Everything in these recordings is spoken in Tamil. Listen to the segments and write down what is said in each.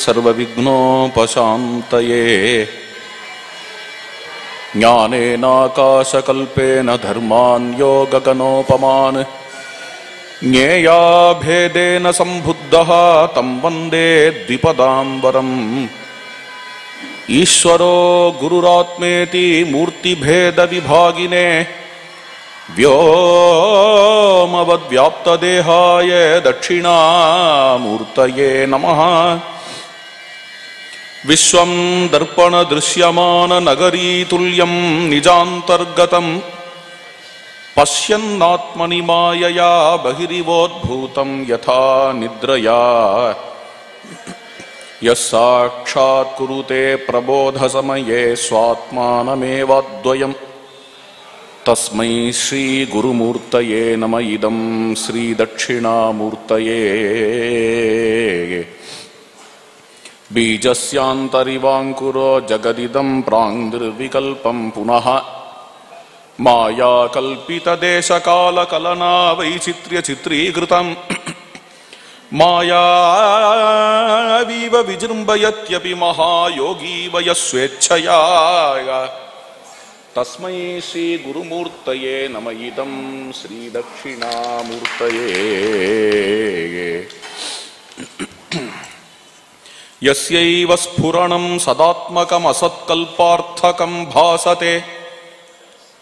सर्वविघ्नोपशान्तये ज्ञानेनाकाशकल्पेन धर्मान्यो गगनोपमान् ज्ञेयाभेदेन सम्बुद्धः तं वन्दे द्विपदाम्बरम् ईश्वरो गुरुरात्मेति मूर्तिभेदविभागिने व्योमवद्व्याप्तदेहाय दक्षिणामूर्तये नमः। विश्वं दर्पणदृश्यमाननगरीतुल्यं निजान्तर्गतं पश्यन्नात्मनि मायया बहिरिवोद्भूतं यथा निद्रया यस्साक्षात् कुरुते प्रबोधसमये स्वात्मानमेवाद्वयम् तस्मै श्रीगुरुमूर्तये नमः। इदं श्रीदक्षिणामूर्तये बीजस्यान्तरिवाङ्कुरो जगदिदं प्राङ्निर्विकल्पं पुनः मायाकल्पितदेशकालकलना वैचित्र्यचित्रीकृतम् मायावीव विजृम्भयत्यपि महायोगी वयस्वेच्छया तस्मै श्रीगुरुमूर्तये नमः। इदं श्रीदक्षिणामूर्तये यस्यैव स्फुरणं सदात्मकमसत्कल्पार्थकं भासते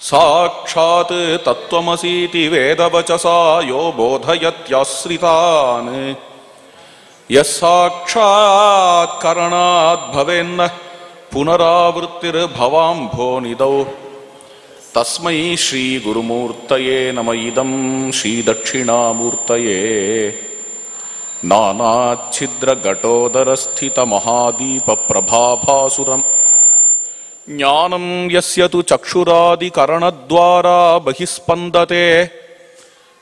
साक्षात् तत्त्वमसीति वेदवचसा यो बोधयत्याश्रितान् यस्साक्षात् करणात् भवेन्न पुनरावृत्तिर्भवाम्भोनिधौ तस्मै श्रीगुरुमूर्तये नमः। इदं श्रीदक्षिणामूर्तये नानाच्छिद्रघटोदरस्थितमहादीपप्रभाभासुरम् ज्ञानं यस्य तु चक्षुरादिकरणद्वारा बहिस्पन्दते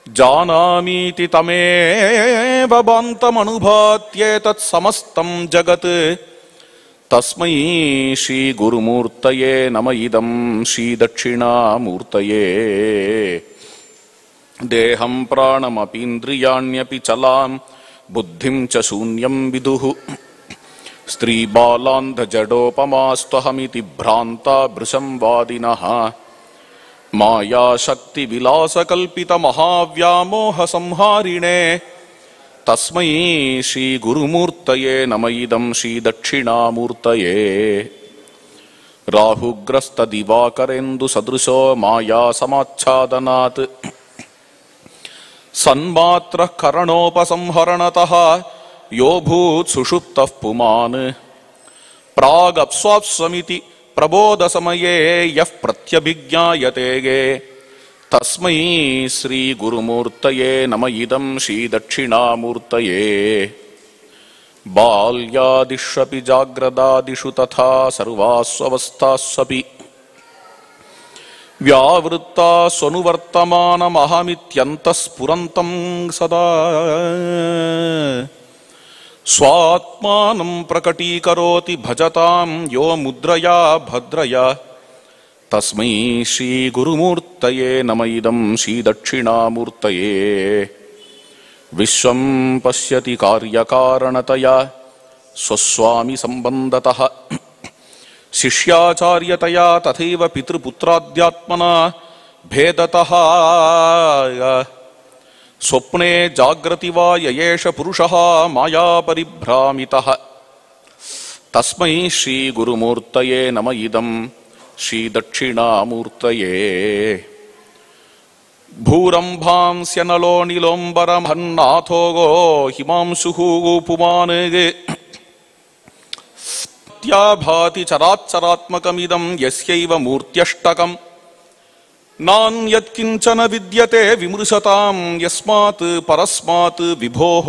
जानामीति तमेव भान्तमनुभात्येतत्समस्तं जगत् तस्मै श्रीगुरुमूर्तये नमः। इदं श्रीदक्षिणामूर्तये देहं प्राणमपीन्द्रियाण्यपि चलां बुद्धिं च शून्यं विदुः स्त्रीबालान्धजडोपमास्त्वहमिति भ्रान्ता भृशं वादिनः मायाशक्तिविलासकल्पितमहाव्यामोहसंहारिणे तस्मै श्रीगुरुमूर्तये नमः। इदं श्रीदक्षिणामूर्तये राहुग्रस्तदिवाकरेन्दुसदृशो मायासमाच्छादनात् सन्मात्रः करणोपसंहरणतः यो भूत् सुषुप्तः पुमान् प्रागप्स्वाप्स्वमिति प्रबोधसमये यः प्रत्यभिज्ञायते तस्मै श्रीगुरुमूर्तये नमः। इदं श्रीदक्षिणामूर्तये बाल्यादिष्वपि जाग्रदादिषु तथा सर्वास्वस्थास्वपि व्यावृत्ता स्वनुवर्तमानमहमित्यन्तःस्फुरन्तं सदा स्वात्मानं प्रकटीकरोति भजतां यो मुद्रया भद्रया तस्मै श्रीगुरुमूर्तये नमः। इदं श्रीदक्षिणामूर्तये विश्वं पश्यति कार्यकारणतया स्वस्वामि सम्बन्धतः शिष्याचार्यतया तथैव पितृपुत्राद्यात्मना भेदतः स्वप्ने जाग्रति वा ययेष पुरुषः मायापरिभ्रामितः तस्मै श्रीगुरुमूर्तये नमः। इदं श्रीदक्षिणामूर्तये भूरम्भांस्यनलो निलोम्बरमहन्नाथो हिमांशुः पुमान् भाति चराचरात्मकमिदं यस्यैव मूर्त्यष्टकम् नान्यत्किंचन विद्यते विमृशतां यस्मात् परस्मात् विभोः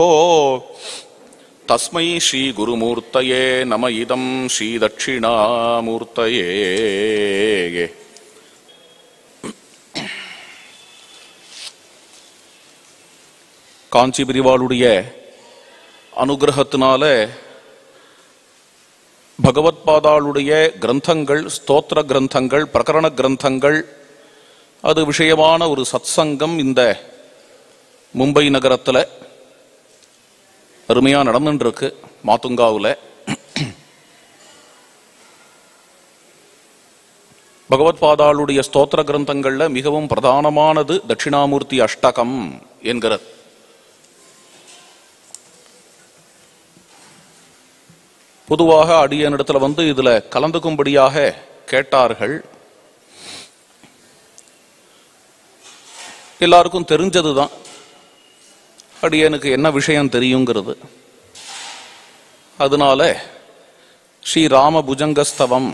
तस्मै श्रीगुरुमूर्तये नमः। इदं श्रीदक्षिणामूर्तये காஞ்சி பிரிவாளுடைய அனுகிரகத்தினால பகவத்பாதாளுடைய கிரந்தங்கள், ஸ்தோத்திர கிரந்தங்கள், பிரகரண கிரந்தங்கள், அது விஷயமான ஒரு சத்சங்கம் இந்த மும்பை நகரத்தில் அருமையாக நடந்துருக்கு. மாத்துங்காவில் பகவத்பாதாளுடைய ஸ்தோத்திர கிரந்தங்கள்ல மிகவும் பிரதானமானது தட்சிணாமூர்த்தி அஷ்டகம் என்கிறது. பொதுவாக அடியனிடத்துல இதுல கலந்துக்கும்படியாக கேட்டார்கள். எல்லாருக்கும் தெரிஞ்சதுதான், அடியனுக்கு என்ன விஷயம் தெரியுங்கிறது. அதனால ஸ்ரீ ராம புஜங்கஸ்தவம்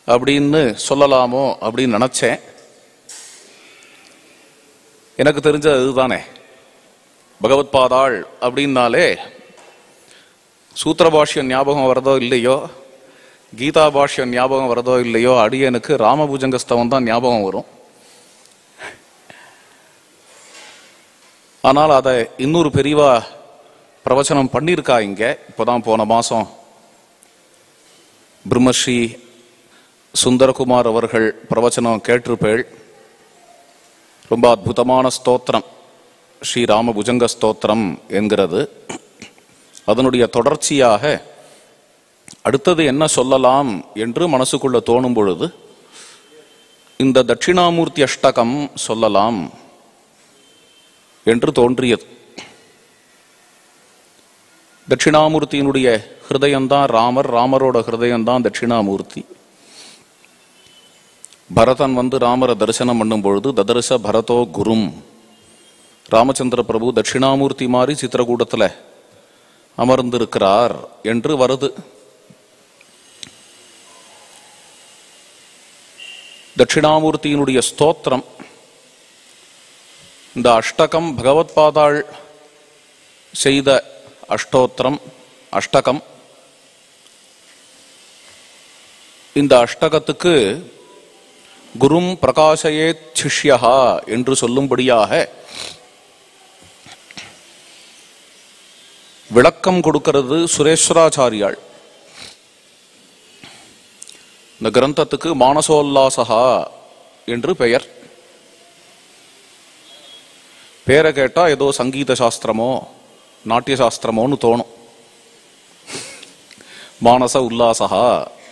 அப்படின்னு சொல்லலாமோ அப்படின்னு நினைச்சேன். எனக்கு தெரிஞ்சது அதுதானே. பகவத்பாதாள் அப்படின்னாலே சூத்திர பாஷ்யம் ஞாபகம் வரதோ இல்லையோ, கீதா பாஷ்யம் ஞாபகம் வரதோ இல்லையோ, அடியனுக்கு ராமபுஜங்கஸ்தவம் தான் ஞாபகம் வரும். ஆனால் அதை இன்னொரு பெரியவா பிரவச்சனம் பண்ணியிருக்கா இங்க. இப்போதான் போன மாசம் பிரம்மஸ்ரீ சுந்தரகுமார் அவர்கள் பிரவச்சனம் கேட்டிருப்பேள். ரொம்ப அற்புதமான ஸ்தோத்திரம் ஸ்ரீ ராமபுஜங்க ஸ்தோத்திரம் என்கிறது. அதனுடைய தொடர்ச்சியாக அடுத்தது என்ன சொல்லலாம் என்று மனசுக்குள்ள தோணும் பொழுது இந்த தட்சிணாமூர்த்தி அஷ்டகம் சொல்லலாம் என்று தோன்றியது. தட்சிணாமூர்த்தியினுடைய ஹிருதயம்தான் ராமர், ராமரோட ஹிருதயம்தான் தட்சிணாமூர்த்தி. பரதன் ராமரை தரிசனம் பண்ணும் பொழுது ததர்ச பரதோ குரும், ராமச்சந்திர பிரபு தட்சிணாமூர்த்தி மாதிரி சித்திரகூடத்துல அமர்ந்திருக்கிறார் என்று வருது. தட்சிணாமூர்த்தியினுடைய ஸ்தோத்திரம் இந்த அஷ்டகம் பகவத்பாதாள் செய்த அஷ்டோத்திரம் அஷ்டகம். இந்த அஷ்டகத்துக்கு குரும் பிரகாசயே சிஷ்யா என்று சொல்லும்படியாக விளக்கம் கொடுக்கிறது சுரேஸ்வராச்சாரியாள். இந்த கிரந்தத்துக்கு மானசோல்லாசகா என்று பெயர். பேரை கேட்டா ஏதோ சங்கீத சாஸ்திரமோ நாட்டிய சாஸ்திரமோன்னு தோணும். மானச உல்லாசகா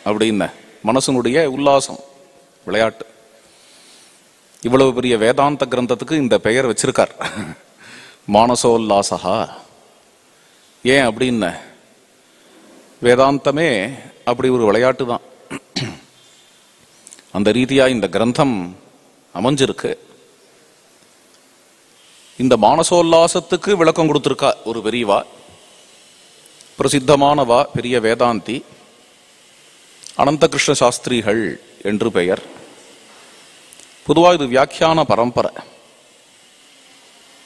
அப்படின்னு மனசனுடைய உல்லாசம், விளையாட்டு. இவ்வளவு பெரிய வேதாந்த கிரந்தத்துக்கு இந்த பெயர் வச்சிருக்கார், மானசோல்லாசகா. ஏன் அப்படின்னு, வேதாந்தமே அப்படி ஒரு விளையாட்டு தான். அந்த ரீதியா இந்த கிரந்தம் அமைஞ்சிருக்கு. இந்த மானசோல்லாசத்துக்கு விளக்கம் கொடுத்திருக்கா ஒரு பெரியவா, பிரசித்தமானவா, பெரிய வேதாந்தி, அனந்த கிருஷ்ண சாஸ்திரிகள் என்று பெயர். பொதுவாக இது வியாக்கியான பரம்பரை.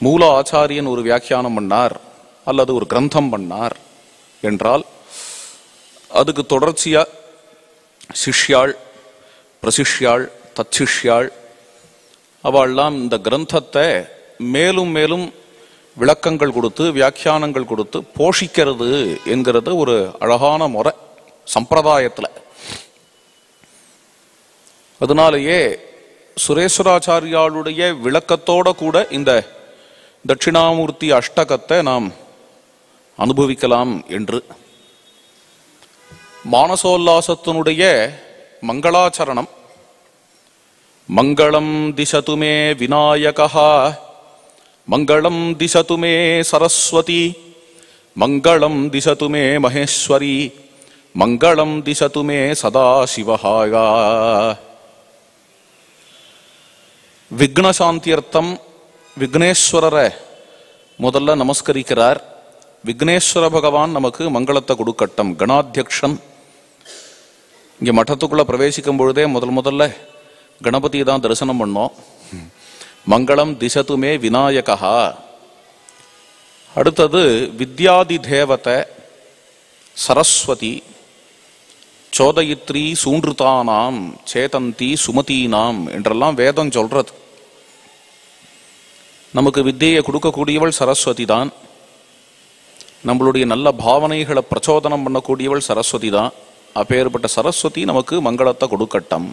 மூல ஆச்சாரியன் ஒரு வியாக்கியானம் பண்ணார் அல்லது ஒரு கிரந்தம் பண்ணார் என்றால் அதுக்கு தொடர்ச்சியா சிஷ்யாள், பிரசிஷ்யாள், தச்சிஷ்யாள் அவள்லாம் இந்த கிரந்தத்தை மேலும் மேலும் விளக்கங்கள் கொடுத்து வியாக்கியானங்கள் கொடுத்து போஷிக்கிறது என்கிறது ஒரு அழகான முறை சம்பிரதாயத்துல. அதனாலேயே சுரேஸ்வராச்சாரியாளுடைய விளக்கத்தோட கூட இந்த தட்சிணாமூர்த்தி அஷ்டகத்தை நாம் அனுபவிக்கலாம் என்று. மானசோல்லாசத்தினுடைய மங்களாச்சரணம். மங்களம் திசதுமே விநாயகா, மங்களம் திசதுமே சரஸ்வதி, மங்களம் திசதுமே மகேஸ்வரி, மங்களம் திசதுமே சதாசிவஹாயா. விக்னசாந்தியர்த்தம் விக்னேஸ்வரரை முதல்ல நமஸ்கரிக்கிறார். விக்னேஸ்வர பகவான் நமக்கு மங்களத்தை கொடுக்கட்டும். கணாத்தியக்ஷன். இங்க மட்டத்துக்குள்ள பிரவேசிக்கும் பொழுதே முதல்ல கணபதியை தான் தரிசனம் பண்ணோம். மங்களம் திசதுமே விநாயகா. அடுத்தது வித்யாதி தேவதை சரஸ்வதி, சோதயித்ரி சூன்றுதானாம் சேதந்தி சுமதீனாம் என்றெல்லாம் வேதம் சொல்றது. நமக்கு வித்தியை கொடுக்கக்கூடியவள் சரஸ்வதி தான். நம்மளுடைய நல்ல பாவனைகளை பிரச்சோதனம் பண்ணக்கூடியவள் சரஸ்வதி தான். அப்பேற்பட்ட சரஸ்வதி நமக்கு மங்களத்தை கொடுக்கட்டும்.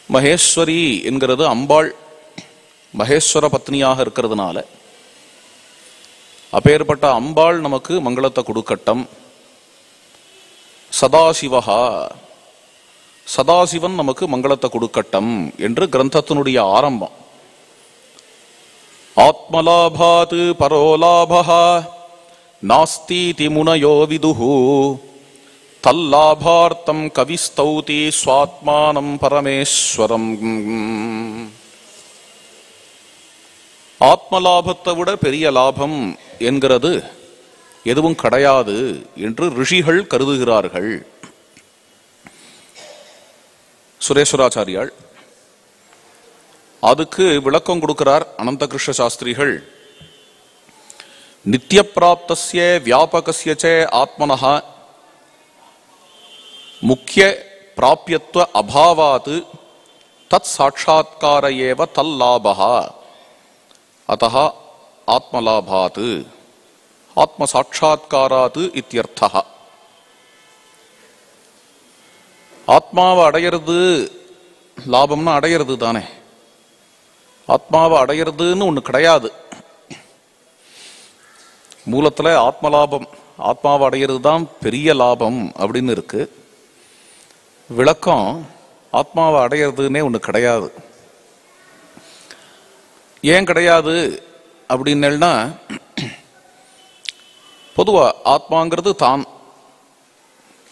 மகேஸ்வரி என்கிறது அம்பாள் மகேஸ்வர பத்னியாக இருக்கிறதுனால அப்பேற்பட்ட அம்பாள் நமக்கு மங்களத்தை கொடுக்கட்டும். சதாசிவஹா, சதாசிவன் நமக்கு மங்களத்தை கொடுக்கட்டும் என்று கிரந்தத்தினுடைய ஆரம்பம். ஆத்மலாபாத் பரோலாபஹா நாஸ்தீதி முனயோ விதுஹு தல்லாபார்த்தம் கவிஸ்தௌதி ஸ்வாத்மானம் பரமேஸ்வரம். ஆத்மலாபத்தை விட பெரிய லாபம் என்கிறது எதுவும் கிடையாது என்று ரிஷிகள் கருதுகிறார்கள். சுரேஸ்வராச்சாரியால் அதுக்கு விளக்கம் கொடுக்கிறார். அனந்த கிருஷ்ண சாஸ்திரிகள் நித்திய பிராப்தஸ்ய வியாபகஸ்ய ச ஆத்மனஹ முக்கிய பிராப்யத்வ அபாவாத் தத் சாட்சாத்கார ஏவ தல்லாபஹ அத்தஹ ஆத்மலாபாத் ஆத்ம சாட்சாத்காராத் இத்யர்த்தஹ. ஆத்மாவை அடையிறது லாபம்னா அடையிறது தானே. ஆத்மாவை அடையிறதுன்னு ஒண்ணு கிடையாது. மூலத்துல ஆத்மலாபம், ஆத்மாவை அடையிறது தான் பெரிய லாபம் அப்படின்னு இருக்கு. விளக்கம் ஆத்மாவை அடையிறதுன்னே ஒண்ணு கிடையாது. ஏன் கிடையாது அப்படின்னா, பொதுவா ஆத்மாங்கிறது தான்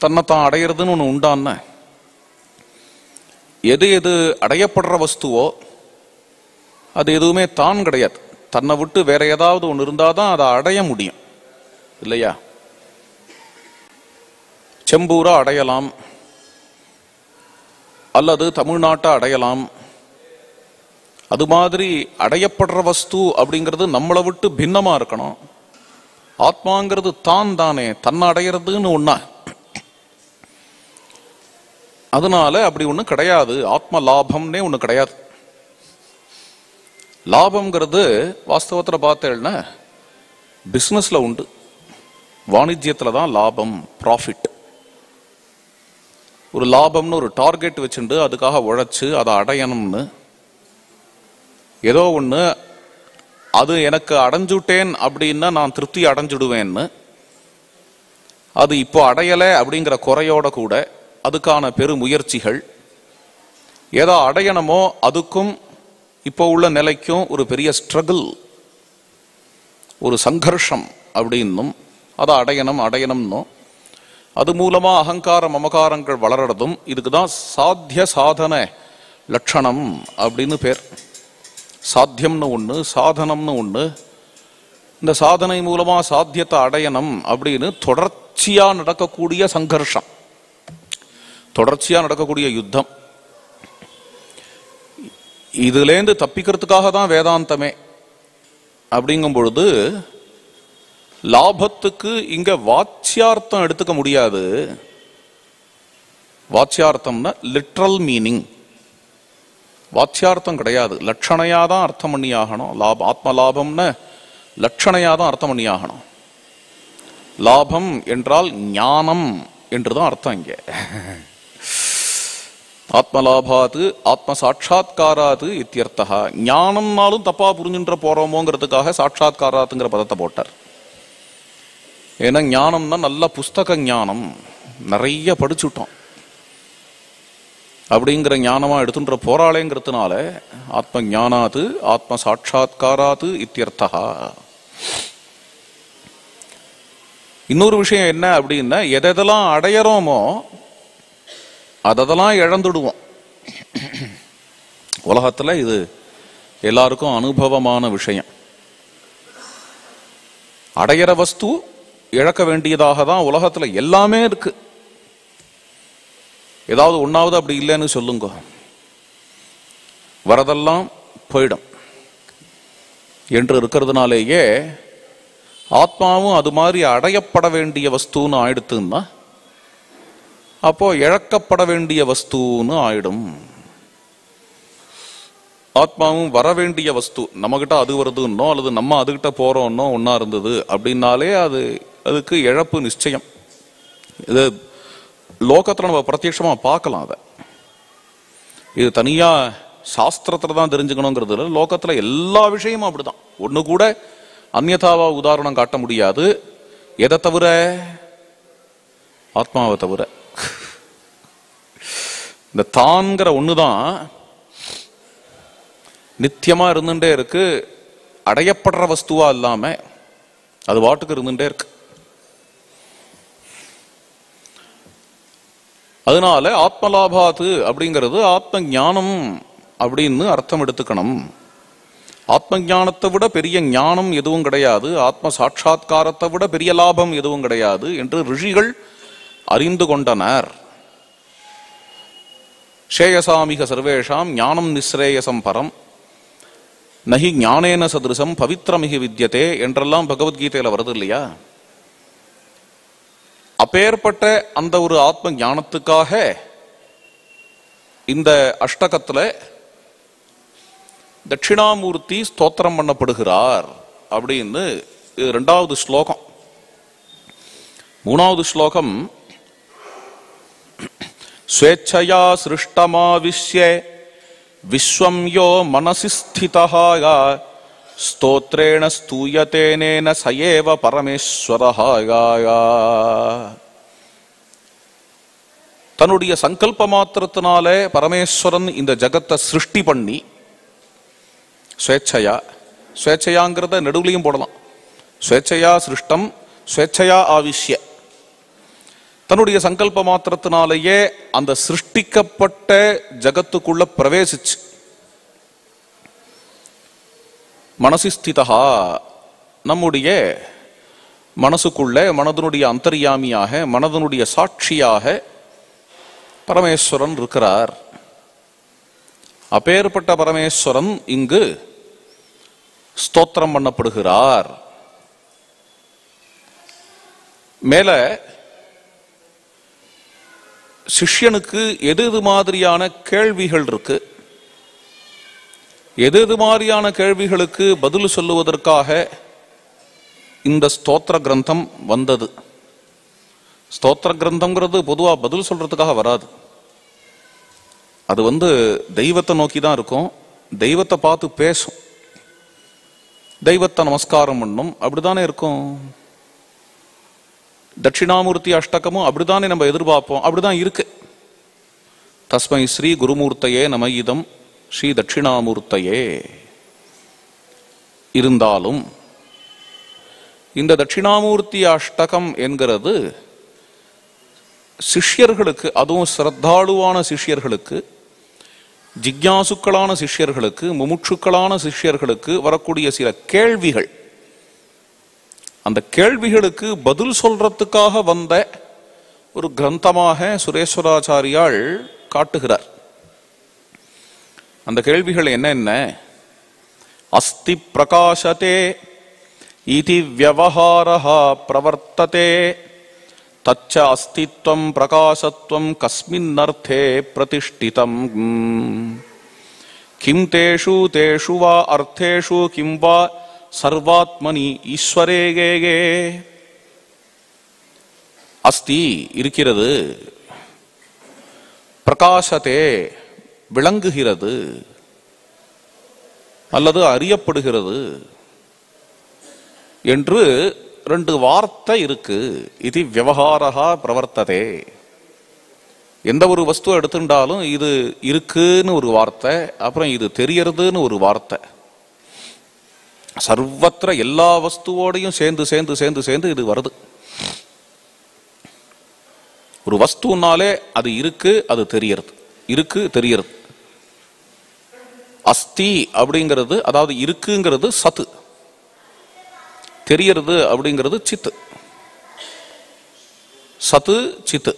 தன்னைத்தான் அடையிறதுன்னு ஒண்ணு உண்டான எது எது அடையப்படுற வஸ்துவோ அது எதுவுமே தான் கிடையாது. தன்னை விட்டு வேற ஏதாவது ஒன்று இருந்தாதான் அதை அடைய முடியும் இல்லையா? செம்பூரா அடையலாம், அல்லது தமிழ்நாட்டை அடையலாம். அது மாதிரி அடையப்படுற வஸ்து அப்படிங்கிறது நம்மளை விட்டு பின்னமா இருக்கணும். ஆத்மாங்கிறது தான் தானே, தன்னை அடையிறதுன்னு ஒண்ணா. அதனால அப்படி ஒண்ணு கிடையாது. ஆத்ம லாபம்னே ஒண்ணு கிடையாது. லாபம்ங்கிறது வாஸ்தவத்துல பார்த்தேன்னா பிசினஸ்ல உண்டு, வாணிஜ்யத்துல தான் லாபம், ப்ராஃபிட். ஒரு லாபம்னு ஒரு டார்கெட் வச்சுட்டு அதுக்காக உழைச்சு அதை அடையணும்னு ஏதோ ஒண்ணு, அது எனக்கு அடைஞ்சுட்டேன் அப்படின்னா நான் திருப்தி அடைஞ்சுடுவேன்னு, அது இப்போ அடையலை அப்படிங்கிற குறையோட கூட அதுக்கான பெருமுயற்சிகள், ஏதோ அடையணுமோ அதுக்கும் இப்போ உள்ள நிலைக்கும் ஒரு பெரிய ஸ்ட்ரகிள், ஒரு சங்கர்ஷம் அப்படின்னும், அதை அடையணும் அடையணும்னும், அது மூலமா அகங்கார மமகாரங்கள் வளர்றதும் இதுக்குதான் சாத்திய சாதன லட்சணம் அப்படின்னு பேர். சாத்தியம்னு ஒண்ணு, சாதனம்னு ஒண்ணு. இந்த சாதனை மூலமா சாத்தியத்தை அடையணும் அப்படின்னு தொடர்ச்சியா நடக்கக்கூடிய சங்கர்ஷம், தொடர்ச்சியா நடக்கக்கூடிய யுத்தம். இதுலேருந்து தப்பிக்கிறதுக்காக தான் வேதாந்தமே. அப்படிங்கும் பொழுது லாபத்துக்கு இங்க வாச்சியார்த்தம் எடுத்துக்க முடியாது. வாச்சியார்த்தம்னா லிட்ரல் மீனிங், வாச்சியார்த்தம் கிடையாது. லட்சணையாதான் அர்த்தம் பண்ணி ஆகணும். லாபம், ஆத்ம லாபம்னு லட்சணையாதான் அர்த்தம் பண்ணி ஆகணும். லாபம் என்றால் ஞானம் என்றுதான் அர்த்தம் இங்க. ஆத்மலாபாது ஆத்ம சாட்சாத்காராது இத்தியர்த்தா. ஞானம்னாலும் தப்பா புரிஞ்சுன்ற போறோமோங்கிறதுக்காக சாட்சாத்காராத்துங்கிற பதத்தை போட்டார். ஏன்னா ஞானம்னா நல்ல புஸ்தக ஞானம், நிறைய படிச்சுட்டோம் அப்படிங்கிற ஞானமா எடுத்துன்ற போராளேங்கிறதுனால ஆத்ம ஞானாது ஆத்ம சாட்சாத்காராது இத்தியர்த்தா. இன்னொரு விஷயம் என்ன அப்படின்னா, எதெல்லாம் அடையறோமோ அதெல்லாம் இழந்துடுவோம். உலகத்துல இது எல்லாருக்கும் அனுபவமான விஷயம். அடையிற வஸ்து இழக்க வேண்டியதாக தான் உலகத்துல எல்லாமே இருக்கு. ஏதாவது ஒன்னாவது அப்படி இல்லைன்னு சொல்லுங்க, வரதெல்லாம் போயிடும் என்று இருக்கிறதுனாலேயே ஆத்மாவும் அது மாதிரி அடையப்பட வேண்டிய வஸ்துன்னு ஆயிடுத்துன்னா அப்போ இழக்கப்பட வேண்டிய வஸ்துன்னு ஆயிடும். ஆத்மாவும் வர வேண்டிய வஸ்து, நம்மகிட்ட அது வருதுன்னோ அல்லது நம்ம அதுகிட்ட போறோம்னோ ஒன்னா இருந்தது அப்படின்னாலே அதுக்கு இழப்பு நிச்சயம். இது லோகத்துல நம்ம பிரத்யட்சமா பார்க்கலாம். அதை இது தனியா சாஸ்திரத்துல தான் தெரிஞ்சுக்கணுங்கிறது இல்லை, லோகத்துல எல்லா விஷயமும் அப்படிதான். ஒண்ணு கூட அந்நியதாவா உதாரணம் காட்ட முடியாது. எதை தவிர? ஆத்மாவை தவிர. இந்த தான்கிற ஒண்ணுதான் நித்தியமா இருந்துட்டே இருக்கு, அடையப்படுற வஸ்துவா இல்லாம அது வாட்டுக்கு இருந்துட்டே இருக்கு. அதனால ஆத்மலாபாத்து அப்படிங்கிறது ஆத்ம ஞானம் அப்படின்னு அர்த்தம் எடுத்துக்கணும். ஆத்ம ஞானத்தை விட பெரிய ஞானம் எதுவும் கிடையாது, ஆத்ம சாட்சா்காரத்தை விட பெரிய லாபம் எதுவும் கிடையாது என்று ரிஷிகள் அறிந்து கொண்டனர். ஸ்ரேயசாமிக சர்வேஷாம் ஞானம் நிஸ்ரேயசம் பரம் நஹி ஞானேன சதிருசம் பவித்ரமிகி வித்யதே என்றெல்லாம் பகவத்கீதையில வருது இல்லையா? அப்பேற்பட்ட அந்த ஒரு ஆத்ம ஞானத்துக்காக இந்த அஷ்டகத்துல தட்சிணாமூர்த்தி ஸ்தோத்திரம் பண்ணப்படுகிறார் அப்படின்னு இரண்டாவது ஸ்லோகம். மூணாவது ஸ்லோகம் ஸ்வேச்சயா சிருஷ்டமாவிஷ்ய விஸ்வம் யோ மனசி ஸ்திதஹ ஸ்தோத்ரேண ஸ்தூயதேனேன சயேவ பரமேஸ்வரஹ. தன்னுடைய சங்கல்ப மாத்திரத்தினாலே பரமேஸ்வரன் இந்த ஜகத்தை சிருஷ்டி பண்ணி, ஸ்வேச்சையா, ஸ்வேச்சையாங்கிறத நடுவுலையும் போடலாம், ஸ்வேச்சையா சிருஷ்டம் ஸ்வேச்சையா ஆவிஷ்ய, தன்னுடைய சங்கல்ப மாத்திரத்தினாலேயே அந்த சிருஷ்டிக்கப்பட்ட ஜகத்துக்குள்ள பிரவேசிச்சு மனசி ஸ்திதஹா, நம்முடைய மனசுக்குள்ள மனதனுடைய அந்தர்யாமியாக மனதனுடைய சாட்சியாக பரமேஸ்வரன் இருக்கிறார். அப்பேற்பட்ட பரமேஸ்வரன் இங்கு ஸ்தோத்திரம் பண்ணப்படுகிறார். மேல சிஷ்யனுக்கு எது மாதிரியான கேள்விகள் இருக்கு, எது மாதிரியான கேள்விகளுக்கு பதில் சொல்லுவதற்காக இந்த ஸ்தோத்திர கிரந்தம் வந்தது. ஸ்தோத்திர கிரந்தம்ங்கிறது பொதுவா பதில் சொல்றதுக்காக வராது. அது தெய்வத்தை நோக்கி தான் இருக்கும், தெய்வத்தை பார்த்து பேசும், தெய்வத்தை நமஸ்காரம் பண்ணும், அப்படித்தானே இருக்கும். தட்சிணாமூர்த்தி அஷ்டகமும் அப்படித்தானே நம்ம எதிர்பார்ப்போம், அப்படிதான் இருக்கு. தஸ்மை ஸ்ரீ குருமூர்த்தையே நம இதம் ஸ்ரீ தட்சிணாமூர்த்தையே. இருந்தாலும் இந்த தட்சிணாமூர்த்தி அஷ்டகம் என்கிறது சிஷ்யர்களுக்கு, அதுவும் ஸ்ரத்தாளுவான சிஷ்யர்களுக்கு, ஜிக்யாசுக்களான சிஷ்யர்களுக்கு, முமுட்சுக்களான சிஷ்யர்களுக்கு வரக்கூடிய சில கேள்விகள், அந்த கேள்விகளுக்கு பதில் சொல்றதுக்காக வந்த ஒரு கிரந்தமாக சுரேஸ்வராச்சாரியால் காட்டுகிறார். அந்த கேள்விகள் என்னென்ன? அஸ்தி பிரகாசதே இதி வியவஹாரஹ பிரவர்த்ததே தச்ச அஸ்தித்வம் பிரகாசத்வம் கஸ்மின் அர்த்தே பிரதிஷ்டிதம் கிம் தேஷு தேஷு வா அர்த்தேஷு கிம் வா சர்வாத்மனி ஈஸ்வரேகே. அஸ்தி இருக்கிறது, பிரகாசத்தே விளங்குகிறது அல்லது அறியப்படுகிறது என்று ரெண்டு வார்த்தை இருக்கு. இது விவகாரா பிரவர்த்ததே. எந்த ஒரு வஸ்துவை எடுத்துட்டாலும் இது இருக்குன்னு ஒரு வார்த்தை, அப்புறம் இது தெரியறதுன்னு ஒரு வார்த்தை. சர்வத்திர எல்லா வஸ்துவோடையும் சேர்ந்து சேர்ந்து சேர்ந்து சேர்ந்து இது வருது. ஒரு வஸ்துனாலே அது இருக்கு, அது தெரியறது, இருக்கு தெரியறது. அஸ்தி அப்படிங்கிறது, அதாவது இருக்குங்கிறது சத்து, தெரியறது அப்படிங்கிறது சித்து. சத்து சித்து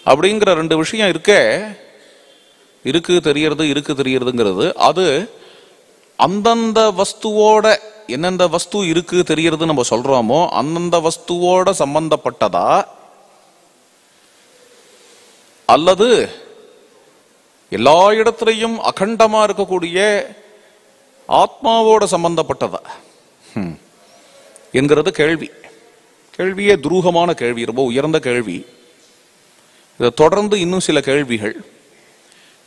அப்படிங்கிற ரெண்டு விஷயம் இருக்க, இருக்கு தெரியறது இருக்கு தெரியறதுங்கிறது, அது அந்தந்த வஸ்துவோட, எந்தெந்த வஸ்து இருக்கு தெரியறது நம்ம சொல்றோமோ அந்தந்த வஸ்துவோட சம்பந்தப்பட்டதா அல்லது எல்லா இடத்திலையும் அகண்டமா இருக்கக்கூடிய ஆத்மாவோட சம்பந்தப்பட்டதா என்கிறது கேள்வி. கேள்வியே துரூகமான கேள்வி, ரொம்ப உயர்ந்த கேள்வி. இதை தொடர்ந்து இன்னும் சில கேள்விகள்.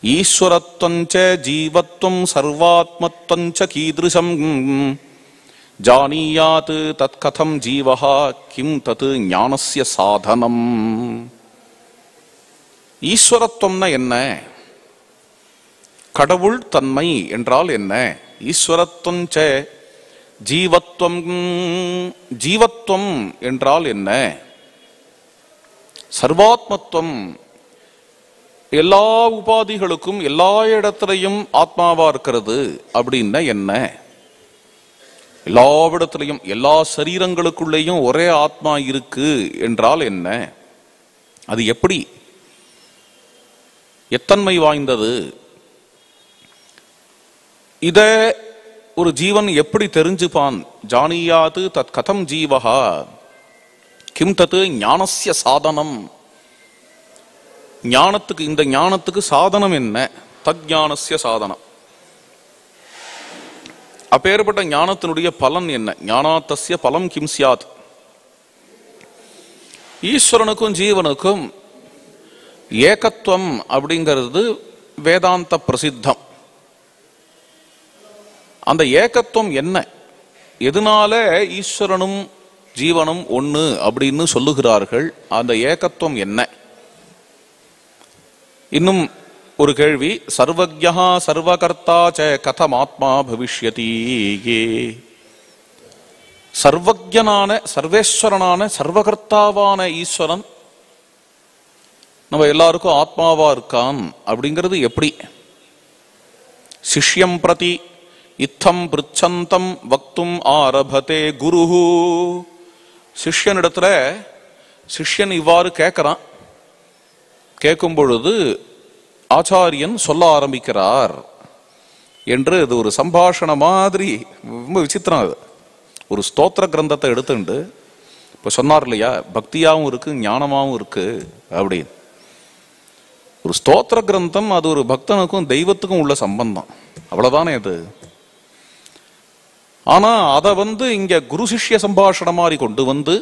ஈஸ்வரத்வஞ்ச ஜீவத்வம் சர்வாத்மத்வஞ்ச கீதிருஷம் ஜானியாத் தத் கதம் ஜீவஹா கிம் தத் ஞானஸ்ய சாதனம். ஈஸ்வரத்துவம்னா என்ன? கடவுள் தன்மை என்றால் என்ன? ஈஸ்வரத்துவம் ச ஜீவத்துவம், ஜீவத்துவம் என்றால் என்ன? சர்வாத்மத்துவம், எல்லா உபாதிகளுக்கும் எல்லா இடத்திலையும் ஆத்மாவா இருக்கிறது அப்படின்னா என்ன? எல்லா இடத்திலையும் எல்லா சரீரங்களுக்குள்ளேயும் ஒரே ஆத்மா இருக்கு என்றால் என்ன? அது எப்படி, எத்தன்மை வாய்ந்தது? இத ஒரு ஜீவன் எப்படி தெரிஞ்சுப்பான்? ஜானியாது தத் கதம் ஜீவஹா கிம் தத் ஞானஸ்ய சாதனம். ஞானத்துக்கு, இந்த ஞானத்துக்கு சாதனம் என்ன? தத் ஞானஸ்ய சாதனம். அப்பேற்பட்ட ஞானத்தினுடைய பலன் என்ன? ஞானாத்தஸ்ய பலம் கிம் சியாத். ஈஸ்வரனுக்கும் ஜீவனுக்கும் ஏகத்துவம் அப்படிங்கிறது வேதாந்த பிரசித்தம். அந்த ஏகத்துவம் என்ன? எதனால ஈஸ்வரனும் ஜீவனும் ஒண்ணு அப்படின்னு சொல்லுகிறார்கள்? அந்த ஏகத்துவம் என்ன? இன்னும் ஒரு கேள்வி, சர்வஜ்ஞா சர்வகர்த்தா ச கதம் ஆத்மா பவிஷ்யதி. சர்வஜ்ஞனான, சர்வேஸ்வரனான, சர்வகர்த்தாவான ஈஸ்வரன் நம்ம எல்லாருக்கும் ஆத்மாவா இருக்கான் அப்படிங்கிறது எப்படி? சிஷ்யம் பிரதி இத்தம் பிருச்சந்தம் வக்தும் ஆரபதே குருஹு. சிஷ்யனிடத்துல சிஷ்யன் இவ்வாறு கேட்கிறான். கேட்கும் பொழுது ஆச்சாரியன் சொல்ல ஆரம்பிக்கிறார் என்று இது ஒரு சம்பாஷண மாதிரி. ரொம்ப விசித்திரம். அது ஒரு ஸ்தோத்திர கிரந்தத்தை எடுத்துட்டு இப்ப சொன்னார் இல்லையா, பக்தியாவும் இருக்கு ஞானமாவும் இருக்கு அப்படின்னு. ஒரு ஸ்தோத்திர கிரந்தம் அது ஒரு பக்தனுக்கும் தெய்வத்துக்கும் உள்ள சம்பந்தம், அவ்வளவுதானே அது. ஆனா அதை இங்க குரு சிஷ்ய சம்பாஷண மாதிரி கொண்டு வந்து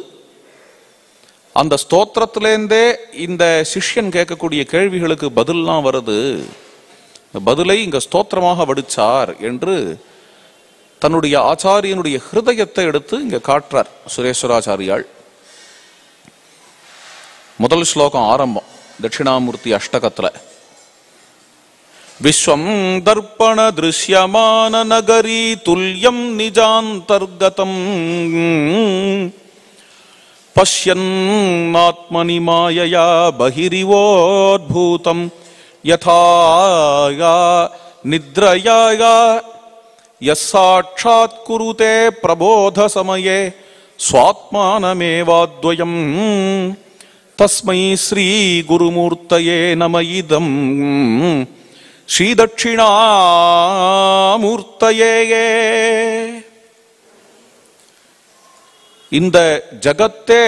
அந்த ஸ்தோத்திரத்திலேருந்தே இந்த சிஷ்யன் கேட்கக்கூடிய கேள்விகளுக்கு பதில்லாம் வருது. பதிலை இங்க ஸ்தோத்திரமாக வடிச்சார் என்று தன்னுடைய ஆச்சாரியனுடைய ஹிருதயத்தை எடுத்து இங்க காட்டுறார் சுரேஸ்வராச்சாரியாள். முதல் ஸ்லோகம் ஆரம்பம் தட்சிணாமூர்த்தி அஷ்டகத்துல. விஸ்வம் தர்ப்பண திருஷ்யமான நகரி துல்யம் நிஜாந்தர்கதம் பஷ்யன்னாத்மனி மாயயா பஹிரிவோத்பூதம் யதா நித்ரயா யஸ்சாட்சாத் குருதே பிரபோத சமயே ஸ்வாத்மானமேவாத்வயம் தஸ்மை ஸ்ரீ குருமூர்த்தயே நம இதம் ஸ்ரீ தட்சிணாமூர்த்தயே. இந்த ஜகத்தே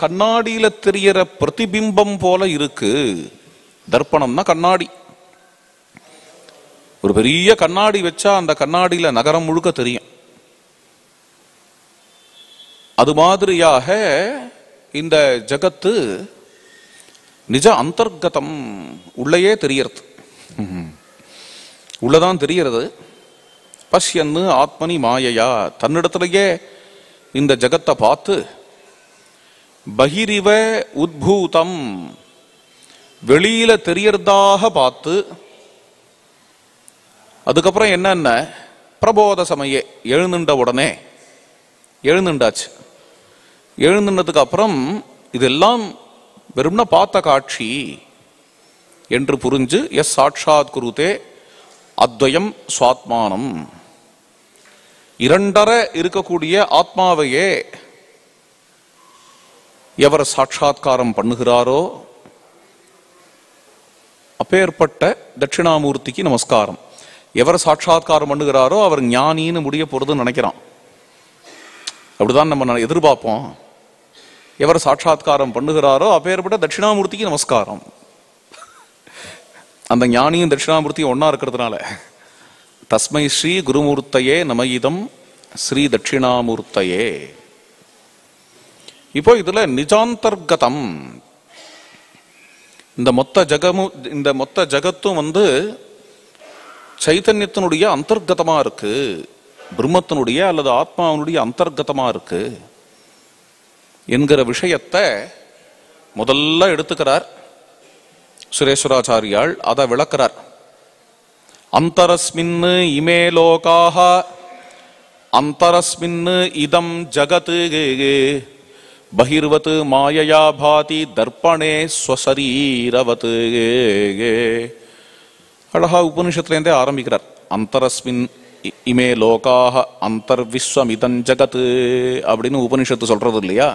கண்ணாடியில தெரியற பிரதிபிம்பம் போல இருக்கு. தர்ப்பணம்னா கண்ணாடி. ஒரு பெரிய கண்ணாடி வச்சா அந்த கண்ணாடியில நகரம் முழுக்க தெரியும். அது மாதிரியாக இந்த ஜகத்து நிஜ அந்தர்கதம், உள்ளேயே தெரியறது, உள்ளதான் தெரியறது. பஷ்யன்னு ஆத்மனி மாயையா, தன்னிடத்திலேயே இந்த ஜகத்தை பார்த்து பகிரிவ உத்பூதம், வெளியில தெரியறதாக பார்த்து அதுக்கப்புறம் என்னென்ன பிரபோத சமயே, எழுந்துண்ட உடனே எழுந்துண்டாச்சு. எழுந்துனதுக்கு அப்புறம் இதெல்லாம் வெறும்னா பார்த்த காட்சி என்று புரிஞ்சு எஸ் சாட்சாத் குருதே அத்வயம் சுவாத்மானம், இரண்டரை இருக்கக்கூடிய ஆத்மாவையே எவர் சாட்சாத்காரம் பண்ணுகிறாரோ அப்பேற்பட்ட தட்சிணாமூர்த்திக்கு நமஸ்காரம். எவர் சாட்சாத்காரம் பண்ணுகிறாரோ அவர் ஞானின்னு முடிய போறதுன்னு நினைக்கிறான். அப்படிதான் நம்ம எதிர்பார்ப்போம். எவர் சாட்சாத்காரம் பண்ணுகிறாரோ அப்பேற்பட்ட தட்சிணாமூர்த்திக்கு நமஸ்காரம். அந்த ஞானியும் தட்சிணாமூர்த்தியும் ஒன்னா இருக்கிறதுனால தஸ்மை ஸ்ரீ குருமூர்த்தையே நமயிதம் ஸ்ரீ தட்சிணாமூர்த்தையே. இப்போ இதுல நிஜாந்தர்கதம், இந்த மொத்த ஜகத்தும் சைத்தன்யத்தினுடைய அந்தர்கதமா இருக்கு பிரம்மத்தினுடைய அல்லது ஆத்மாவனுடைய அந்தர்கதமா இருக்கு என்கிற விஷயத்தை முதல்ல எடுத்துக்கிறார் சுரேஸ்வராச்சாரியால். அதை விளக்கிறார். அந்தரஸ்மின் இமே லோகாஹ அந்தரஸ்மின் இதம் ஜகத் பகிர்வத் மாயையா பாதி தர்ப்பணே ஸ்வசரீரவத். அழகா உபனிஷத்துலேருந்தே ஆரம்பிக்கிறார். அந்தரஸ்மின் இமே லோகாஹ அந்தர்விஸ்வம் இதம் ஜகத் அப்படின்னு உபனிஷத்து சொல்றது இல்லையா?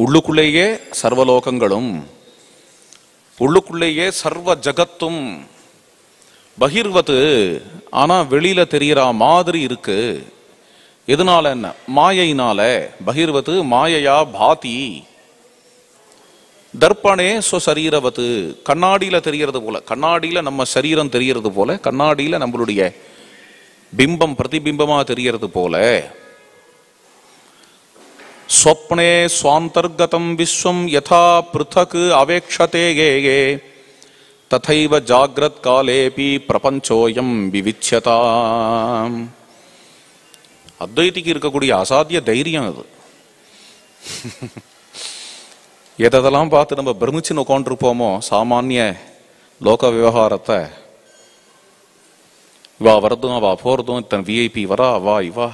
உள்ளுக்குள்ளேயே சர்வலோகங்களும் உள்ளுக்குள்ளேயே சர்வ ஜகத்தும் பகிர்வது, ஆனா வெளியில தெரியற மாதிரி இருக்கு. எதனால? என்ன? மாயையினால. பகிர்வது மாயையா பாதி தர்ப்பணே ஸ்வசரீரவத்து, கண்ணாடியில தெரியறது போல, கண்ணாடியில நம்ம சரீரம் தெரியறது போல, கண்ணாடியில நம்மளுடைய பிம்பம் பிரதிபிம்பமா தெரியறது போல. ஸ்வப்னே ஸ்வாந்தர்கதம் விஸ்வம் யதா பிருதக் அவேக்ஷதே யே ததைவ ஜாக்ரத் காலேபி பிரபஞ்சோயம் விவிச்யதாம். அத்வைதிக்கு இருக்கக்கூடிய அசாத்திய தைரியம் அது. எதெல்லாம் பார்த்து நம்ம பிரமிச்சு உட்காந்துருப்போமோ சாமானிய லோக விவகாரத்தை, இவா வரதும் அவா போறதும், இத்தனை விஐபி வரா அவா இவா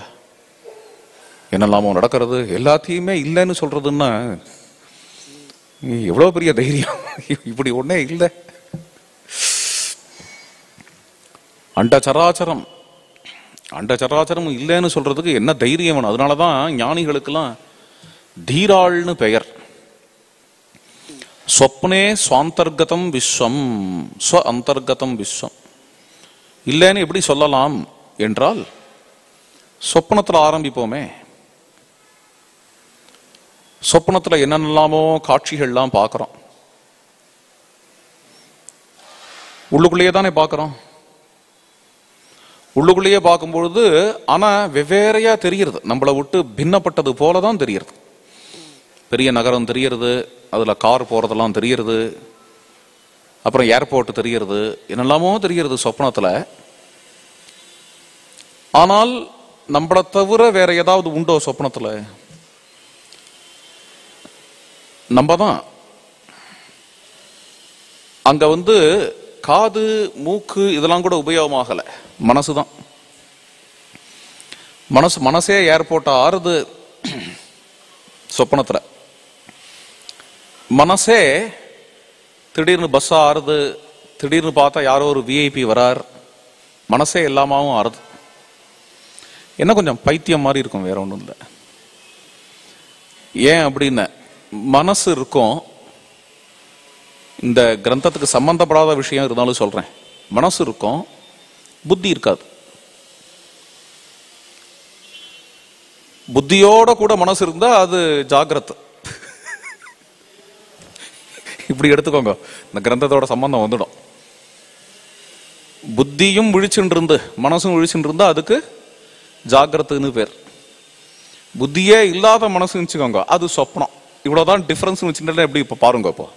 என்னெல்லாமோ நடக்கிறது, எல்லாத்தையுமே இல்லைன்னு சொல்றதுன்னா எவ்வளவு பெரிய தைரியம். இப்படி ஒன்னே இல்லை. அண்டச்சராச்சரம் அண்டச்சராச்சரம் இல்லைன்னு சொல்றதுக்கு என்ன தைரியம் வேணும்? அதனாலதான் ஞானிகளுக்கெல்லாம் தீராள்னு பெயர். ஸ்வப்னே ஸ்வாந்தர்கதம் விஸ்வம், ஸ்வ அந்தர்கதம் விஸ்வம். இல்லைன்னு எப்படி சொல்லலாம் என்றால், சொப்பனத்துல ஆரம்பிப்போமே. சொப்பனத்துல என்னென்னலாமோ காட்சிகள்லாம் பார்க்கிறோம். உள்ளுக்குள்ளேயே தானே பார்க்கிறோம். உள்ளுக்குள்ளேயே பார்க்கும்பொழுது ஆனா வெவ்வேறையா தெரிகிறது, நம்மளை விட்டு பின்னப்பட்டது போலதான் தெரிகிறது. பெரிய நகரம் தெரிகிறது, அதுல கார் போறதெல்லாம் தெரிகிறது, அப்புறம் ஏர்போர்ட் தெரிகிறது, என்னெல்லாமோ தெரிகிறது சொப்னத்துல. ஆனால் நம்மளை தவிர வேற ஏதாவது உண்டோ சொப்னத்துல? நம்ம தான். அங்க காது மூக்கு இதெல்லாம் கூட உபயோகமாகல, மனசுதான். மனசே ஏர்போர்ட் ஆறுது சொப்பனத்துல. மனசே திடீர்னு பஸ் ஆறுது, திடீர்னு பார்த்தா யாரோ ஒரு விஐபி வரார், மனசே எல்லாமாவும் ஆறுது. என்ன கொஞ்சம் பைத்தியம் மாதிரி இருக்கும், வேற ஒன்றும் இல்லை. ஏன் அப்படின்னு, மனசு இருக்கும். இந்த கிரந்தத்துக்கு சம்பந்தப்படாத விஷயம் இருந்தாலும் சொல்றேன். மனசு இருக்கும், புத்தி இருக்காது. புத்தியோட கூட மனசு இருந்தா அது ஜாகிரத். இப்படி எடுத்துக்கோங்க, இந்த கிரந்தத்தோட சம்பந்தம் வந்துடும். புத்தியும் விழிச்சுட்டு இருந்து மனசும் விழிச்சுட்டு இருந்தா அதுக்கு ஜாகிரத்துன்னு பேர். புத்தியே இல்லாத மனசு வச்சுக்கோங்க, அது சொப்னம். இவ்வளவுதான் டிஃபரன்ஸ் வச்சுட்டு எப்படி இப்ப பாருங்க. இப்போ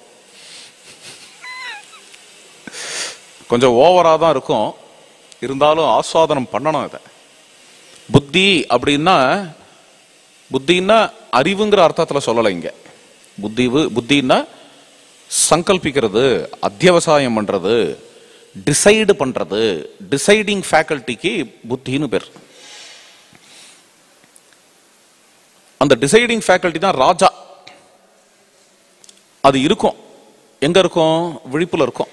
கொஞ்சம் ஓவரா தான் இருக்கும், இருந்தாலும் ஆஸ்வாதனம் பண்ணணும் இதை. புத்தின்னா அறிவுங்கிற அர்த்தத்துல சொல்லலை இங்க. புத்தின்னா சங்கல்பிக்கிறது, அத்தியவசாயம் பண்றது, டிசைடு பண்றது. டிசைடிங் ஃபேக்கல்டிக்கு புத்தின்னு பேர். அந்த டிசைடிங் ஃபேக்கல்டி தான் ராஜா. அது இருக்கும். எங்க இருக்கும்? விழிப்புல இருக்கும்.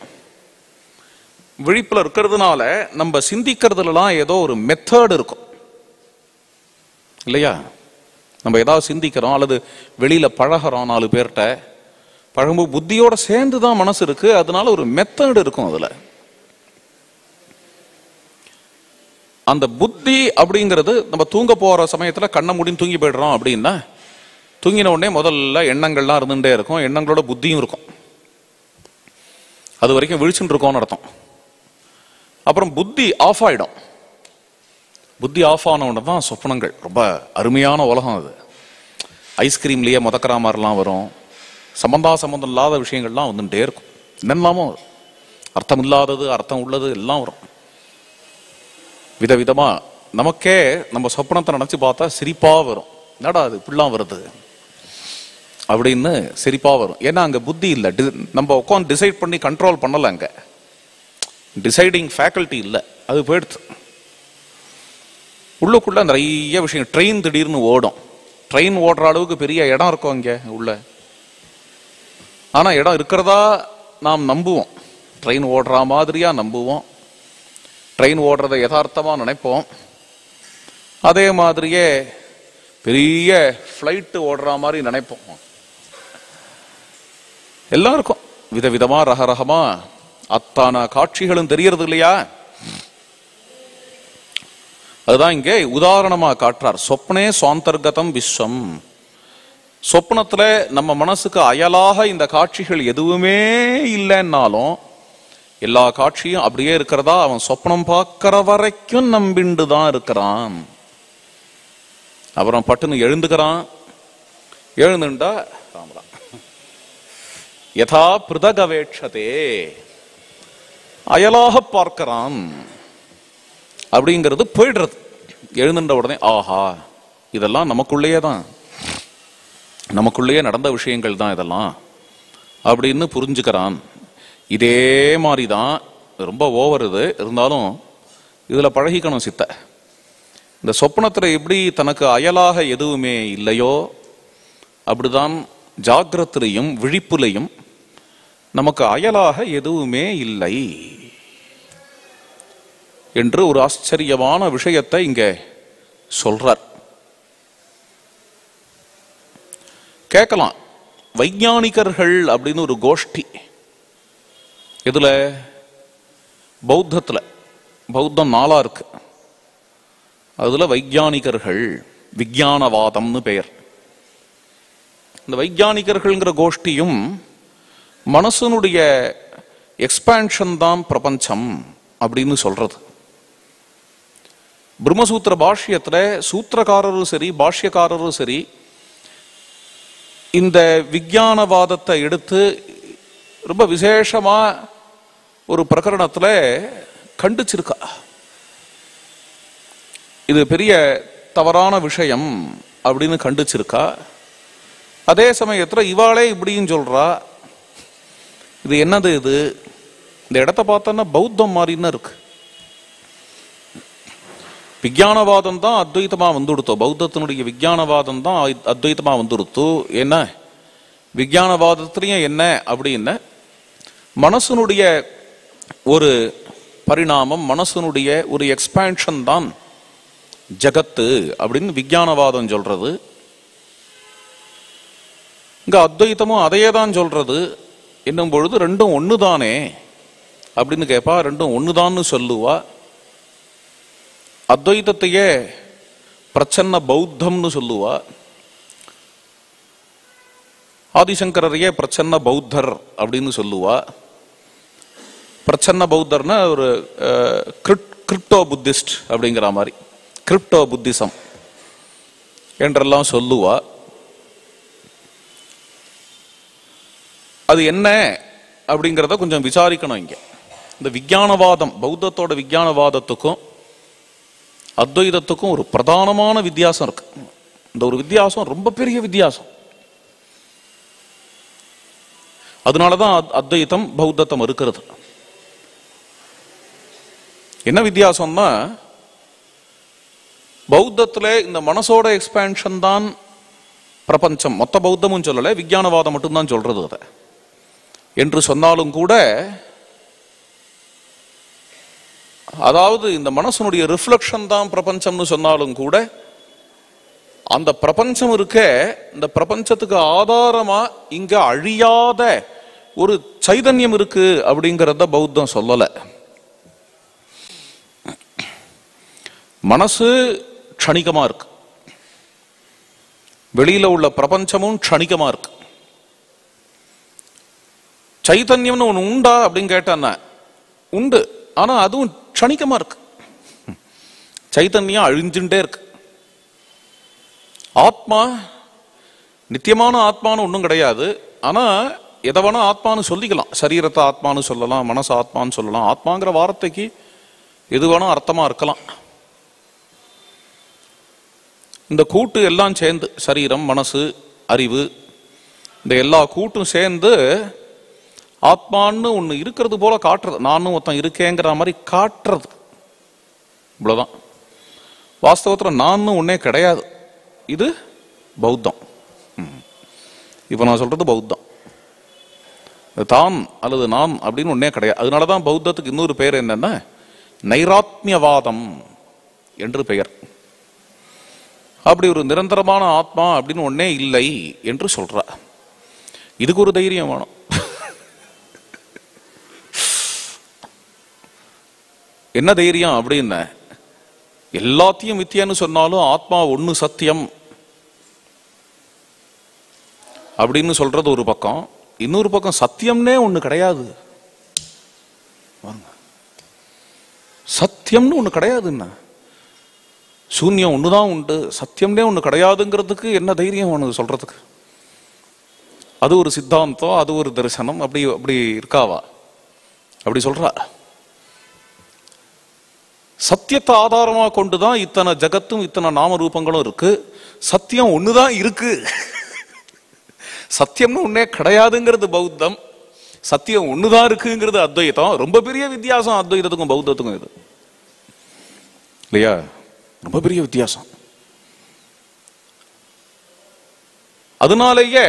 விழிப்புல இருக்கிறதுனால நம்ம சிந்திக்கிறதுலாம் ஏதோ ஒரு மெத்தட் இருக்கும் இல்லையா? நம்ம ஏதாவது சிந்திக்கிறோம் அல்லது வெளியில பழகிறோம், 4 பேர்கிட்ட பழகும்போது புத்தியோட சேர்ந்துதான் மனசு இருக்கு. அதனால ஒரு மெத்தட் இருக்கும் அதுல. அந்த புத்தி அப்படிங்கிறது நம்ம தூங்க போற சமயத்துல கண்ணை மூடின்னு தூங்கி போயிடுறோம் அப்படின்னா, தூங்கின உடனே முதல்ல எண்ணங்கள்லாம் இருந்துட்டே இருக்கும், எண்ணங்களோட புத்தியும் இருக்கும். அது வரைக்கும் விழிச்சுட்டு இருக்கோம்னு அர்த்தம். அப்புறம் புத்தி ஆஃப் ஆயிடும். புத்தி ஆஃப் ஆன உடனே தான் சொப்பனங்கள். ரொம்ப அருமையான உலகம் அது. ஐஸ்கிரீம்லயே முதக்கிற மாதிரிலாம் வரும், சம்பந்தம் இல்லாத விஷயங்கள்லாம் வந்துட்டே இருக்கும். என்னெல்லாமோ அர்த்தம் இல்லாதது, அர்த்தம் உள்ளது எல்லாம் வரும். விதவிதமா நமக்கே நம்ம சொப்பனத்தை நினைச்சு பார்த்தா சிரிப்பா வரும். என்னடா அது இப்படிலாம் வருது அப்படின்னு சிரிப்பா வரும். ஏன்னா அங்க புத்தி இல்லை, நம்ம உட்காந்து டிசைட் பண்ணி கண்ட்ரோல் பண்ணல, அங்க டிசைடிங் ஃபேக்கல்டி இல்லை, அது போயிடுது. உள்ளுக்குள்ள நிறைய விஷயம். ட்ரெயின் திடீர்னு ஓடும், ட்ரெயின் ஓடுற அளவுக்கு பெரிய இடம் இருக்கும் இங்க உள்ள. ஆனா இடம் இருக்கிறதா நாம் நம்புவோம், ட்ரெயின் ஓடுற மாதிரியா நம்புவோம், ட்ரெயின் ஓடுறதை யதார்த்தமா நினைப்போம். அதே மாதிரியே பெரிய ஃப்ளைட்டு ஓடுற மாதிரி நினைப்போம். எல்லாருக்கும் விதவிதமா ரகரகமா அத்தான காட்சிகளும் தெரியறது இல்லையா? அதுதான் இங்கே உதாரணமா காட்டுறார். சொப்னே சுவாந்தர்கதம் விஸ்வம். சொப்னத்துல நம்ம மனசுக்கு அயலாக இந்த காட்சிகள் எதுவுமே இல்லைன்னாலும் எல்லா காட்சியும் அப்படியே இருக்கிறதா அவன் சொப்னம் பார்க்கிற வரைக்கும் நம்பிண்டு தான் இருக்கிறான். அப்புறம் பட்டுன்னு எழுந்துக்கிறான். எழுந்துண்டா யதா பிருதகவேட்சதே, அயலாக பார்க்கிறான் அப்படிங்கிறது போயிடுறது. எழுந்துட்ட உடனே ஆஹா இதெல்லாம் நமக்குள்ளேயே தான், நமக்குள்ளேயே நடந்த விஷயங்கள் தான் இதெல்லாம் அப்படின்னு புரிஞ்சுக்கிறான். இதே மாதிரி தான், ரொம்ப ஓவர் இது, இருந்தாலும் இதில் பழகிக்கணும் சித்த. இந்த சொப்பனத்தில் எப்படி தனக்கு அயலாக எதுவுமே இல்லையோ அப்படிதான் ஜாகிரத்திலையும் விழிப்புலையும் நமக்கு அயலாக எதுவுமே இல்லை என்று ஒரு ஆச்சரியமான விஷயத்தை இங்கே சொல்றார். கேட்கலாம், வைஞானிகர்கள் அப்படின்னு ஒரு கோஷ்டி இதுல பௌத்தத்துல, பௌத்தம் 4 இருக்கு, அதுல வைஞானிகர்கள், விஞ்ஞானவாதம்னு பெயர். இந்த வைஞானிகர்கள்ங்கிற கோஷ்டியும் மனசனுடைய எக்ஸ்பான்ஷன் தான் பிரபஞ்சம் அப்படின்னு சொல்றது. பிரம்மசூத்திர பாஷ்யத்துல சூத்திரக்காரரும் சரி பாஷ்யக்காரரும் சரி இந்த விஞ்ஞானவாதத்தை எடுத்து ரொம்ப விசேஷமா ஒரு பிரகரணத்துல கண்டிச்சிருக்கா. இது பெரிய தவறான விஷயம் அப்படின்னு கண்டிச்சிருக்கா. அதே சமயத்துல இவாளே இப்படின்னு சொல்றா, இது என்னது இது, இந்த இடத்த பார்த்தோன்னா பௌத்தம் மாதிரின்னு இருக்கு. விஞ்ஞானவாதம் தான் அத்வைத்தமா வந்துடுத்தோ, பௌத்தத்தினுடைய விஞ்ஞானவாதம் தான் அத்வைத்தமா வந்துடுத்து. என்ன விஞ்ஞானவாதத்திலையும் என்ன அப்படின்னா மனசனுடைய ஒரு பரிணாமம், மனசனுடைய ஒரு எக்ஸ்பான்ஷன் தான் ஜகத்து அப்படின்னு விஞ்ஞானவாதம் சொல்றது. இங்க அத்வைத்தமும் அதையே தான் சொல்றது. என்னும் பொழுது ரெண்டும் ஒண்ணுதானே அப்படின்னு கேட்பா. ரெண்டும் ஒண்ணுதான்னு சொல்லுவா. அத்வைதத்தையே பிரச்சன்ன பௌத்தம்னு சொல்லுவா. ஆதிசங்கரையே பிரச்சன்ன பௌத்தர் அப்படின்னு சொல்லுவா. பிரச்சன்ன பௌத்தர்னா ஒரு கிரிப்டோ புத்திஸ்ட் அப்படிங்கிற மாதிரி, கிரிப்டோ புத்திசம் என்றெல்லாம் சொல்லுவா. அது என்ன அப்படிங்கிறத கொஞ்சம் விசாரிக்கணும். இங்க இந்த விஞ்ஞானவாதம், பௌத்தத்தோட விஞ்ஞானவாதத்துக்கும் அத்வைதத்துக்கும் ஒரு பிரதானமான வித்தியாசம் இருக்கு. இந்த ஒரு வித்தியாசம் ரொம்ப பெரிய வித்தியாசம். அதனாலதான் அத்வைதம் பௌத்தம் இருக்கிறது. என்ன வித்தியாசம்னா, பௌத்தத்துல இந்த மனசோட எக்ஸ்பான்ஷன் தான் பிரபஞ்சம். மொத்த பௌத்தமும் சொல்லல, விஞ்ஞானவாதம் மட்டும்தான் சொல்றது அதை என்று சொன்னாலும் கூட, அதாவது இந்த மனசனுடைய ரிஃப்ளெக்ஷன் தான் பிரபஞ்சம்னு சொன்னாலும் கூட, அந்த பிரபஞ்சம் இருக்க, இந்த பிரபஞ்சத்துக்கு ஆதாரமா இங்க அழியாத ஒரு சைதன்யம் இருக்கு அப்படிங்கிறத பௌத்தம் சொல்லல. மனசு க்ஷணிகமா இருக்கு, வெளியில உள்ள பிரபஞ்சமும் க்ஷணிகமா இருக்கு. சைதன்யம்னு ஒண்ணு உண்டா அப்படின்னு கேட்டான்னா உண்டு, ஆனா அதுவும் க்ஷணிகமா இருக்கு. சைதன்யம் அழிஞ்சுட்டே இருக்கு. ஆத்மா நித்தியமான ஆத்மான்னு ஒன்றும் கிடையாது. ஆனா எதை வேணா ஆத்மான்னு சொல்லிக்கலாம். சரீரத்தை ஆத்மான்னு சொல்லலாம், மனசு ஆத்மான்னு சொல்லலாம். ஆத்மாங்கிற வார்த்தைக்கு எது வேணா அர்த்தமா இருக்கலாம். இந்த கூட்டு எல்லாம் சேர்ந்து சரீரம், மனசு, அறிவு, இந்த எல்லா கூட்டும் சேர்ந்து ஆத்மான்னு ஒண்ணு இருக்கிறது போல காட்டுறது. நானும் ஒருத்தன் இருக்கேங்கிற மாதிரி காட்டுறது. இவ்வளவுதான். வாஸ்தவத்துல நான் ஒன்னே கிடையாது. இது பௌத்தம். இப்ப நான் சொல்றது பௌத்தம். தான் அல்லது நான் அப்படின்னு ஒன்னே கிடையாது. அதனாலதான் பௌத்தத்துக்கு இன்னொரு பெயர் என்னன்னா நைராத்மியவாதம் என்று பெயர். அப்படி ஒரு நிரந்தரமான ஆத்மா அப்படின்னு ஒன்னே இல்லை என்று சொல்ற. இதுக்கு ஒரு தைரியம் வேணும். என்ன தைரியம் அப்படின்னு, எல்லாத்தையும் வித்தியான்னு சொன்னாலும் ஆத்மா ஒண்ணு சத்தியம் அப்படின்னு சொல்றது ஒரு பக்கம். இன்னொரு பக்கம் சத்தியம்னே ஒண்ணு கிடையாது. சத்தியம்னு ஒண்ணு கிடையாதுன்னா, சூன்யம் ஒண்ணுதான் உண்டு, சத்தியம்னே ஒண்ணு கிடையாதுங்கிறதுக்கு என்ன தைரியம் ஒண்ணு சொல்றதுக்கு? அது ஒரு சித்தாந்தம், அது ஒரு தரிசனம். அப்படி அப்படி இருக்காவா? அப்படி சொல்றா. சத்தியத்தை ஆதாரமா கொண்டுதான் இத்தனை ஜகத்தும் இத்தனை நாம ரூபங்களும் இருக்கு. சத்தியம் ஒண்ணுதான் இருக்கு. சத்தியம்னு ஒன்னே கிடையாதுங்கிறது பௌத்தம். சத்தியம் ஒண்ணுதான் இருக்குங்கிறது அத்வைதம். ரொம்ப பெரிய வித்தியாசம் அத்வைதத்துக்கும் பௌத்தத்துக்கும். இது இல்லையா? ரொம்ப பெரிய வித்தியாசம். அதனாலேயே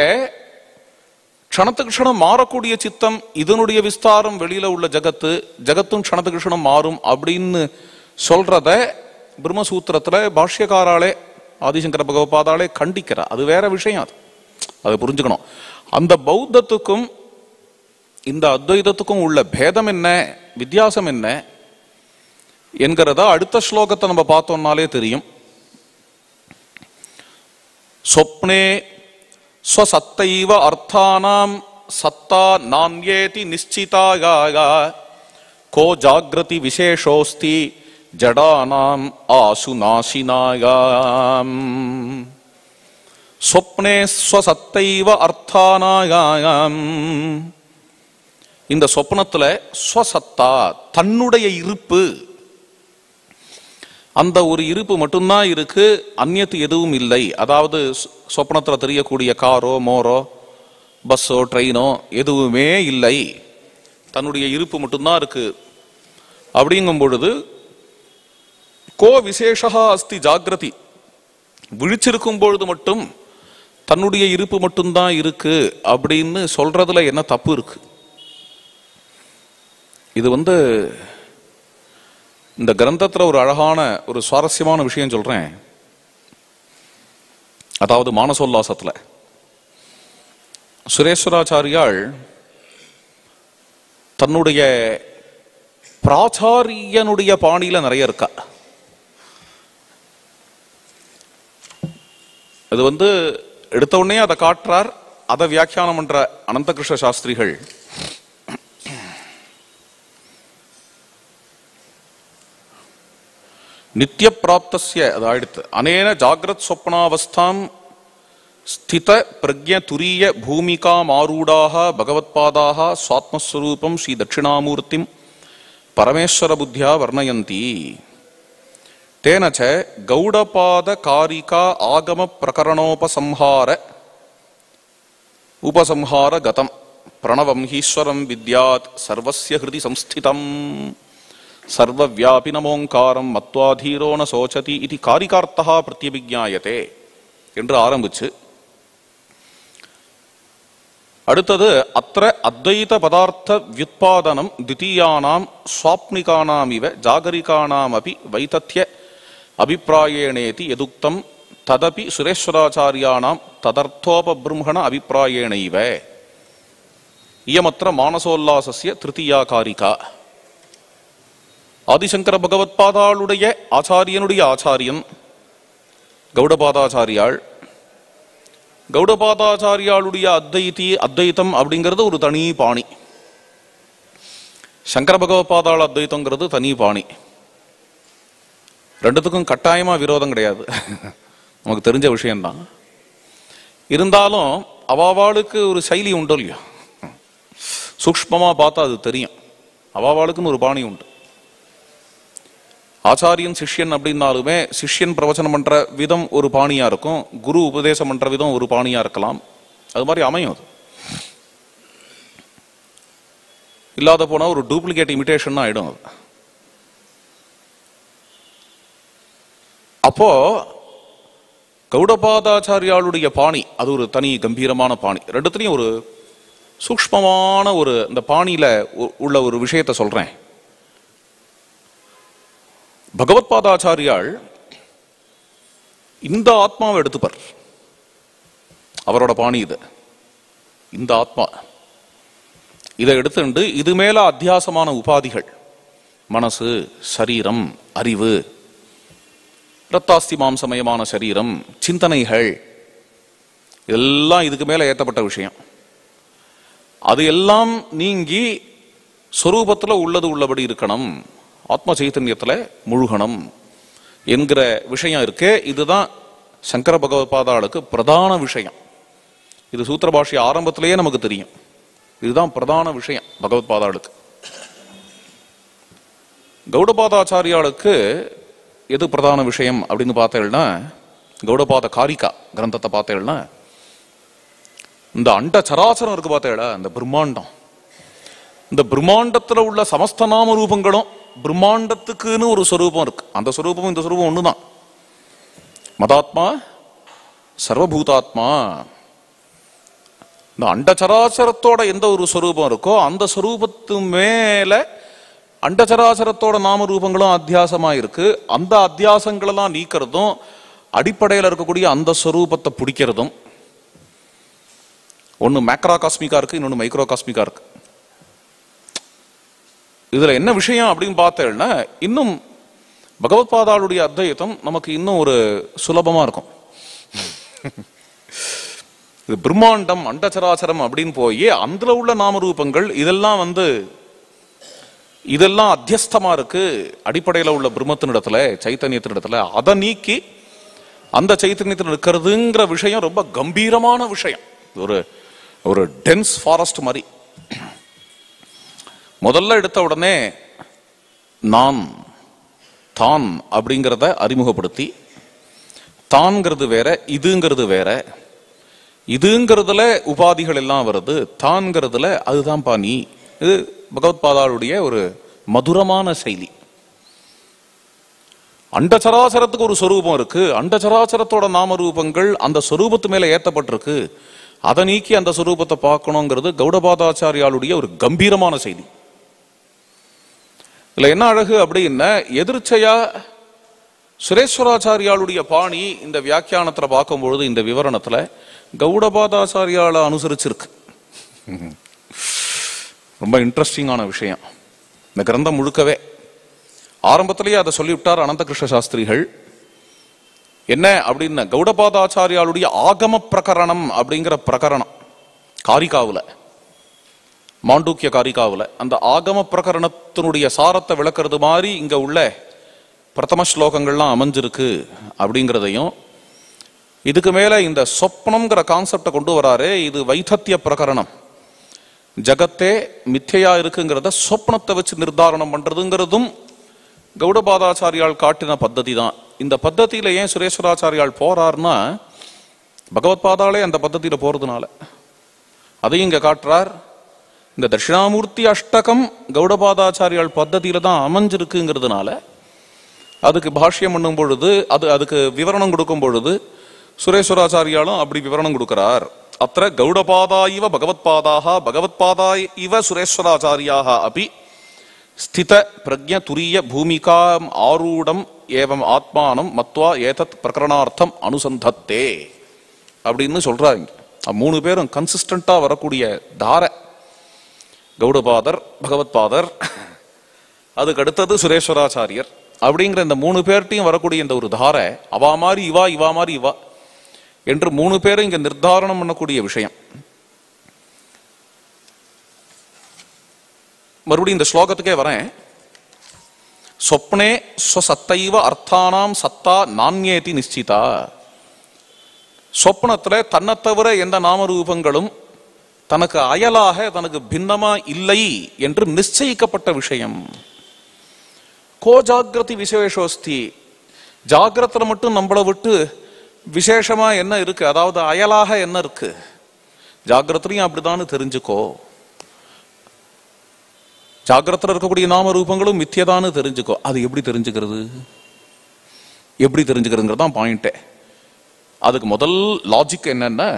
க்ஷணத்துக்கு க்ஷணம் மாறக்கூடிய சித்தம், இதனுடைய விஸ்தாரம், வெளியில உள்ள ஜகத்து, ஜகத்தும் க்ஷணத்துக்கு க்ஷணம் மாறும் அப்படின்னு சொல்றத பிரம்மசூத்திரத்துல பாஷ்யக்காராலே ஆதிசங்கர பகவத்பாதாலே கண்டிக்கிறார். அது வேற விஷயம். அதை புரிஞ்சுக்கணும். அந்த பௌத்தத்துக்கும் இந்த அத்வைதத்துக்கும் உள்ள பேதம் என்ன, வித்தியாசம் என்ன என்கிறதா அடுத்த ஸ்லோகத்தை நம்ம பார்த்தோம்னாலே தெரியும். சொப்னே ஸ்வசத்தைவ அர்த்தானாம் சத்தா நான்யேதி நிச்சிதாயா கோ ஜாக்ரதி விசேஷோஸ்தி ஜடானாம் ஆசு நாசினாயாம். சொப்னே ஸ்வசத்தைவ அர்த்தானாயாம். இந்த சொப்னத்துல ஸ்வசத்தா, தன்னுடைய இருப்பு, அந்த ஒரு இருப்பு மட்டும்தான் இருக்கு, அந்நியத்து எதுவும் இல்லை. அதாவது சொப்னத்துல தெரியக்கூடிய காரோ மோரோ பஸ்ஸோ ட்ரெயினோ எதுவுமே இல்லை, தன்னுடைய இருப்பு மட்டும்தான் இருக்கு. அப்படிங்கும் பொழுது கோ விசேஷா அஸ்தி ஜாகிரதி, விழிச்சிருக்கும் பொழுது மட்டும் தன்னுடைய இருப்பு மட்டும்தான் இருக்கு அப்படின்னு சொல்றதுல என்ன தப்பு இருக்கு? இது இந்த கிரந்தத்துல ஒரு அழகான ஒரு சுவாரஸ்யமான விஷயம் சொல்றேன். அதாவது மானசோல்லாசத்துல சுரேஸ்வராச்சாரியால் தன்னுடைய பிராச்சாரியனுடைய பாணியில நிறைய இருக்கா. அது எடுத்த உடனே அதை காட்டுறார். அதை வியாக்கியானம் பண்ற அனந்தகிருஷ்ண சாஸ்திரிகள் நித்திய பிராப்தஸ்ய, அதாவது அனேன ஜாகிரத் சொப்னாவஸ்தாம் ஸ்தித பிரக்ஞ துரிய பூமிகா மாரூடாக பகவத்பாதாக சுவாத்மஸ்வரூபம் ஸ்ரீ தட்சிணாமூர்த்திம் பரமேஸ்வர புத்தியா வர்ணயந்தி. தேனச்ச கௌடபாத காரிகா ஆகம பிரகரணோபசம்ஹார உபசம்ஹார கதம் பிரணவம் ஈஸ்வரம் வித்யாத் சர்வஸ்ய ஹிருதி சம்ஸ்திதம் சர்வவியாபினமோங்காரம் மத்வாதீரோ ந சோச்சதி இது காரிகார்த்தா பிரத்யபிஜாயதே என்று ஆரம்பிச்சு, அடுத்தது அத்திர அத்வைத பதார்த்த வியுத்பாதனம் திதீயானாம் ஸ்வாப்னிகானாம் இவ ஜாகரிகானாம் அபி வைதத்ய அபிப்பிராயேணேதி யதுக்தம் ததபி சுரேஸ்வராச்சாரியானாம் ததர்த்தோபபிரம்மண அபிப்பிராயேணைவ இயமத்திர மானசோல்லாசஸ்ய திருத்தீயா காரிகா. ஆதிசங்கர பகவத்பாதாளுடைய ஆச்சாரியனுடைய ஆச்சாரியன் கௌடபாதாச்சாரியாள். கௌடபாதாச்சாரியாளுடைய அத்வைத்தம் அப்படிங்கிறது ஒரு தனி பாணி. சங்கர பகவத்பாதாள் அத்வைத்தங்கிறது தனி பாணி. ரெண்டுத்துக்கும் கட்டாயமா விரோதம் கிடையாது, நமக்கு தெரிஞ்ச விஷயம்தான். இருந்தாலும் அவாவாளுக்கு ஒரு சைலி உண்டு இல்லையா, சூக்ஷ்மமா பார்த்தா அது தெரியும். அவாவாளுக்குன்னு ஒரு பாணி உண்டு. ஆச்சாரியன் சிஷ்யன் அப்படின்னாலுமே சிஷ்யன் பிரவச்சனம் பண்ற விதம் ஒரு பாணியா இருக்கும், குரு உபதேசம் பண்ற விதம் ஒரு பாணியா இருக்கலாம். அது மாதிரி அமையும். அது இல்லாத போனா ஒரு டூப்ளிகேட் இமிடேஷன் ஆயிடும். அது அப்போ கௌடபாதாச்சாரியாளுடைய பாணி அது ஒரு தனி கம்பீரமான பாணி. ரெண்டுத்திலையும் ஒரு சூக்ஷ்மமான ஒரு இந்த பாணியில உள்ள ஒரு விஷயத்தை சொல்றேன். பகவத்பாதாச்சாரியால் இந்த ஆத்மாவை எடுத்துப்பார். அவரோட பாணி இது. இந்த ஆத்மா இதை எடுத்துட்டு இது மேல அத்தியாசமான உபாதிகள், மனசு, சரீரம், அறிவு, ரத்தாஸ்தி மாம்சமயமான சரீரம், சிந்தனைகள், எல்லாம் இதுக்கு மேல ஏற்றப்பட்ட விஷயம். அது எல்லாம் நீங்கி சொரூபத்துல உள்ளது உள்ளபடி இருக்கணும், ஆத்ம சைத்தன்யத்துல முழுகணும் என்கிற விஷயம் இருக்கே. இதுதான் சங்கர பகவத்பாதாளுக்கு பிரதான விஷயம். இது சூத்திர பாஷ்ய ஆரம்பத்திலேயே நமக்கு தெரியும். இதுதான் பிரதான விஷயம் பகவத்பாதாளுக்கு. கௌடபாதாச்சாரியாளுக்கு எது பிரதான விஷயம் அப்படின்னு பார்த்தேன்னா, கௌடபாத காரிகா கிரந்தத்தை பார்த்தேன்னா, இந்த அண்ட சராசரம் இருக்கு பார்த்தேடா, இந்த பிரம்மாண்டம், இந்த பிரம்மாண்டத்துல உள்ள சமஸ்த நாம ரூபங்களும் பிரம்மாண்டத்துக்குன்னு ஒரு சொரூபம் இருக்கு. அந்த சொரூபமும் இந்த சொரூபம் ஒண்ணுதான். மதாத்மா சர்வபூதாத்மா. இந்த அண்டச்சராசரத்தோட எந்த ஒரு சொரூபம் இருக்கோ அந்த சொரூபத்து மேல அண்டச்சராசரத்தோட நாம ரூபங்களும் அத்தியாசமா இருக்கு. அந்த அத்தியாசங்களெல்லாம் நீக்கிறதும் அடிப்படையில் இருக்கக்கூடிய அந்த சொரூபத்தை பிடிக்கிறதும், ஒன்னு மேக்ரா காஸ்மிக்கா இருக்கு, இன்னொன்னு மைக்ரோ காஸ்மிக்கா இருக்கு. இதுல என்ன விஷயம் அப்படின்னு பார்த்தேன்னா, இன்னும் பகவத்பாதாளுடைய அத்வைதம் நமக்கு இன்னும் ஒரு சுலபமா இருக்கும். இது பிரம்மாண்டம் அண்டச்சராச்சரம் அப்படின்னு போய் அதுல உள்ள நாமரூபங்கள் இதெல்லாம் அத்தியஸ்தமா இருக்கு அடிப்படையில உள்ள பிரம்மத்தினிடத்துல, சைத்தன்யத்தினிடத்துல. அதை நீக்கி அந்த சைத்தன்யத்தில் இருக்கிறதுங்கிற விஷயம் ரொம்ப கம்பீரமான விஷயம். ஒரு டென்ஸ் ஃபாரஸ்ட் மாதிரி. முதல்ல எடுத்த உடனே நான் தான் அப்படிங்கிறத அறிமுகப்படுத்தி, தான்ங்கிறது வேற, இதுங்கிறது வேற, இதுங்கிறதுல உபாதிகள் எல்லாம் வருது, தான்ங்கிறதுல அதுதான் பாணி. இது பகவத்பாதாளுடைய ஒரு மதுரமான செயலி. அண்டச்சராசரத்துக்கு ஒரு சொரூபம் இருக்கு, அண்டச்சராசரத்தோட நாம ரூபங்கள் அந்த சொரூபத்து மேல ஏற்றப்பட்டிருக்கு, அதை நீக்கி அந்த சொரூபத்தை பார்க்கணுங்கிறது கௌடபாதாச்சாரியாளுடைய ஒரு கம்பீரமான செய்தி. இதுல என்ன அழகு அப்படின்னா, எதிர்ச்சையா சுரேஸ்வராச்சாரியாளுடைய பாணி இந்த வியாக்கியானத்துல பார்க்கும்பொழுது இந்த விவரணத்துல கௌடபாதாச்சாரியால அனுசரிச்சிருக்கு. ரொம்ப இன்ட்ரெஸ்டிங்கான விஷயம். இந்த கிரந்தம் முழுக்கவே ஆரம்பத்திலேயே அதை சொல்லிவிட்டார் அனந்த கிருஷ்ண சாஸ்திரிகள். என்ன அப்படின்னா, கௌடபாதாச்சாரியாளுடைய ஆகம பிரகரணம் அப்படிங்கிற பிரகரணம் காரிகாவுல, மாண்டூக்கிய காரிகாவுல அந்த ஆகம பிரகரணத்தினுடைய சாரத்தை விளக்குறது மாதிரி இங்க உள்ள பிரதம ஸ்லோகங்கள்லாம் அமைஞ்சிருக்கு அப்படிங்கிறதையும், இதுக்கு மேல இந்த சொப்னம்ங்கிற கான்செப்டை கொண்டு வராரு. இது வைத்தத்திய பிரகரணம், ஜகத்தே மித்தையா இருக்குங்கிறத சொப்னத்தை வச்சு நிர்தாரணம் பண்றதுங்கிறதும் கௌடபாதாச்சாரியால் காட்டின பத்ததி தான். இந்த பத்ததியில ஏன் சுரேஸ்வராச்சாரியால் போறார்னா, பகவத்பாதாலே அந்த பத்ததியில போறதுனால அதையும் இங்க காட்டுறார். இந்த தட்சிணாமூர்த்தி அஷ்டகம் கௌடபாதாச்சாரியால் பத்ததியில தான் அமைஞ்சிருக்குங்கிறதுனால அதுக்கு பாஷ்யம் பண்ணும் பொழுது, அதுக்கு விவரணம் கொடுக்கும் பொழுது சுரேஸ்வராச்சாரியாலும் அப்படி விவரணம் கொடுக்கிறார். அத்த கௌடபாதா இவ பகவத்பாதாக பகவத்பாதா இவ சுரேஸ்வராச்சாரியாக அபி ஸ்தித பிரஜ்ஞ துரிய பூமிகாம் ஆரூடம் ஏவம் ஆத்மானம் மத்வா ஏதத் பிரகரணார்த்தம் அனுசந்தத்தே அப்படின்னு சொல்றாங்க. மூணு பேரும் கன்சிஸ்டண்டா வரக்கூடிய தார, கௌடபாதர், பகவத்பாதர், அதுக்கு அடுத்தது சுரேஸ்வராச்சாரியர் அப்படிங்கிற இந்த மூணு பேர்ட்டையும் வரக்கூடிய இந்த ஒரு தார, அவா மாதிரி இவா, இவா மாதிரி இவா என்று மூணு பேரும் இங்க நிர்தாரணம் பண்ணக்கூடிய விஷயம். மறுபடியும் இந்த ஸ்லோகத்துக்கே வரேன். சொப்னே ஸ்வசத்தைவ அர்த்தானாம் சத்தா நான்யேதி நிச்சிதா. சொப்னத்துல தன்னை தவிர எந்த நாமரூபங்களும் தனக்கு அயலாக, தனக்கு பின்னமா இல்லை என்று நிச்சயிக்கப்பட்ட விஷயம். கோ ஜாகிரதி விசேஷோஸ்தி, ஜாகிரத்துல மட்டும் நம்மளை விட்டு விசேஷமா என்ன இருக்கு, அதாவது அயலாக என்ன இருக்கு, ஜாகிரத்திலையும் அப்படிதான் தெரிஞ்சுக்கோ. ஜாகிரத்துல இருக்கக்கூடிய நாம ரூபங்களும் மித்தியதான்னு தெரிஞ்சுக்கோ. அது எப்படி தெரிஞ்சுக்கிறது, எப்படி தெரிஞ்சுக்கிறதுங்கிறது தான் பாயிண்டே. அதுக்கு முதல் லாஜிக் என்னன்னா,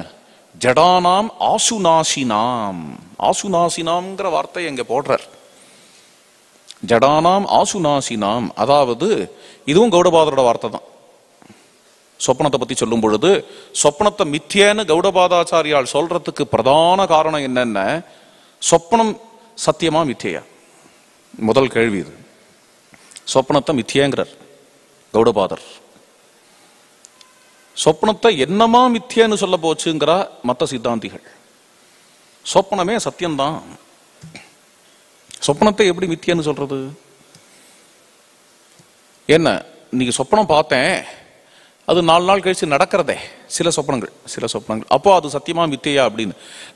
ஜடானாம் ஆசுநாசினாம், ஆசுநாசினாம்ங்கிற வார்த்தை எங்க போடுறார். ஜடானாம் ஆசுநாசினாம், அதாவது இதுவும் கௌடபாதரோட வார்த்தை தான். சொப்பனத்தை பத்தி சொல்லும் பொழுது சொப்பனத்தை மித்தியன்னு கௌடபாதாச்சாரியால் சொல்றதுக்கு பிரதான காரணம் என்னன்னா, சொப்பனம் சத்தியமா மித்தியா? முதல் கேள்வி இது. சொப்பனத்தை மித்தியங்கிறார் கௌடபாதர். சொப்பனத்தை என்னமா மித்தியன்னு சொல்ல போச்சுங்கிறா மற்ற சித்தாந்திகள். சொப்பனமே சத்தியம்தான், சொப்பனத்தை எப்படி மித்தியன்னு சொல்றது? என்ன, இன்னைக்கு சொப்பனம் பார்த்தேன், அது 4 நாள் கழிச்சு நடக்கிறதே சில சொப்பனங்கள், அப்போ அது சத்தியமா மித்தியா அப்படின்னு.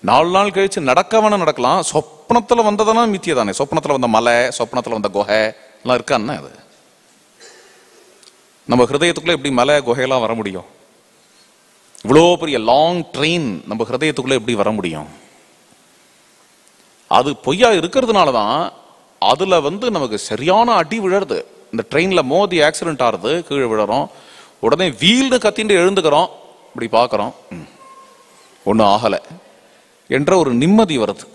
4 நாள் கழிச்சு நடக்கவன நடக்கலாம், சொப்பனத்துல வந்ததுனா மித்திய தானே. சொப்பனத்துல வந்த மலை, சொப்பனத்துல வந்த குகை எல்லாம் இருக்கான்னு, அது நம்ம ஹிருதயத்துக்குள்ள எப்படி மலை குகையெல்லாம் வர முடியும்? இவ்வளோ பெரிய லாங் ட்ரெயின் நம்ம ஹிருதயத்துக்குள்ள எப்படி வர முடியும்? அது பொய்யா இருக்கிறதுனாலதான் அதுல நமக்கு சரியான அடி விழறது. இந்த ட்ரெயின்ல மோதி ஆக்சிடென்ட் ஆறுது, கீழே விழறோம், உடனே வீல்னு கத்திண்டு எழுந்துக்கிறோம், இப்படி பார்க்கறோம், ஒன்றும் ஆகலை என்ற ஒரு நிம்மதி வருது.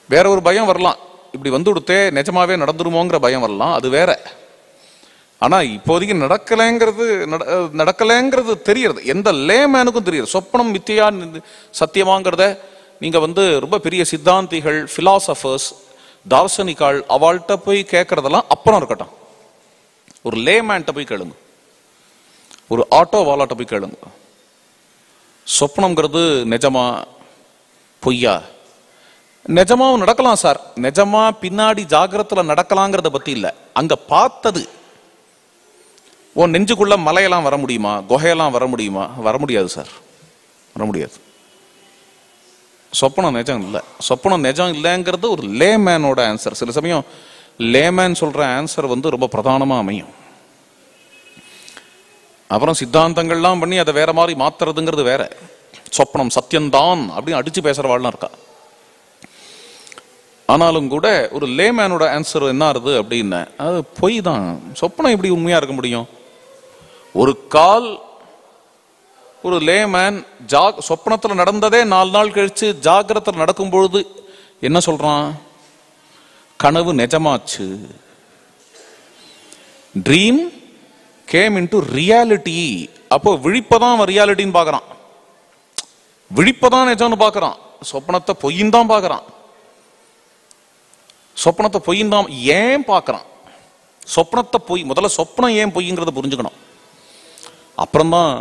வேற ஒரு பயம் வரலாம், இப்படி வந்து கொடுத்தே நிஜமாவே நடந்துருமோங்கிற பயம் வரலாம், அது வேற. ஆனா இப்போதைக்கு நடக்கலைங்கிறது தெரியறது, எந்த லேமேனுக்கும் தெரியுது. சொப்பனம் மித்தியா சத்தியமாங்கிறத நீங்க ரொம்ப பெரிய சித்தாந்திகள், பிலாசபர்ஸ், தார்சனிக்காள் அவள்கிட்ட போய் கேட்கறதெல்லாம் அப்புறம் இருக்கட்டும். ஒரு லேமேன்ட்ட போய் கேளுங்க, ஒரு ஆட்டோ வாலாட்ட போய் கேளுங்க, சொப்னம்ங்கிறது நிஜமா பொய்யா? நிஜமாவும் நடக்கலாம் சார், நிஜமா பின்னாடி ஜாகிரத்துல நடக்கலாங்கிறத பத்தி இல்ல, அங்க பார்த்தது. உன் நெஞ்சுக்குள்ள மலையெல்லாம் வர முடியுமா, குகையெல்லாம் வர முடியுமா? வர முடியாது சார், வர முடியாது. சொப்பனம் நிஜம் இல்லை. சொப்பனம் நிஜம் இல்லைங்கிறது ஒரு லேமேனோட ஆன்சர். சில சமயம் லேமேன் சொல்ற ஆன்சர் ரொம்ப பிரதானமா அமையும். அப்புறம் சித்தாந்தங்கள்லாம் பண்ணி அதை வேற மாதிரி மாத்துறதுங்கிறது வேற. சொப்பனம் சத்தியம்தான் அப்படின்னு அடிச்சு பேசுறவாள்லாம் இருக்கா. ஆனாலும் கூட ஒரு லேமேனோட ஆன்சர் என்ன ஆகுது அப்படின்னா, அது பொய் தான். சொப்பனம் எப்படி உண்மையா இருக்க முடியும்? ஒரு கால் ஒரு லேமேன் சொப்பனத்துல நடந்ததே 4 நாள் கழிச்சு ஜாகிரத்தில் நடக்கும் பொழுது என்ன சொல்றான்? கனவு நிஜமாச்சு, ட்ரீம் கேம் இன்டு ரியாலிட்டி. அப்போ விழிப்பதான் ரியாலிட்டின்னு பாக்குறான், விழிப்பதான் நிஜம்னு பாக்குறான், சொப்பனத்தை பொய்யின் தான் பாக்குறான். சொப்பனத்தை பொய்யின் தான் ஏன் பாக்குறான்? சொப்பனத்தை பொய், முதல்ல சொப்பனம் ஏன் பொய்ங்கிறத புரிஞ்சுக்கணும், அப்புறம்தான்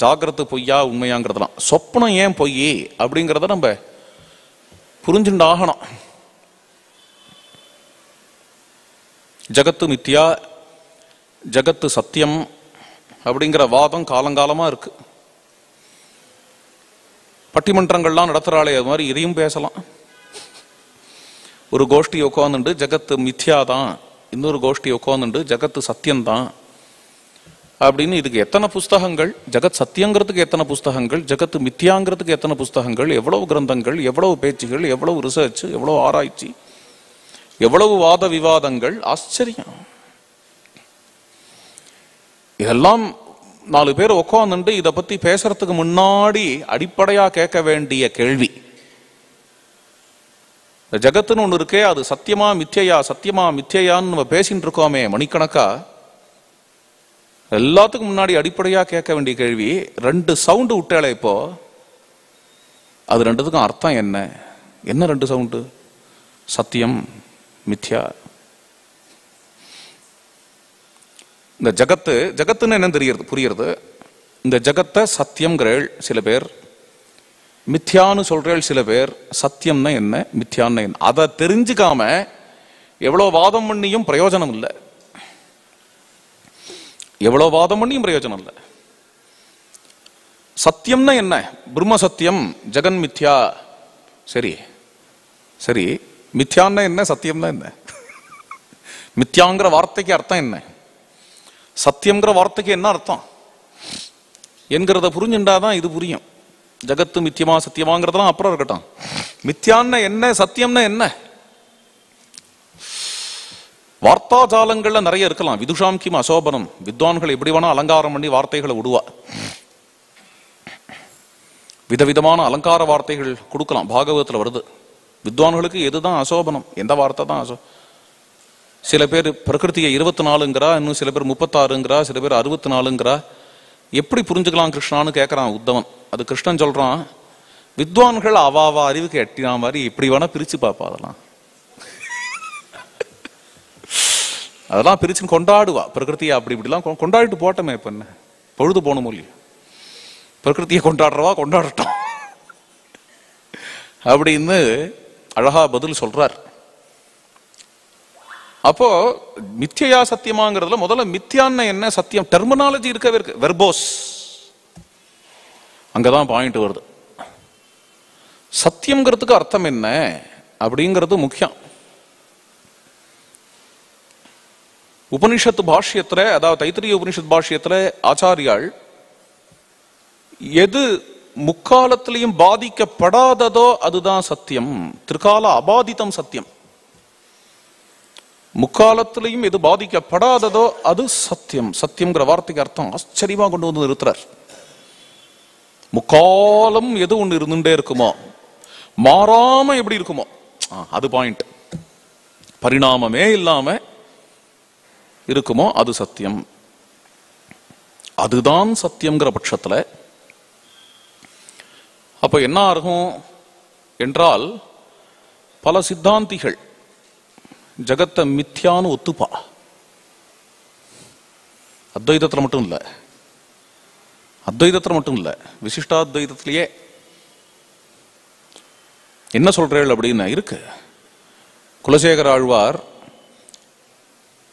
ஜாகிரத்து பொய்யா உண்மையாங்கிறதுலாம். சொப்பனம் ஏன் பொய் அப்படிங்கிறத நம்ம புரிஞ்சுட்டு ஆகணும். ஜகத்து மித்தியா, ஜகத்து சத்தியம் அப்படிங்கிற வாதம் காலங்காலமா இருக்கு. பட்டிமன்றங்கள்லாம் நடத்துறாளே, அது மாதிரி இதையும் பேசலாம். ஒரு கோஷ்டி உட்காந்துண்டு ஜகத்து மித்யா தான், இன்னொரு கோஷ்டி உட்காந்துண்டு ஜகத்து சத்தியம்தான் அப்படின்னு. இதுக்கு எத்தனை புஸ்தகங்கள், ஜகத் சத்தியங்கிறதுக்கு எத்தனை புஸ்தகங்கள், ஜகத்து மித்யாங்கிறதுக்கு எத்தனை புஸ்தகங்கள், எவ்வளவு கிரந்தங்கள், எவ்வளவு பேச்சுகள், எவ்வளவு ரிசர்ச், எவ்வளவு ஆராய்ச்சி, எவ்வளவு வாத விவாதங்கள். ஆச்சரியம். இதெல்லாம் 4 பேர் உட்காந்துண்டு இதை பத்தி பேசுறதுக்கு முன்னாடி அடிப்படையா கேட்க வேண்டிய கேள்வி. ஜகத்துன்னு ஒண்ணு இருக்கே, அது சத்தியமா மித்யா, சத்தியமா மித்யான்னு நம்ம பேசிட்டு இருக்கோமே மணிக்கணக்கா, எல்லாத்துக்கும் முன்னாடி அடிப்படையா கேட்க வேண்டிய கேள்வி, 2 சவுண்டு விட்டாலே இப்போ, அது 2த்துக்கும் அர்த்தம் என்ன? என்ன 2 சவுண்டு? சத்தியம், மித்யா. இந்த ஜகத்துன்னு என்ன தெரியறது, புரியுறது. இந்த ஜகத்தை சத்தியம்ங்கிறேள் சில பேர், மித்யான்னு சொல்றேள் சில பேர். சத்தியம்னா என்ன, மித்யான்னு என்ன, அதை தெரிஞ்சுக்காம எவ்வளவு வாதம் பண்ணியும் பிரயோஜனம் இல்லை, எவ்வளவு வாதம் பண்ணியும் பிரயோஜனம் இல்லை. சத்தியம்னா என்ன? பிரம்ம சத்தியம், ஜெகன் மித்யா. சரி சரி, மித்யான்னா என்ன, சத்தியம்னா என்ன? மித்யாங்கிற வார்த்தைக்கு அர்த்தம் என்ன, சத்தியம்ங்கிற வார்த்தைக்கு என்ன அர்த்தம் என்கிறத புரிஞ்சுட்டாதான் இது புரியும். ஜகத்து மித்தியமா சத்தியமாங்கிறதுலாம் அப்புறம் இருக்கட்டும். மித்யான்னு என்ன, சத்தியம்னா என்ன? வார்த்தாஜாலங்கள்ல நிறைய இருக்கலாம். விதுஷாம் கிம் அசோபனம், வித்வான்கள் எப்படி வேணா அலங்காரம் பண்ணி வார்த்தைகளை விடுவா. விதவிதமான அலங்கார வார்த்தைகள் கொடுக்கலாம். பாகவதத்துல வருது. வித்வான்களுக்கு எதுதான் அசோபனம், எந்த வார்த்தை தான் சில பேர் பிரகிருதியை 24ங்கிறா, இன்னும் சில பேர் 36ங்கிறா, சில பேர் 64ங்கிறா. எப்படி புரிஞ்சுக்கலாம் கிருஷ்ணான்னு கேட்கறான் உத்தவன். அது கிருஷ்ணன் சொல்றான், வித்வான்கள் அவாவா அறிவுக்கு எட்டினா மாதிரி இப்படி வேணா பிரிச்சு பார்ப்பா. அதெல்லாம் பிரிச்சு கொண்டாடுவா. பிரகிருத்தியை அப்படி இப்படிலாம் கொண்டாடிட்டு போட்டோமே, இப்ப என்ன பொழுது போகணும் இல்லையா? பிரகிருத்தியை கொண்டாடுறவா கொண்டாடட்டும் அப்படின்னு அழகா பதில் சொல்றார். அப்போ மித்யா சத்தியமாங்கிறதுல முதல்ல மித்யான்னு என்ன, சத்தியம் டெர்மினாலஜி இருக்கவே இருக்கு. வெர்போஸ் அங்கதான் பாயிண்ட் வருது. சத்தியம்ங்கிறதுக்கு அர்த்தம் என்ன அப்படிங்கிறது முக்கியம். உபனிஷத்து பாஷ்யத்துல, அதாவது தைத்திரிய உபனிஷத் பாஷ்யத்துல ஆச்சாரியால் எது முக்காலத்திலையும் பாதிக்கப்படாததோ அதுதான் சத்தியம். திரிகால அபாதிதம் சத்தியம். முக்காலத்திலையும் எது பாதிக்கப்படாததோ அது சத்தியம். சத்தியம்ங்கிற வார்த்தைக்கு அர்த்தம் ஆச்சரியமா கொண்டு வந்து நிறுத்துறார். முக்காலம் எது ஒண்ணு இருந்துட்டே இருக்குமோ, மாறாம எப்படி இருக்குமோ அது பாயிண்ட். பரிணாமமே இல்லாம இருக்குமோ அது சத்தியம். அதுதான் சத்தியம்ங்கிற பட்சத்துல அப்ப என்ன ஆகும் என்றால், பல சித்தாந்திகள் ஜகத்தை மித்யான்னு ஒத்துப்பா. அத்வைதத்துல மட்டும் இல்ல, அத்வைதத்துல மட்டும் இல்ல, விசிஷ்டாத்வைதத்திலேயே என்ன சொல்றேள் அப்படின்னு இருக்கு. குலசேகர ஆழ்வார்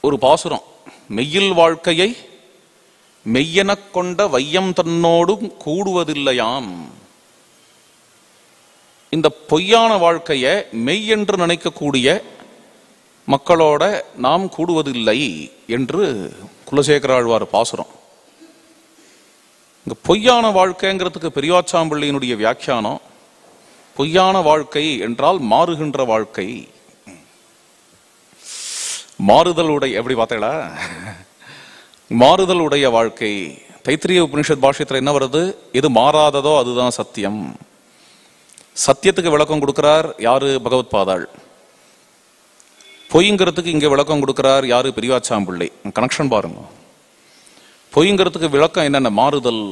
ஒரு பாசுரம், மெய்யில் வாழ்க்கையை மெய்யெனக் கொண்ட வையம் தன்னோடும் கூடுவதில்லையாம். இந்த பொய்யான வாழ்க்கைய மெய் என்று நினைக்கக்கூடிய மக்களோட நாம் கூடுவதில்லை என்று குலசேகர ஆழ்வார் பாசுரம். இங்க பொய்யான வாழ்க்கைங்கிறதுக்கு பெரியாச்சாம்பிள்ளையினுடைய வியாக்கியானம், பொய்யான வாழ்க்கை என்றால் மாறுகின்ற வாழ்க்கை. மாறுதலுடைய, எப்படி பார்த்தீங்களா, மாறுதலுடைய வாழ்க்கை. தைத்திரிய உபனிஷத் பாஷ்யத்தில் என்ன வருது, எது மாறாததோ அதுதான் சத்தியம். சத்தியத்துக்கு விளக்கம் கொடுக்கிறார் யாரு, பகவத் பாதாள். பொய்ங்கிறதுக்கு இங்க விளக்கம் கொடுக்கிறார் யாரு, பெரியாச்சாம்பிள்ளை. கனெக்ஷன் பாருங்க. பொய்ங்கிறதுக்கு விளக்கம் என்னென்ன, மாறுதல்.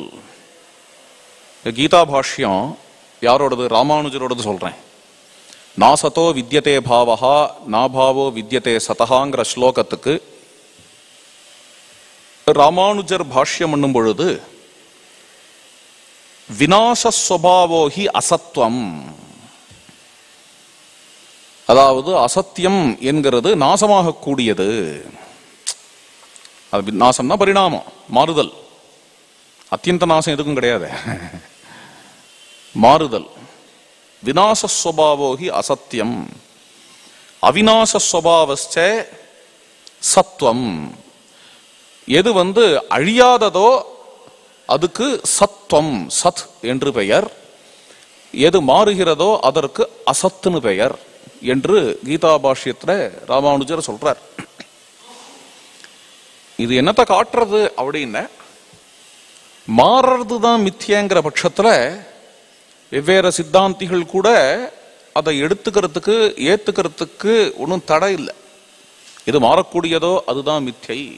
கீதா பாஷ்யம் யாரோடது, ராமானுஜரோடது சொல்றேன். நாசத்தோ வித்யதே பாவஹா நாபாவோ வித்யதே சதஹாங்கிற ஸ்லோகத்துக்கு ராமானுஜர் பாஷ்யம் பண்ணும் பொழுது விநாசஸ்வபாவோஹி அசத்வம், அதாவது அசத்தியம் என்கிறது நாசமாக கூடியது. அது நாசம்னா பரிணாமம், மாறுதல். அத்தியந்த நாசம் எதுக்கும் கிடையாது, மாறுதல். விநாசஸ்வபாவோஹி அசத்தியம் அவிநாசஸ்வபாவஸ்ச சத்வம். எது அழியாததோ அதுக்கு சத்வம், சத் என்று பெயர். எது மாறுகிறதோ அதற்கு அசத்துன்னு பெயர் என்று கீதா பாஷ்யத்துல ராமானுஜர் சொல்றார். இது என்னத்தை காட்டுறது அப்படின்னா, மாறுறதுதான் மித்தியங்கிற பட்சத்துல வெவ்வேறு சித்தாந்திகள் கூட அதை எடுத்துக்கிறதுக்கு ஏத்துக்கிறதுக்கு ஒன்றும் தடை இல்லை. இது மாறக்கூடியதோ அதுதான் மித்தியை.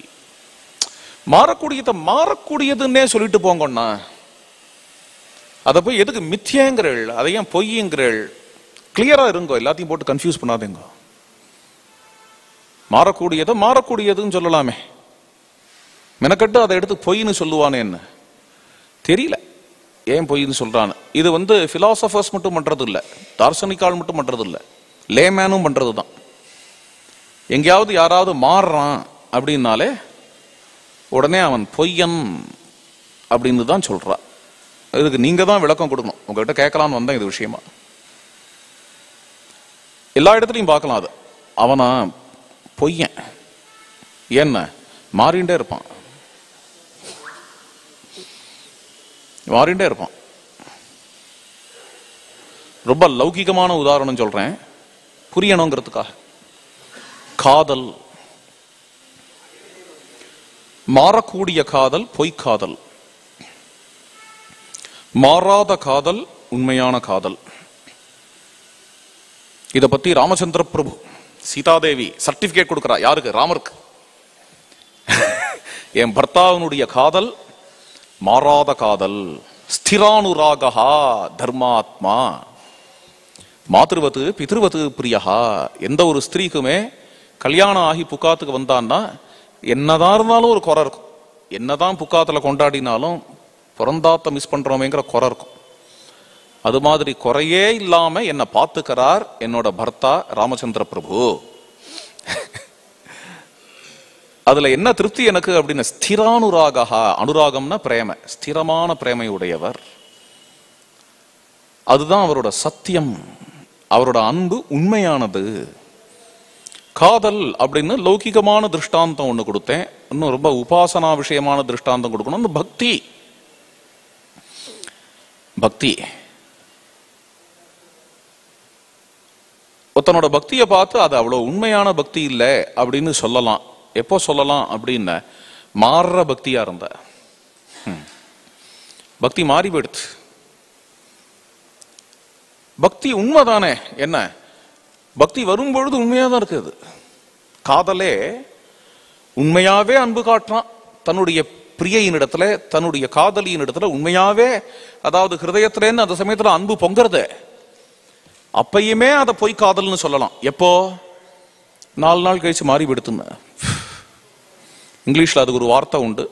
மாறக்கூடியதை மாறக்கூடியதுன்னே சொல்லிட்டு போங்கண்ணா, அதை போய் எதுக்கு மித்தியங்கிறள், அதையும் பொய்யுங்கிறள். கிளியரா இருங்கோ, எல்லாத்தையும் போட்டு கன்ஃபியூஸ் பண்ணாதீங்க. மாறக்கூடியதை மாறக்கூடியதுன்னு சொல்லலாமே, மெனக்கட்டு அதை எடுத்து பொய்ன்னு சொல்லுவானே என்ன தெரியல, ஏன் பொய்ன்னு சொல்றான்னு. இது பிலாசபர்ஸ் மட்டும் பண்றது இல்லை, தார்சனிக்கால் மட்டும் பண்றது இல்லை, லேமேனும் பண்றது தான். எங்கேயாவது யாராவது மாறுறான் அப்படின்னாலே உடனே அவன் பொய்யன் அப்படின்னு தான் சொல்றான். இதுக்கு நீங்க தான் விளக்கம் கொடுக்கணும். உங்ககிட்ட கேட்கலான்னு வந்தேன் இது விஷயமா. எல்லா இடத்துலையும் பார்க்கலாம், அது அவனா பொய்யன், என்ன மாறிண்டே இருப்பான், மாறிண்டே இருப்பான். ரொம்ப லௌகிகமான உதாரணம் சொல்றேன் புரியணுங்கிறதுக்காக. காதல், மாறக்கூடிய காதல் பொய்க்காதல், மாறாத காதல் உண்மையான காதல். இத பத்தி ராமச்சந்திர பிரபு சீதாதேவி சர்டிபிகேட் கொடுக்கிறா. யாருக்கு? ராமருக்கு. என் பர்த்தாவினுடைய காதல் மாறாத காதல், ஸ்திரானுராகா தர்மாத்மா மாத்ருவது பித்ருவது பிரியஹா. எந்த ஒரு ஸ்திரீக்குமே கல்யாணம் ஆகி புக்காத்துக்கு வந்தான்னா என்னதான் இருந்தாலும் ஒரு குறை இருக்கும். என்னதான் புக்காத்துல கொண்டாடினாலும் பிறந்தாத்த மிஸ் பண்றோமேங்கிற குறை இருக்கும். அது மாதிரி குறையே இல்லாம என்னை பார்த்துக்கிறார் என்னோட பர்த்தா ராமச்சந்திர பிரபு. அதுல என்ன திருப்தி எனக்கு அப்படின்னு, ஸ்திரானுராகா, அனுராகம்னா பிரேம, ஸ்திரமான பிரேமை உடையவர். அதுதான் அவரோட சத்தியம், அவரோட அன்பு உண்மையானது. காதல் அப்படின்னு லௌகிகமான திருஷ்டாந்தம் ஒண்ணு கொடுத்தேன். இன்னும் ரொம்ப உபாசனா விஷயமான திருஷ்டாந்தம் கொடுக்கணும். பக்தி, பக்தி ஒருத்தனோட பக்தியை பார்த்து அது அவ்வளவு உண்மையான பக்தி இல்லை அப்படின்னு சொல்லலாம். எப்போ சொல்லலாம் அப்படின்னு, மாறுற பக்தியா இருந்த பக்தி மாறி போயிடுச்சு. பக்தி உண்மைதானே, என்ன பக்தி வரும்பொழுது உண்மையா தான் இருக்குது. காதலே உண்மையாவே அன்பு காட்டுறான் தன்னுடைய பிரியையின் இடத்துல, தன்னுடைய காதலியின் இடத்துல உண்மையாவே, அதாவது ஹிருதயத்திலேன்னு அந்த சமயத்துல அன்பு பொங்குறது. அப்பயுமே அதை பொய் காதல்னு சொல்லலாம். எப்போ? 4 நாள் கழிச்சு மாறி விடுத்துங்க. இங்கிலீஷ்ல அதுக்கு ஒரு வார்த்தை உண்டு,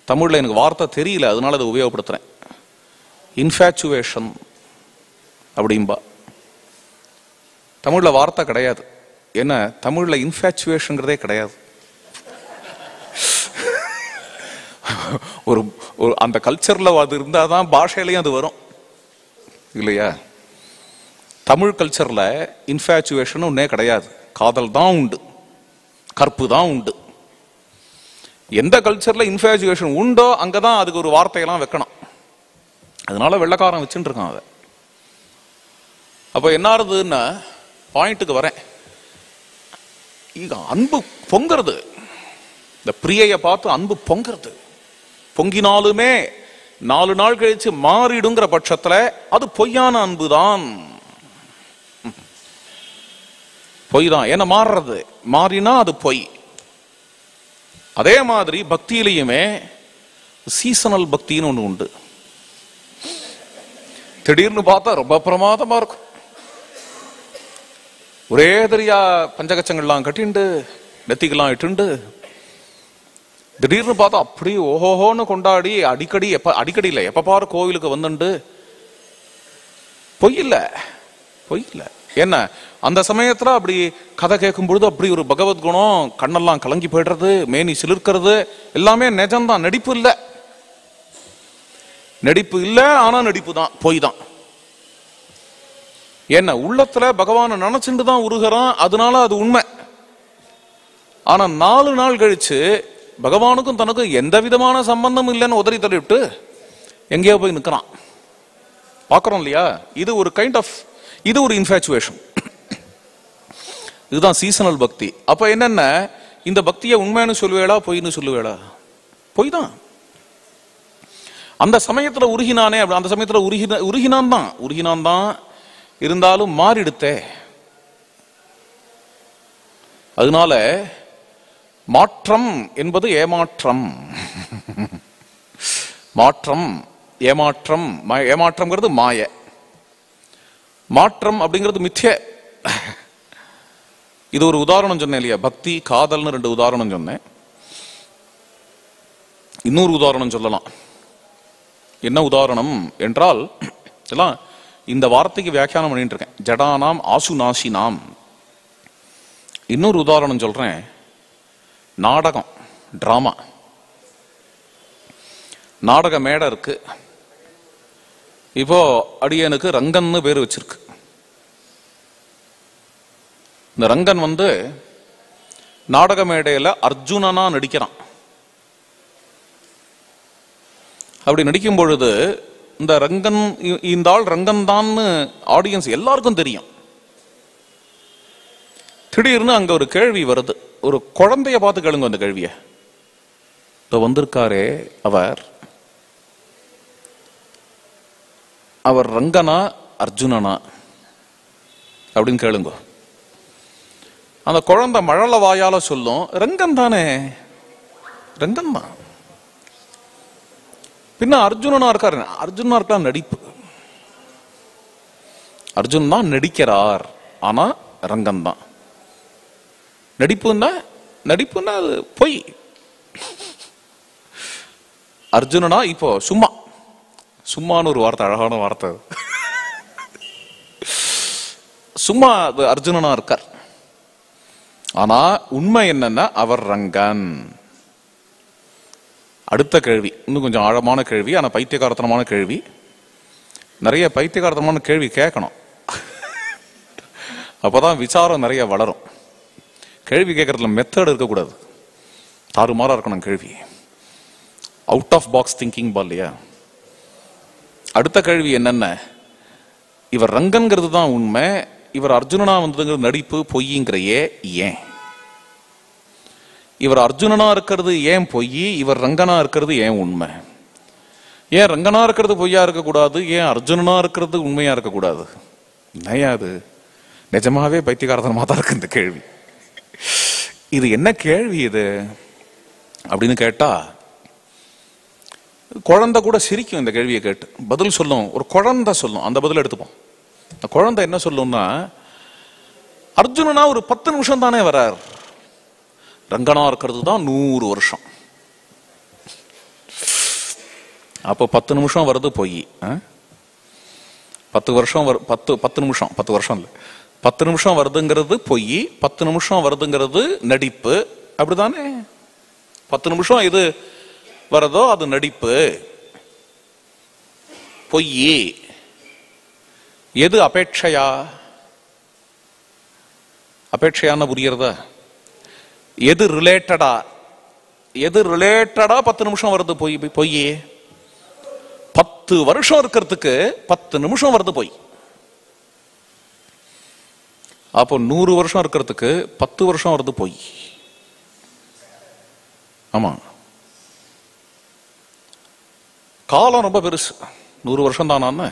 தமிழ்ல எனக்கு வார்த்தை தெரியல, அதனால அதை உபயோகப்படுத்துறேன். இன்ஃபேச்சுவேஷன் அப்படின்பா. தமிழ்ல வார்த்தை கிடையாது. என்ன, தமிழ்ல இன்ஃபேச்சுவேஷன்ங்கிறதே கிடையாது. ஒரு அந்த கல்ச்சர்ல அது இருந்தாதான் பாஷையிலையும் அது வரும் இல்லையா? தமிழ் கல்ச்சர்ல இன்ஃபேச்சுவேஷன் ஒன்னே கிடையாது. காதல் தான் உண்டு, கற்பு தான் உண்டு. எந்த கல்ச்சர்ல இன்ஃபேச்சுவேஷன் உண்டோ அங்கதான் அதுக்கு ஒரு வார்த்தையெல்லாம் வைக்கணும். அதனால வெள்ளக்காரன் வச்சுட்டு இருக்கான் அதை. அப்ப என்ன ஆறுதுன்னா, பாயிண்ட்டுக்கு வரேன். அன்பு பொங்குறது, இந்த பிரியைய பார்த்து அன்பு பொங்குறது. பொங்கினாலுமே 4 நாள் கழிச்சு மாறிடுங்கிற பட்சத்துல அது பொய்யான அன்பு தான், பொய் தான். என்ன மாறுறது, மாறினா அது பொய். அதே மாதிரி பக்தியிலையுமே சீசனல் பக்தின்னு ஒண்ணு உண்டு. திடீர்னு பார்த்தா ரொம்ப பிரமாதமா இருக்கும். ஒரே தெரியா பஞ்சகச்சங்கள்லாம் கட்டிண்டு நெத்திக்கெல்லாம் இட்டுண்டு திடீர்னு பார்த்தா அப்படி ஓஹோன்னு கொண்டாடி அடிக்கடி இல்லை, எப்ப பாரு கோவிலுக்கு வந்துண்டு. பொய் இல்ல, பொய் இல்ல. என்ன, அந்த சமயத்துல அப்படி கதை கேட்கும் பொழுது அப்படி ஒரு பகவத் குணம், கண்ணெல்லாம் கலங்கி போயிடுறது, மேனி சிலிர்க்கிறது, எல்லாமே நிஜம்தான், நடிப்பு இல்ல. நடிப்பு இல்ல, ஆனா நடிப்பு தான், பொய் தான். என்ன, உள்ளத்துல பகவானை நினைச்சுட்டு தான் உருகிறான், அதனால அது உண்மை. ஆனா 4 நாள் கழிச்சு பகவானுக்கும் தனக்கும் எந்த விதமான சம்பந்தம் இல்லைன்னு உதறி தள்ளிவிட்டு எங்கேயோ போய் நிற்கிறான். பாக்குறோம் இல்லையா? இது ஒரு கைண்ட் ஆஃப், இது ஒரு இன்ஃபேச்சுவேஷன். இதுதான் சீசனல் பக்தி. அப்ப என்னென்ன, இந்த பக்தியை உண்மைன்னு சொல்லுவேளா பொய்ன்னு சொல்லுவேளா? பொய் தான். அந்த சமயத்துல உருகினானே, அந்த சமயத்துல உருகினான் தான், இருந்தாலும் மாறிடுத்தே. அதனால மாற்றம் என்பது ஏமாற்றம். மாற்றம் ஏமாற்றம், ஏமாற்றம்ங்கிறது மாய, மாற்றம் அப்படிங்கிறது மித்ய. இது ஒரு உதாரணம் சொன்னேன் இல்லையா? பக்தி காதல்னு 2 உதாரணம் சொன்னேன். இன்னொரு உதாரணம் சொல்லலாம். என்ன உதாரணம் என்றால், எல்லாம் இந்த வார்த்தைக்கு வியாக்கியானம் பண்ணிட்டு இருக்கேன், ஜடானாம் ஆசுநாசினாம். இன்னொரு உதாரணம் சொல்றேன், நாடகம், டிராமா. நாடக மேடை இருக்கு. இப்போ அடியனுக்கு ரங்கன்னு பேர் வச்சிருக்கு. இந்த ரங்கன் நாடக மேடையில அர்ஜுனனா நடிக்கிறான். அப்படி நடிக்கும் பொழுது இந்த ரங்கன், இந்த ஆள் ரங்கன் தான் ஆடியன்ஸ் எல்லாருக்கும் தெரியும். திடீர்னு அங்க ஒரு கேள்வி வருது. ஒரு குழந்தைய பார்த்து கேளுங்க அந்த கேள்விய. வந்திருக்காரே அவர் ரங்கனா அர்ஜுனனா அப்படின்னு கேளுங்க. அந்த குழந்தை மழல வாயால சொல்லும், ரங்கன் தானே, ரங்கன் தான். பின்ன அர்ஜுனனா இருக்காரு, அர்ஜுனா இருக்கா நடிப்பு, அர்ஜுன் தான் நடிக்கிறார், ஆனா ரங்கன் தான். நடிப்புன்னா அது பொய். அர்ஜுனனா இப்போ சும்மான்னு ஒரு வார்த்தை, அழகான வார்த்தை. சும்மா அர்ஜுனனா இருக்கார், ஆனா உண்மை என்னன்னா அவர் ரங்கன். அடுத்த கேள்வி இன்னும் கொஞ்சம் ஆழமான கேள்வி, ஆனா பைத்தியகாரத்தனமான கேள்வி. நிறைய பைத்தியகாரத்தனமான கேள்வி கேட்கணும், அப்பதான் விசாரம் நிறைய வளரும். கேள்வி கேட்கறதுல மெத்தட் இருக்கக்கூடாது, தாறுமாறா இருக்கணும் கேள்வி. அவுட் ஆஃப் பாக்ஸ் திங்கிங் இல்லையா? அடுத்த கேள்வி என்னென்ன, இவர் ரங்கன்கிறது தான் உண்மை, இவர் அர்ஜுனனா வந்ததுங்கிறது நடிப்பு பொய்ங்கிறயே ஏன்? இவர் அர்ஜுனனா இருக்கிறது ஏன் பொய், இவர் ரங்கனா இருக்கிறது ஏன் உண்மை? ஏன் ரங்கனா இருக்கிறது பொய்யா இருக்கக்கூடாது, ஏன் அர்ஜுனனா இருக்கிறது உண்மையா இருக்கக்கூடாது? நயாது நிஜமாவே பைத்தியகாரத்தனமா தான் இருக்கு இந்த கேள்வி. இது என்ன கேள்வி இது அப்படின்னு கேட்டா, குழந்தை கூட சிரிக்கும் இந்த கேள்வியை கேட்டு, பதில் சொல்லும். ஒரு குழந்தை சொல்லும், அந்த பதில் எடுத்துப்போம். குழந்தை என்ன சொல்லும்னா, அர்ஜுனனா ஒரு 10 நிமிஷம் தானே வரார், ரங்கனா இருக்கிறது தான் 100 வருஷம். அப்போ 10 நிமிஷம் வருது பொய், 10 வருஷம் 10 நிமிஷம் 10 வருஷம் இல்லை, 10 நிமிஷம் வருதுங்கிறது பொய், 10 நிமிஷம் வருதுங்கிறது நடிப்பு, அப்படிதானே? 10 நிமிஷம் எது வரதோ அது நடிப்பு, பொய். எது அபேட்சையா? அபேட்சையான புரியறதா? எது ரிலேட்டடா? எது ரிலேட்டடா 10 நிமிஷம் வருது பொய்? பொய். 10 வருஷம் இருக்கிறதுக்கு 10 நிமிஷம் வருது பொய். அப்போ 100 வருஷம் இருக்கிறதுக்கு 10 வருஷம் வருது பொய். ஆமா, காலம் ரொம்ப பெருசு, 100 வருஷம் தானே.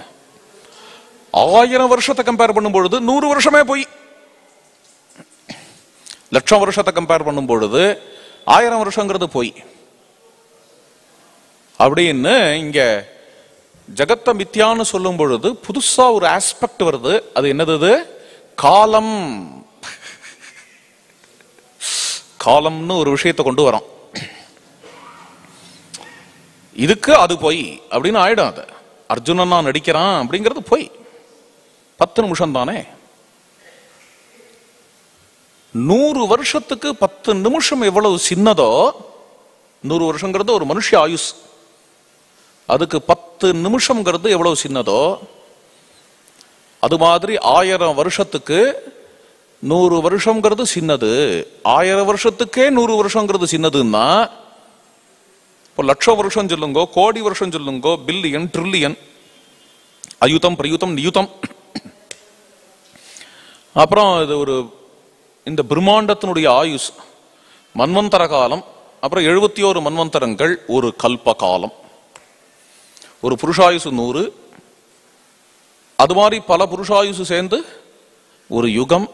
1000 வருஷத்தை கம்பேர் பண்ணும் பொழுது 100 வருஷமே பொய். 1,00,000 வருஷத்தை கம்பேர் பண்ணும் பொழுது 1000 வருஷங்கிறது பொய். அப்படின்னு இங்க ஜகத்த மித்யான்னு சொல்லும் பொழுது புதுசா ஒரு ஆஸ்பெக்ட் வருது. அது என்னது? காலம். காலம்னு ஒரு விஷயத்தை கொண்டு வரோம். இதுக்கு அது பொய் அப்படின்னு ஆயிடும். அது அர்ஜுனன் நான் நடிக்கிறான் அப்படிங்கிறது பொய். 10 நிமிஷம் தானே. 100 வருஷத்துக்கு 10 நிமிஷம் எவ்வளவு சின்னதோ, 100 வருஷங்கிறது ஒரு மனுஷ ஆயுஸ், அதுக்கு 10 நிமிஷம்ங்கிறது எவ்வளவு சின்னதோ, அது மாதிரி 1000 வருஷத்துக்கு 100 வருஷம்ங்கிறது சின்னது. 1000 வருஷத்துக்கே 100 வருஷங்கிறது சின்னதுன்னா, இப்போ 1,00,000 வருஷம் சொல்லுங்க, கோடி வருஷம் சொல்லுங்க, பில்லியன், ட்ரில்லியன், அயுதம், பிரயுதம், நியுதம். அப்புறம் இது ஒரு இந்த பிரம்மாண்டத்தினுடைய ஆயுஸ் மன்வந்தர காலம், அப்புறம் 71 மன்வந்தரங்கள், ஒரு கல்ப காலம், ஒரு புருஷாயுசு 100, அது மாதிரி பல புருஷாயுசு சேர்ந்து ஒரு யுகம்,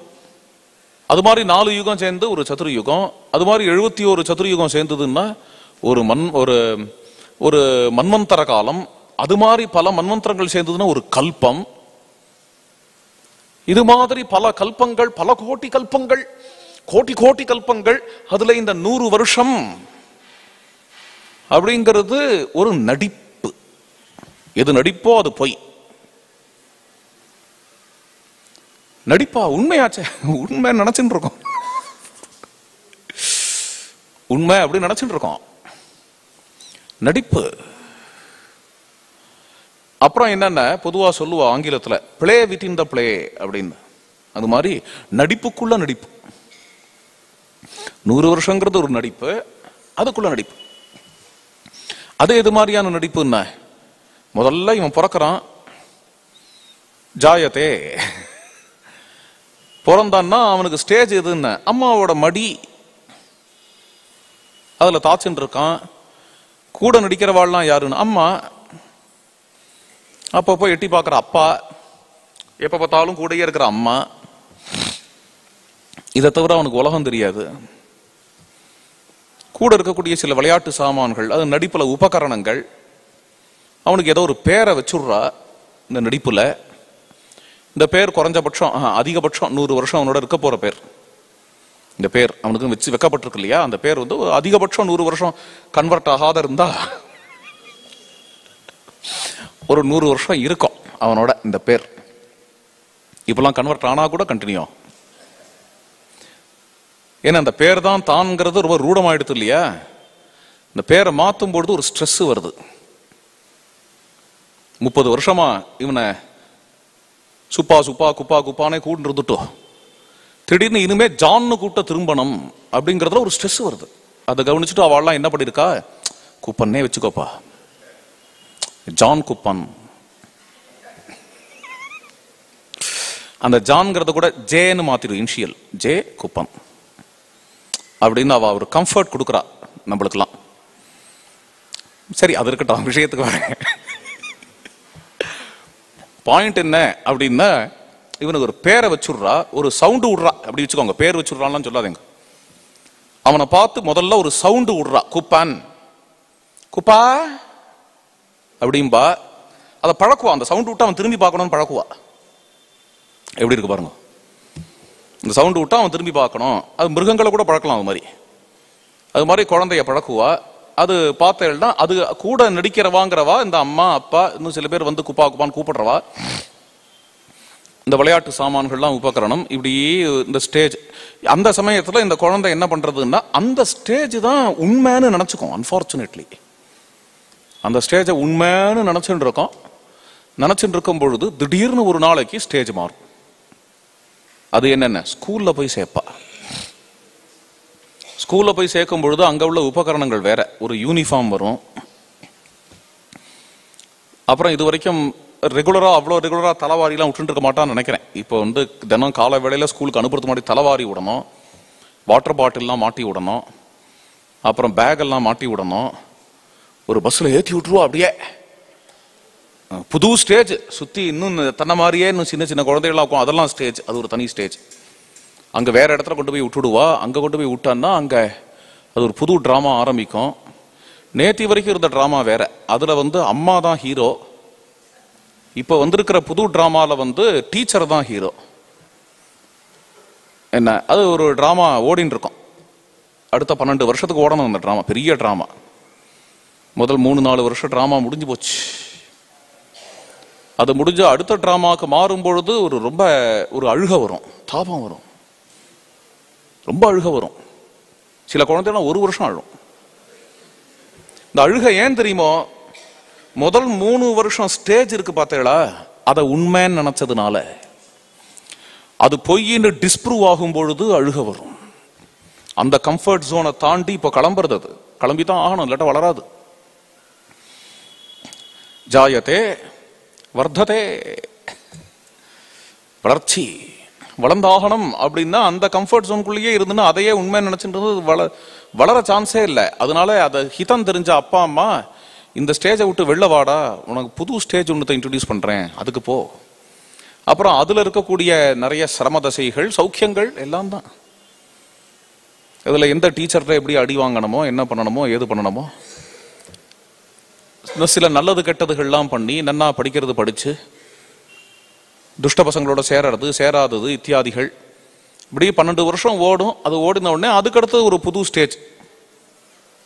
அது மாதிரி 4 யுகம் சேர்ந்து ஒரு சதுர்யுகம், அது மாதிரி 71 சதுர்யுகம் சேர்ந்ததுன்னா ஒரு மன்வந்தர காலம், அது மாதிரி பல மன்வந்தரங்கள் சேர்ந்ததுன்னா ஒரு கல்பம். இது மாதிரி பல கல்பங்கள், பல கோடி கல்பங்கள், கோடி கோடி கல்பங்கள், அதுல இந்த 100 வருஷம் அப்படிங்கிறது ஒரு நடிப்பு. எது நடிப்போ அது பொய். நடிப்பா? உண்மையாச்சே, உண்மை நினைச்சுட்டு இருக்கோம், உண்மை அப்படி நினைச்சுட்டு இருக்கோம். நடிப்பு. அப்புறம் என்னென்ன பொதுவா சொல்லுவா ஆங்கிலத்துல, பிளே வித்தின் த பிளே அப்படின்னு. அது மாதிரி நடிப்புக்குள்ள நடிப்பு. 100 வருஷங்கிறது ஒரு நடிப்பு, அதுக்குள்ள நடிப்பு. அது எது மாதிரியான நடிப்புன்னா, முதல்ல இவன் பிறக்கிறான், ஜாயத்தே பிறந்தான்னா அவனுக்கு ஸ்டேஜ் எதுன்னு அம்மாவோட மடி, அதுல தாச்சுன்னு இருக்கான். கூட நடிக்கிறவாள்லாம் யாருன்னு அம்மா, அப்பப்போ எட்டி பார்க்குற அப்பா, எப்ப பார்த்தாலும் கூடயே இருக்கிற அம்மா. இதை தவிர அவனுக்கு உலகம் தெரியாது. கூட இருக்கக்கூடிய சில விளையாட்டு சாமான்கள், அது நடிப்புல உபகரணங்கள். அவனுக்கு ஏதோ ஒரு பேரை வச்சுடுறா இந்த நடிப்புல. இந்த பேர் குறைஞ்சபட்சம் அதிகபட்சம் 100 வருஷம் அவனோட இருக்க போற பேர். இந்த பேர் அவனுக்கு வச்சு வைக்கப்பட்டிருக்கு இல்லையா, அந்த பேர் வந்து அதிகபட்சம் 100 வருஷம் கன்வெர்ட் ஆகாத இருந்தா ஒரு 100 வருஷம் இருக்கும் அவனோட இந்த பேர். இப்பெல்லாம் கன்வெர்ட் ஆனா கூட கண்டினியூ. ஏன்னா அந்த பேர் தான் தான்ங்கிறது ரொம்ப ரூடமாயிடுது இல்லையா. இந்த பேரை மாற்றும் பொழுது ஒரு ஸ்ட்ரெஸ் வருது. 30 வருஷமா இவனை சுப்பா சுப்பா குப்பா குப்பானே கூட்டு இருந்துட்டோம், திடீர்னு இனிமே ஜான்னு கூட்ட திரும்பணும் அப்படிங்கிறதுல ஒரு ஸ்ட்ரெஸ் வருது. அதை கவனிச்சுட்டு அவள்லாம் என்ன பண்ணிருக்கா, குப்பன்னே வச்சுக்கோப்பா, ஜான் குப்பன். அந்த ஜான்ங்கிறத கூட ஜேன்னு மாத்திடும், இனிஷியல் ஜே குப்பன் அப்படின்னு அவ ஒரு கம்ஃபர்ட் கொடுக்குறா நம்மளுக்கெல்லாம். சரி, அது இருக்கட்டும், விஷயத்துக்கு வரேன். பாயிண்ட் என்ன அப்படின்னா, இவனுக்கு ஒரு பேரை வச்சுடுறா, ஒரு சவுண்டு விடுறா. அப்படி வச்சுக்கோங்க, பேர் வச்சுடுறான்னு சொல்லாதீங்க. அவனை பார்த்து முதல்ல ஒரு சவுண்டு விடுறா, குப்பான் குப்பா அப்படின்பா. அதை பழக்குவா, அந்த சவுண்டு விட்டு அவன் திரும்பி பார்க்கணும்னு பழக்குவா. எப்படி இருக்கு பாருங்க, இந்த சவுண்டு விட்டா அவன் திரும்பி பார்க்கணும். அது மிருகங்களை கூட பழக்கலாம். அது மாதிரி குழந்தைய பழக்குவா. அது பார்த்தேன்னா அது கூட நடிக்கிறவாங்கிறவா இந்த அம்மா அப்பா, இன்னும் சில பேர் வந்து குப்பா குப்பான்னு கூப்பிடுறவா. இந்த விளையாட்டு சாமான்கள்லாம் உபகரணம். இப்படி இந்த ஸ்டேஜ், அந்த சமயத்துல இந்த குழந்தை என்ன பண்றதுன்னா, அந்த ஸ்டேஜ் தான் உண்மைன்னு நினைச்சுக்கும். அன்பார்ச்சுனேட்லி அந்த ஸ்டேஜை உண்மைன்னு நினைச்சுட்டு இருக்கோம். நினைச்சுட்டு இருக்கும் பொழுது திடீர்னு ஒரு நாளைக்கு ஸ்டேஜ் மாறும். அது என்னென்ன, ஸ்கூல்ல போய் சேர்ப்பா. ஸ்கூல்ல போய் சேர்க்கும் பொழுது அங்க உள்ள உபகரணங்கள் வேற, ஒரு யூனிஃபார்ம் வரும். அப்புறம் இது வரைக்கும் ரெகுலரா அவ்வளோ ரெகுலரா தலைவாரிலாம் விட்டுட்டு இருக்க மாட்டான்னு நினைக்கிறேன். இப்போ வந்து தினம் கால வேளையில ஸ்கூலுக்கு அனுப்புறது மாதிரி தலைவாரி விடணும், வாட்டர் பாட்டில்லாம் மாட்டி விடணும், அப்புறம் பேக் எல்லாம் மாட்டி விடணும். ஒரு பஸ்ல ஏற்றி விட்டுருவா. அப்படியே புது ஸ்டேஜ் சுத்தி, இன்னும் தன்னை மாதிரியே இன்னும் சின்ன சின்ன குழந்தைகளாக இருக்கும். அதெல்லாம் ஸ்டேஜ், அது ஒரு தனி ஸ்டேஜ். அங்க வேற இடத்துல கொண்டு போய் விட்டுடுவா. அங்க கொண்டு போய் விட்டான்னா அங்க அது ஒரு புது டிராமா ஆரம்பிக்கும். நேத்தி வரைக்கும் இருந்த டிராமா வேற, அதுல வந்து அம்மா தான் ஹீரோ. இப்ப வந்திருக்கிற புது டிராமால வந்து டீச்சர் தான் ஹீரோ. என்ன, அது ஒரு டிராமா ஓடின்னு இருக்கும். அடுத்த 12 வருஷத்துக்கு ஓடணும் அந்த டிராமா, பெரிய டிராமா. முதல் 3-4 வருஷம் டிராமா முடிஞ்சு போச்சு. அது முடிஞ்ச அடுத்த டிராமாவுக்கு மாறும் பொழுது ரொம்ப அழுக வரும், தாபம் வரும், ரொம்ப அழுக வரும். சில குழந்தைலாம் 1 வருஷம் அழும். இந்த அழுக ஏன் தெரியுமோ, முதல் 3 வருஷம் ஸ்டேஜ் இருக்கு பார்த்தீங்களா, அதை உண்மைன்னு நினைச்சதுனால. அது பொய்ன்னு டிஸ்ப்ரூவ் ஆகும் பொழுது அழுக வரும். அந்த கம்ஃபர்ட் ஜோனை தாண்டி இப்போ கிளம்புறது, அது கிளம்பித்தான் ஆகணும், இல்லாட்ட வளராது. ஜாயத்தே வர்த்ததே, வளர்ச்சி, வளர்ந்தாகணும் அப்படின்னா அந்த கம்ஃபர்ட் ஜோனுக்குள்ளேயே இருந்துன்னா அதையே உண்மை நினைச்சுன்றது வளர சான்ஸே இல்லை. அதனால அதை ஹிதம் தெரிஞ்ச அப்பா அம்மா, இந்த ஸ்டேஜை விட்டு வெளில வாடா, உனக்கு புது ஸ்டேஜ் ஒன்று இன்ட்ரடியூஸ் பண்றேன், அதுக்கு போ. அப்புறம் அதுல இருக்கக்கூடிய நிறைய சிரம தசைகள், சௌக்கியங்கள் எல்லாம் தான். இதுல எந்த டீச்சர்கிட்ட எப்படி அடி வாங்கணுமோ, என்ன பண்ணணுமோ, ஏது பண்ணணுமோ, சில நல்லது கெட்டதுகள்லாம் பண்ணி நன்னா படிக்கிறது படிச்சு, துஷ்ட பசங்களோட சேரறது சேராதது இத்தியாதிகள், இப்படி 12 வருஷம் ஓடும். அது ஓடின உடனே அதுக்கடுத்து ஒரு புது ஸ்டேஜ்.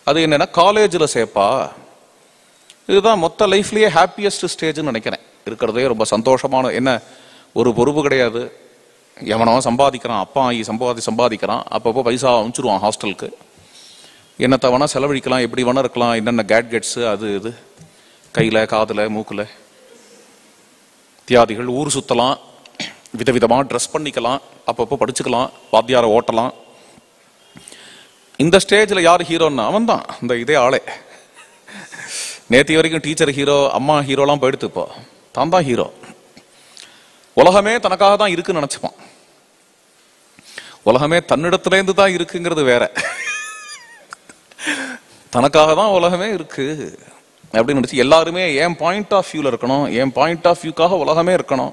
அது என்னன்னா காலேஜில் சேர்ப்பா. இதுதான் மொத்த லைஃப்லயே ஹாப்பியஸ்ட் ஸ்டேஜ்னு நினைக்கிறேன். இருக்கிறதே ரொம்ப சந்தோஷமான, என்ன ஒரு பொறுப்பு கிடையாது. எவனோ சம்பாதிக்கிறான், அப்பா ஆகி சம்பாதிக்கிறான், அப்பப்போ பைசா அனுப்பிச்சிருவான் ஹாஸ்டலுக்கு. என்னத்தை வேணா செலவழிக்கலாம், எப்படி வேணா இருக்கலாம், என்னென்ன கேட்கெட்ஸு அது இது, கையில் காதில் மூக்கில் இத்தியாதிகள், ஊர் சுற்றலாம், விதவிதமாக ட்ரெஸ் பண்ணிக்கலாம், அப்பப்போ படிச்சுக்கலாம், வாத்தியாரை ஓட்டலாம். இந்த ஸ்டேஜில் யார் ஹீரோன்னா அவன் தான், இந்த இதே ஆளே. நேற்று வரைக்கும் டீச்சர் ஹீரோ, அம்மா ஹீரோலாம் போயிடுத்து, இப்போ தான் தான் ஹீரோ. உலகமே தனக்காக தான் இருக்குன்னு நினைச்சுப்பான். உலகமே தன்னிடத்திலேருந்து தான் இருக்குங்கிறது வேற. தனக்காக தான் உலகமே இருக்கு அப்படின்னு நினைச்சு எல்லாருமே என் பாயிண்ட் ஆஃப் வியூல இருக்கணும், என் பாயிண்ட் ஆஃப் வியூக்காக உலகமே இருக்கணும்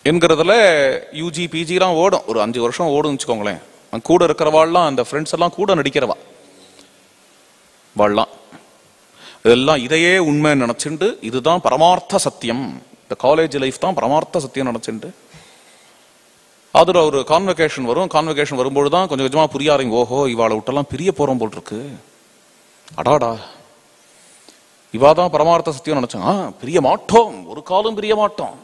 என்கிறதுல யூஜி பிஜிலாம் ஓடும். ஒரு 5 வருஷம் ஓடுன்னு வச்சுக்கோங்களேன். கூட இருக்கிறவாள்லாம், அந்த ஃப்ரெண்ட்ஸ் எல்லாம் கூட நடிக்கிறவா வாழலாம். இதெல்லாம் இதையே உண்மை நினைச்சுண்டு, இதுதான் பரமார்த்த சத்தியம், இந்த காலேஜ் லைஃப் தான் பரமார்த்த சத்தியம் நினைச்சுண்டு, அதுல ஒரு கான்வெகேஷன் வரும். கான்வெகேஷன் வரும்போது தான் கொஞ்சம் கொஞ்சமா புரிய ஆரம்பிங்க. ஓஹோ, இவாளை விட்டெல்லாம் பிரிய போறோம் போல் இருக்கு, அடாடா இவாதான் பரமார்த்த சத்தியம் நினைச்சாங்க. பிரிய மாட்டோம், ஒரு காலம் பிரிய மாட்டோம்.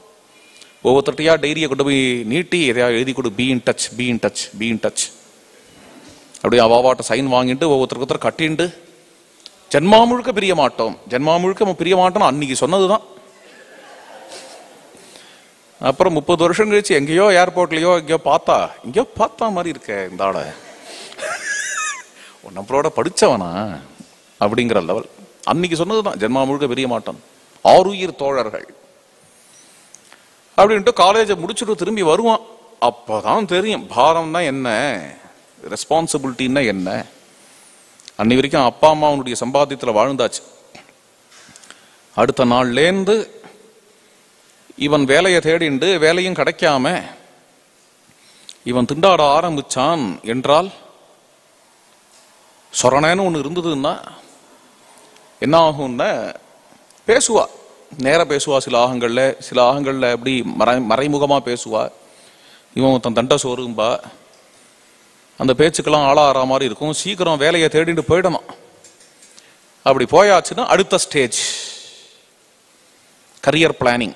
ஒவ்வொருத்தட்டியா டைரியை கொண்டு போய் நீட்டி எதையா எழுதி கொடு, be in touch, be in touch, be in touch, அப்படியே அவாவாட்ட சைன் வாங்கிட்டு ஒவ்வொருத்தருக்கு ஒருத்தர் கட்டிண்டு, ஜென்மா முழுக்க பிரிய மாட்டோம், ஜென்மா முழுக்க பிரிய மாட்டோம் அன்னைக்கு சொன்னதுதான். அப்புறம் 30 வருஷம் கழிச்சு எங்கேயோ ஏர்போர்ட்லயோ எங்கேயோ பார்த்தா மாதிரி இருக்க இந்த ஆளை, நம்மளோட படிச்சவனா அப்படிங்கிற லெவல். அன்னைக்கு சொன்னதுதான், ஜென்மா முழுக்க பிரிய மாட்டோம், ஆருயிர் தோழர்கள் அப்படின்ட்டு. காலேஜை முடிச்சுட்டு திரும்பி வருவான். அப்பதான் தெரியும் பாரம்னா என்ன, ரெஸ்பான்சிபிலிட்டின்னா என்ன. அன்னை வரைக்கும் அப்பா அம்மா அவனுடைய சம்பாத்தியத்தில் வாழ்ந்தாச்சு. அடுத்த நாள்லேருந்து இவன் வேலையை தேடிண்டு வேலையும் கிடைக்காம இவன் திண்டாட ஆரம்பிச்சான் என்றால், சொரணேன்னு ஒன்று இருந்ததுன்னா என்ன ஆகும்னா, பேசுவா, நேர பேசுவா. சில ஆகங்கள்ல அப்படி மறைமுகமா பேசுவா. இவன் தன் தண்டை சோறும்பா. அந்த பேச்சுக்கெல்லாம் ஆளாகிற மாதிரி இருக்கும். சீக்கிரம் வேலையை தேடிட்டு போயிடணும். அப்படி போயாச்சுன்னா அடுத்த ஸ்டேஜ் கரியர் பிளானிங்,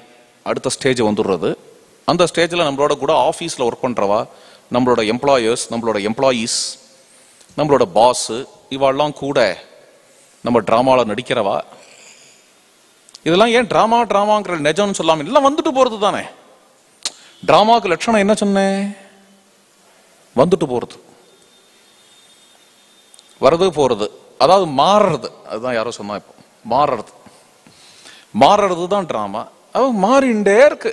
அடுத்த ஸ்டேஜ் வந்துடுறது. அந்த ஸ்டேஜில் நம்மளோட கூட ஆஃபீஸில் ஒர்க் பண்ணுறவா, நம்மளோட எம்ப்ளாயர்ஸ், நம்மளோட எம்ப்ளாயீஸ், நம்மளோட பாஸு, இவாள்லாம் கூட நம்ம ட்ராமாவில் நடிக்கிறவா. இதெல்லாம் ஏன் ட்ராமாங்கிற நிஜம்னு சொல்லாமல் எல்லாம் வந்துட்டு போகிறது தானே. ட்ராமாவுக்கு லட்சணம் என்ன சொன்னேன், வந்துட்டு போகிறது, வரது போகிறது, அதாவது மாறுறது. அதுதான் யாரோ சொன்னா, இப்போ மாறுறது தான் ட்ராமா. அது மாறிண்டே இருக்கு.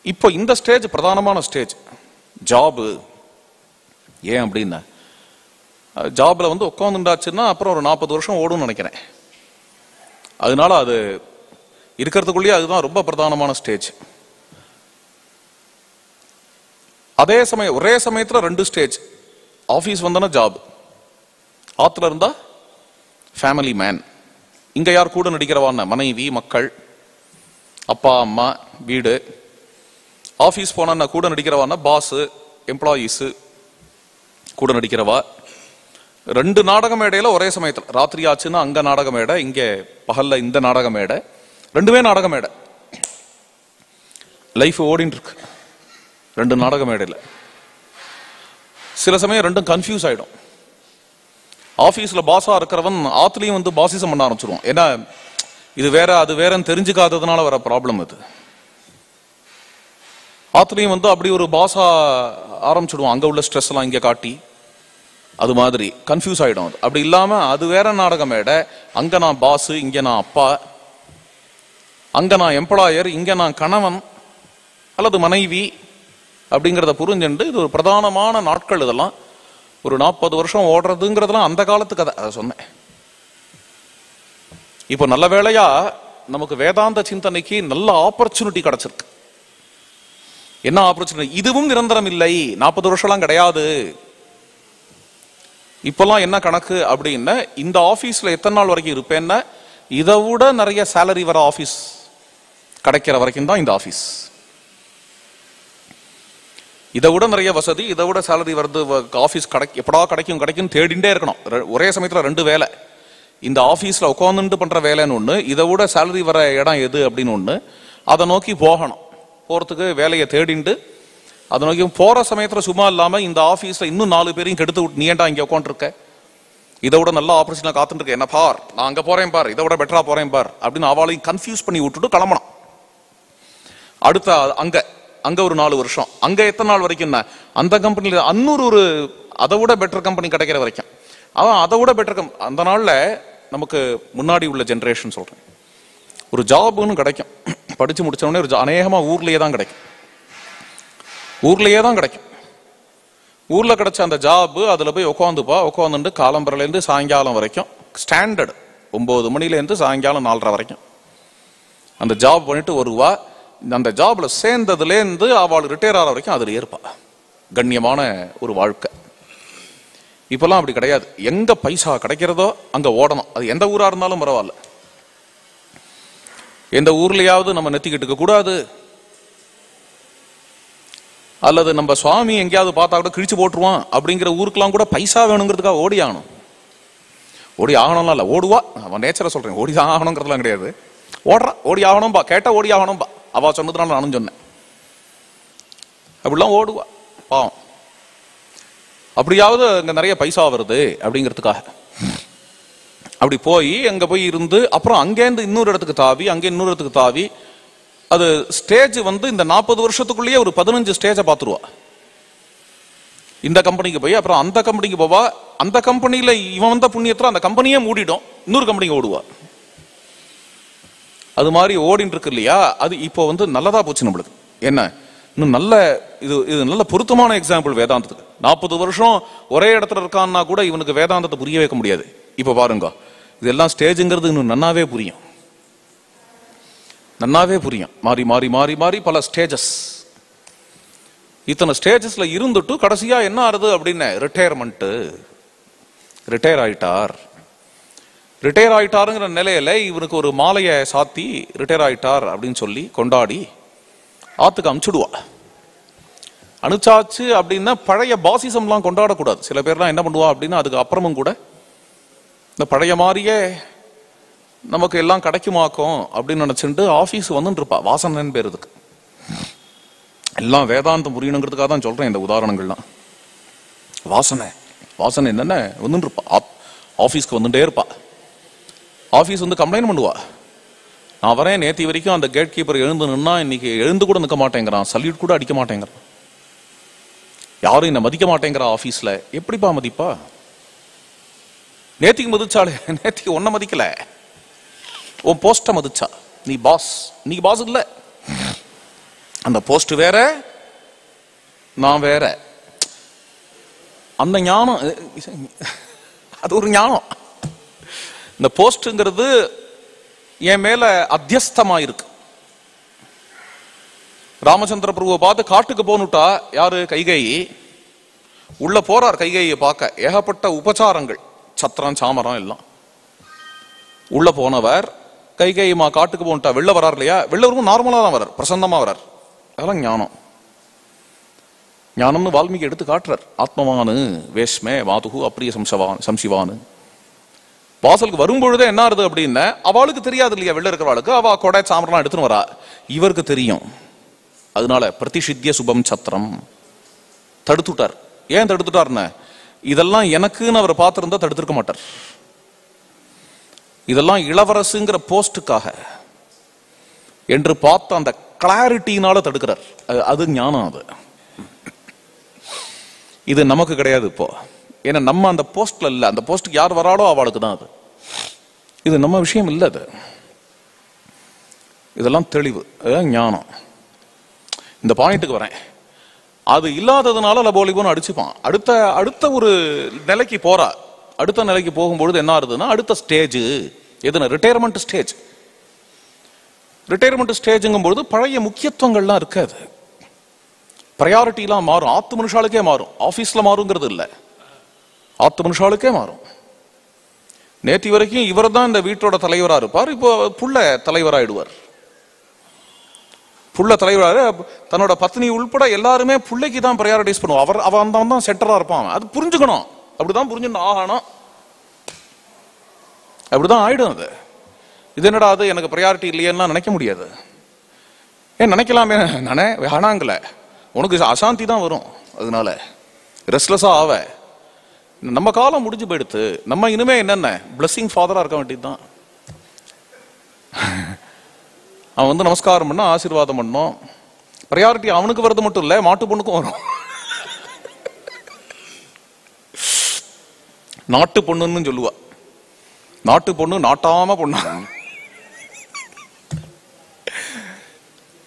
இப்போ இந்த ஸ்டேஜ் பிரதானமான ஸ்டேஜ், ஜாபு. ஏன் அப்படின்னா, ஜாப்ல உட்காந்துண்டாச்சுன்னா அப்புறம் ஒரு 40 வருஷம் ஓடும்னு நினைக்கிறேன். அதனால அது இருக்கிறதுக்குள்ளேயே அதுதான் ரொம்ப பிரதானமான ஸ்டேஜ். அதே சமயம் ஒரே சமயத்தில் 2 ஸ்டேஜ். ஆஃபீஸ் வந்தனா ஜாப், ஆத்துல இருந்தா ஃபேமிலி மேன். இங்க யார் கூட நடிக்கிறவான்னா, மனைவி, மக்கள், அப்பா அம்மா, வீடு. ஆஃபீஸ் போனா கூட நடிக்கிறவான்னா பாஸ், எம்ப்ளாயீஸ் கூட நடிக்கிறவா. 2 நாடக மேடையில ஒரே சமயத்தில், ராத்திரி ஆச்சுன்னா அங்க நாடக மேடை, இங்க பகல்ல இந்த நாடக மேடை, 2மே நாடக மேடை. லைஃப் ஓடின்னு இருக்கு 2 நாடக மேடையில். சில சமயம் 2ம் கன்ஃபியூஸ் ஆயிடும். ஆபீஸ்ல பாஸா இருக்கிறவன் ஆத்துலயும் பாசிசம் பண்ண ஆரம்பிச்சிருவான். ஏன்னா இது வேற அது வேறன்னு தெரிஞ்சுக்காததுனால வர ப்ராப்ளம் இது. ஆத்துலயும் அப்படி ஒரு பாஸா ஆரம்பிச்சிடுவான், அங்க உள்ள ஸ்ட்ரெஸ் எல்லாம் இங்க காட்டி, அது மாதிரி கன்ஃபியூஸ் ஆயிடும். அது அப்படி இல்லாம அது வேற நாடக மேடை, அங்க நான் பாஸ், இங்க நான் அப்பா, அங்க நான் எம்ப்ளாயர், இங்க நான் கணவன் அல்லது மனைவி அப்படிங்கிறத புரிஞ்சுண்டு, இது ஒரு பிரதானமான நாட்கள். இதெல்லாம் ஒரு 40 வருஷம் ஓடுறதுங்கிறதுலாம் அந்த காலத்து கதை. அதை சொன்னேன். இப்போ நல்ல வேளையா நமக்கு வேதாந்த சிந்தனைக்கு நல்ல ஆப்பர்ச்சுனிட்டி கிடைச்சிருக்கு. என்ன ஆப்பர்ச்சுனிட்டி? இதுவும் நிரந்தரம் இல்லை, 40 வருஷம்லாம் கிடையாது. இப்பெல்லாம் என்ன கணக்கு அப்படின்னா, இந்த ஆபீஸ்ல எத்தனை நாள் வரைக்கும் இருப்பேன்னா, இதை விட நிறைய சேலரி வர ஆபீஸ் கிடைக்கிற வரைக்கும் தான் இந்த ஆபீஸ். இதை விட நிறைய வசதி, இதை விட சேலரி வருது ஆபீஸ் எப்படா கிடைக்கும் தேடிண்டே இருக்கணும். ஒரே சமயத்தில் 2 வேலை. இந்த ஆபீஸ்ல உட்காந்துட்டு பண்ற வேலைன்னு ஒண்ணு, இதை விட சேலரி வர இடம் எது அப்படின்னு ஒண்ணு, அதை நோக்கி போகணும். போறதுக்கு வேலையை தேடிண்டு அதை நோக்கி போற சமயத்துல சும்மா இல்லாம இந்த ஆபீஸ்ல இன்னும் 4 பேரையும் கெடுத்து விட்டு, நீ ஏன்டா இங்க உட்காந்துருக்க, இதை விட நல்ல ஆப்பர்ச்சுனிட்டி காத்துட்டு இருக்க, என்ன பார், நான் அங்க போறேன் பார், இதை விட பெட்டரா போறேன் பார் அப்படின்னு அவளையும் கன்ஃபியூஸ் பண்ணி விட்டுட்டு கிளம்பணும். அடுத்த அங்க அங்க ஒரு 4 வருஷம், அங்க எத்தனை நாள் வரைக்கும் அந்த கம்பெனில அன்னூறு ஒரு அதை விட பெட்டர் கம்பெனி கிடைக்கிற வரைக்கும் அவன் அதை விட பெட்டர் அந்த நாள்ல நமக்கு முன்னாடி உள்ள ஜெனரேஷன் சொல்றேன், ஒரு ஜாப்னு கிடைக்கும். படிச்சு முடிச்ச உடனே ஒரு அநேகமா ஊர்லயே தான் கிடைக்கும். ஊர்லயே தான் கிடைக்கும். ஊர்ல கிடைச்ச அந்த ஜாப், அதுல போய் உட்காந்துட்டு காலம்பரில இருந்து சாயங்காலம் வரைக்கும் ஸ்டாண்டர்ட் 9 மணில இருந்து சாயங்காலம் 4:30 வரைக்கும் அந்த ஜாப் பண்ணிட்டு வருவா. அந்த ஜாப்ல சேர்ந்ததுல இருந்து அவள் ரிட்டையர் ஆகிற வரைக்கும் அதுல இருப்பா. கண்ணியமான ஒரு வாழ்க்கை. இப்பெல்லாம் அப்படி கிடையாது. எங்க பைசா கிடைக்கிறதோ அங்க ஓடணும். அது எந்த ஊரா இருந்தாலும் பரவாயில்ல. எந்த ஊர்லயாவது நம்ம நெத்திக்கிட்டுக்க கூடாது, அல்லது நம்ம சுவாமி எங்கேயாவது பார்த்தா கூட கிழிச்சு போட்டுருவான் அப்படிங்கிற ஊருக்கெல்லாம் கூட பைசா வேணுங்கிறதுக்காக ஓடி ஆகணும். ஓடி ஆகணும்லாம் இல்லை, ஓடுவா. அவன் நேச்சரை சொல்றேன், ஓடி ஆகணுங்கிறதுலாம் கிடையாது. ஓடுறா, ஓடி ஆகணும்பா, கேட்டா ஓடி ஆகணும்பா. அவ சொன்னதுனால நானும் சொன்னேன். அப்படிலாம் ஓடுவா பாவம். அப்படியாவது அங்க நிறைய பைசா வருது அப்படிங்கிறதுக்காக அப்படி போய் அங்க போய் இருந்து, அப்புறம் அங்கேருந்து இன்னொரு இடத்துக்கு தாவி, அங்கே இன்னொரு இடத்துக்கு தாவி, அது ஸ்டேஜ் இந்த 40 வருஷத்துக்குள்ளேயே ஒரு 15 ஸ்டேஜை பார்த்துருவா. இந்த கம்பெனிக்கு போய் அப்புறம் அந்த கம்பெனிக்கு போவா. அந்த கம்பெனியில இவன் வந்த புண்ணியத்துல அந்த கம்பெனியே மூடிடும், இன்னொரு கம்பெனிக்கு ஓடுவா. அது மாதிரி ஓடின்னு இருக்கு இல்லையா. அது இப்போ நல்லதா போச்சு நம்மளுக்கு. என்ன இன்னும் நல்ல இது நல்ல பொருத்தமான எக்ஸாம்பிள் வேதாந்தத்துக்கு. 40 வருஷம் ஒரே இடத்துல இருக்கான்னா கூட இவனுக்கு வேதாந்தத்தை புரிய வைக்க முடியாது. இப்ப பாருங்க, இதெல்லாம் ஸ்டேஜுங்கிறது இன்னும் நன்னாவே புரியும். நன்னாவே புரியும். மாறி மாறி மாறி மாறி பல ஸ்டேஜஸ். இத்தனை ஸ்டேஜஸ்ல இருந்துட்டு கடைசியா என்ன ஆறுது அப்படின்னு ரிட்டையர்மெண்ட். ரிட்டையர் ஆயிட்டார். ரிட்டையர் ஆயிட்டாருங்கிற நிலையில இவனுக்கு ஒரு மாலையை சாத்தி ரிட்டையர் ஆயிட்டார் அப்படின்னு சொல்லி கொண்டாடி ஆத்துக்கு அனுப்பிச்சுடுவா. அனுப்பிச்சாச்சு அப்படின்னா பழைய பாசிசம்லாம் கொண்டாடக்கூடாது. சில பேர்லாம் என்ன பண்ணுவா அப்படின்னா அதுக்கு அப்புறமும் கூட இந்த பழைய மாதிரியே நமக்கு எல்லாம் கிடைக்குமாக்கும் அப்படின்னு நினைச்சுட்டு ஆபீஸ் வந்துட்டு இருப்பா. வாசனைன்னு பேர் இதுக்கு. எல்லாம் வேதாந்தம் புரியணுங்கிறதுக்காக தான் சொல்றேன் இந்த உதாரணங்கள்லாம். வாசனை வாசனை என்னென்ன வந்துட்டு இருப்பா. ஆபீஸ்க்கு வந்துட்டே இருப்பா. ஆபீஸ் கம்ப்ளைண்ட் பண்ணுவா. நான் வரேன், நேத்தி வரைக்கும் அந்த கேட் கீப்பர் எழுந்து நின்னா இன்னைக்கு எழுந்து கூட நிற்க மாட்டேங்கிறான், சல்யூட் கூட அடிக்க மாட்டேங்கிறான், யாரும் என்ன மதிக்க மாட்டேங்கிறா ஆபீஸ்ல. எப்படிப்பா மதிப்பா? நேத்திக்கு மதிச்சாலே, நேத்திக்கு ஒன்ன மதிக்கல, உன் போஸ்ட மதிச்சா. நீ பாஸ், இன்னைக்கு பாஸ் இல்ல. அந்த போஸ்ட் வேற, நான் வேற. அந்த ஞானம் அது ஒரு ஞானம். இந்த போஸ்ட்ங்கிறது என் மேல அத்தியஸ்தமா இருக்கு. ராமச்சந்திர பிரபுவை பார்த்து காட்டுக்கு போனுட்டா யாரு? கைகேயி. உள்ள போறார் கைகேயை பார்க்க. ஏகப்பட்ட உபச்சாரங்கள், சத்திரம் சாமரம் எல்லாம். உள்ள போனவர் கைகேயிமா காட்டுக்கு போனுட்டா. வெளில வரார் இல்லையா? வெளில வரும் நார்மலா தான் வரார், பிரசன்னமா வரார். அதெல்லாம் ஞானம். ஞானம்னு வால்மீகி எடுத்து காட்டுறார். ஆத்மவானு வேஷ்மே வாதுகு அப்பிரிய சம்சிவானு. வாசலுக்கு வரும்பொழுதே என்ன ஆறுது அப்படின்னா, அவளுக்கு தெரியாது இல்லையா, வெளில இருக்கிறவாளுக்கு. அவ கொடை சாமரம் எடுத்துன்னு வரா. இவருக்கு தெரியும். அதனால பிரதிஷித்திய சுபம் சத்திரம் தடுத்துட்டார். ஏன் தடுத்துட்டார்னு, இதெல்லாம் எனக்குன்னு அவர் பார்த்திருந்தா தடுத்திருக்க மாட்டார். இதெல்லாம் இளவரசுங்கிற போஸ்டுக்காக என்று பார்த்த அந்த கிளாரிட்டினால தடுக்கிறார். அது ஞானம். அது இது நமக்கு கிடையாது இப்போ. ஏன்னா நம்ம அந்த போஸ்ட்ல இல்ல. அந்த போஸ்டுக்கு யார் வராளோ அவளுக்கு தான் அது. இது நம்ம விஷயம் இல்லை. அது இதெல்லாம் தெளிவு, ஞானம். இந்த பாயிண்ட்டுக்கு வரேன். அது இல்லாததுனால லபோலிபோன்னு அடிச்சுப்பான். அடுத்த ஒரு நிலைக்கு போறா. அடுத்த நிலைக்கு போகும்பொழுது என்ன ஆகுதுன்னா, அடுத்த ஸ்டேஜ் எதுனா ரிட்டையர்மெண்ட் ஸ்டேஜ். ரிட்டையர்மெண்ட் ஸ்டேஜுங்கும் பொழுது பழைய முக்கியத்துவங்கள்லாம் இருக்காது. ப்ரையாரிட்டிலாம் மாறும். ஆத்து மனுஷாளுக்கே மாறும். ஆபீஸ்ல மாறுங்கிறது இல்லை, ஆத்து மனுஷாளுக்கே மாறும். நேற்று வரைக்கும் இவர் தான் இந்த வீட்டோட தலைவரா இருப்பார். இப்போ புள்ள தலைவராயிடுவார். புள்ள தலைவராக தன்னோட பத்னி உள்பட எல்லாருமே பிள்ளைக்கு தான் ப்ரையாரிட்டிஸ் பண்ணுவோம். அவன் தான் சென்டரா இருப்பான். அது புரிஞ்சுக்கணும். அப்படிதான் புரிஞ்சுக்கணும், ஆகணும். அப்படிதான் ஆயிடும். அது இது என்னடா அது எனக்கு ப்ரையாரிட்டி இல்லையெல்லாம் நினைக்க முடியாது. ஏன் நினைக்கலாமே, நானே வேணாங்கல. உனக்கு அசாந்தி தான் வரும். அதனால ரெஸ்ட்லெஸ்ஸா ஆவ. நம்ம காலம் முடிஞ்சு போயிடுத்து. நம்ம இனிமே என்னென்ன பிளஸிங் ஃபாதரா இருக்க வேண்டியதுதான். அவன் நமஸ்காரம் பண்ணோம், ஆசீர்வாதம் பண்ணோம், ப்ரையாரிட்டி அவனுக்கு வரது மட்டும் இல்ல, மாட்டு பொண்ணுக்கும் வரும். நாட்டு பொண்ணுன்னு சொல்லுவா. நாட்டு பொண்ணு நாட்டாம பொண்ணு.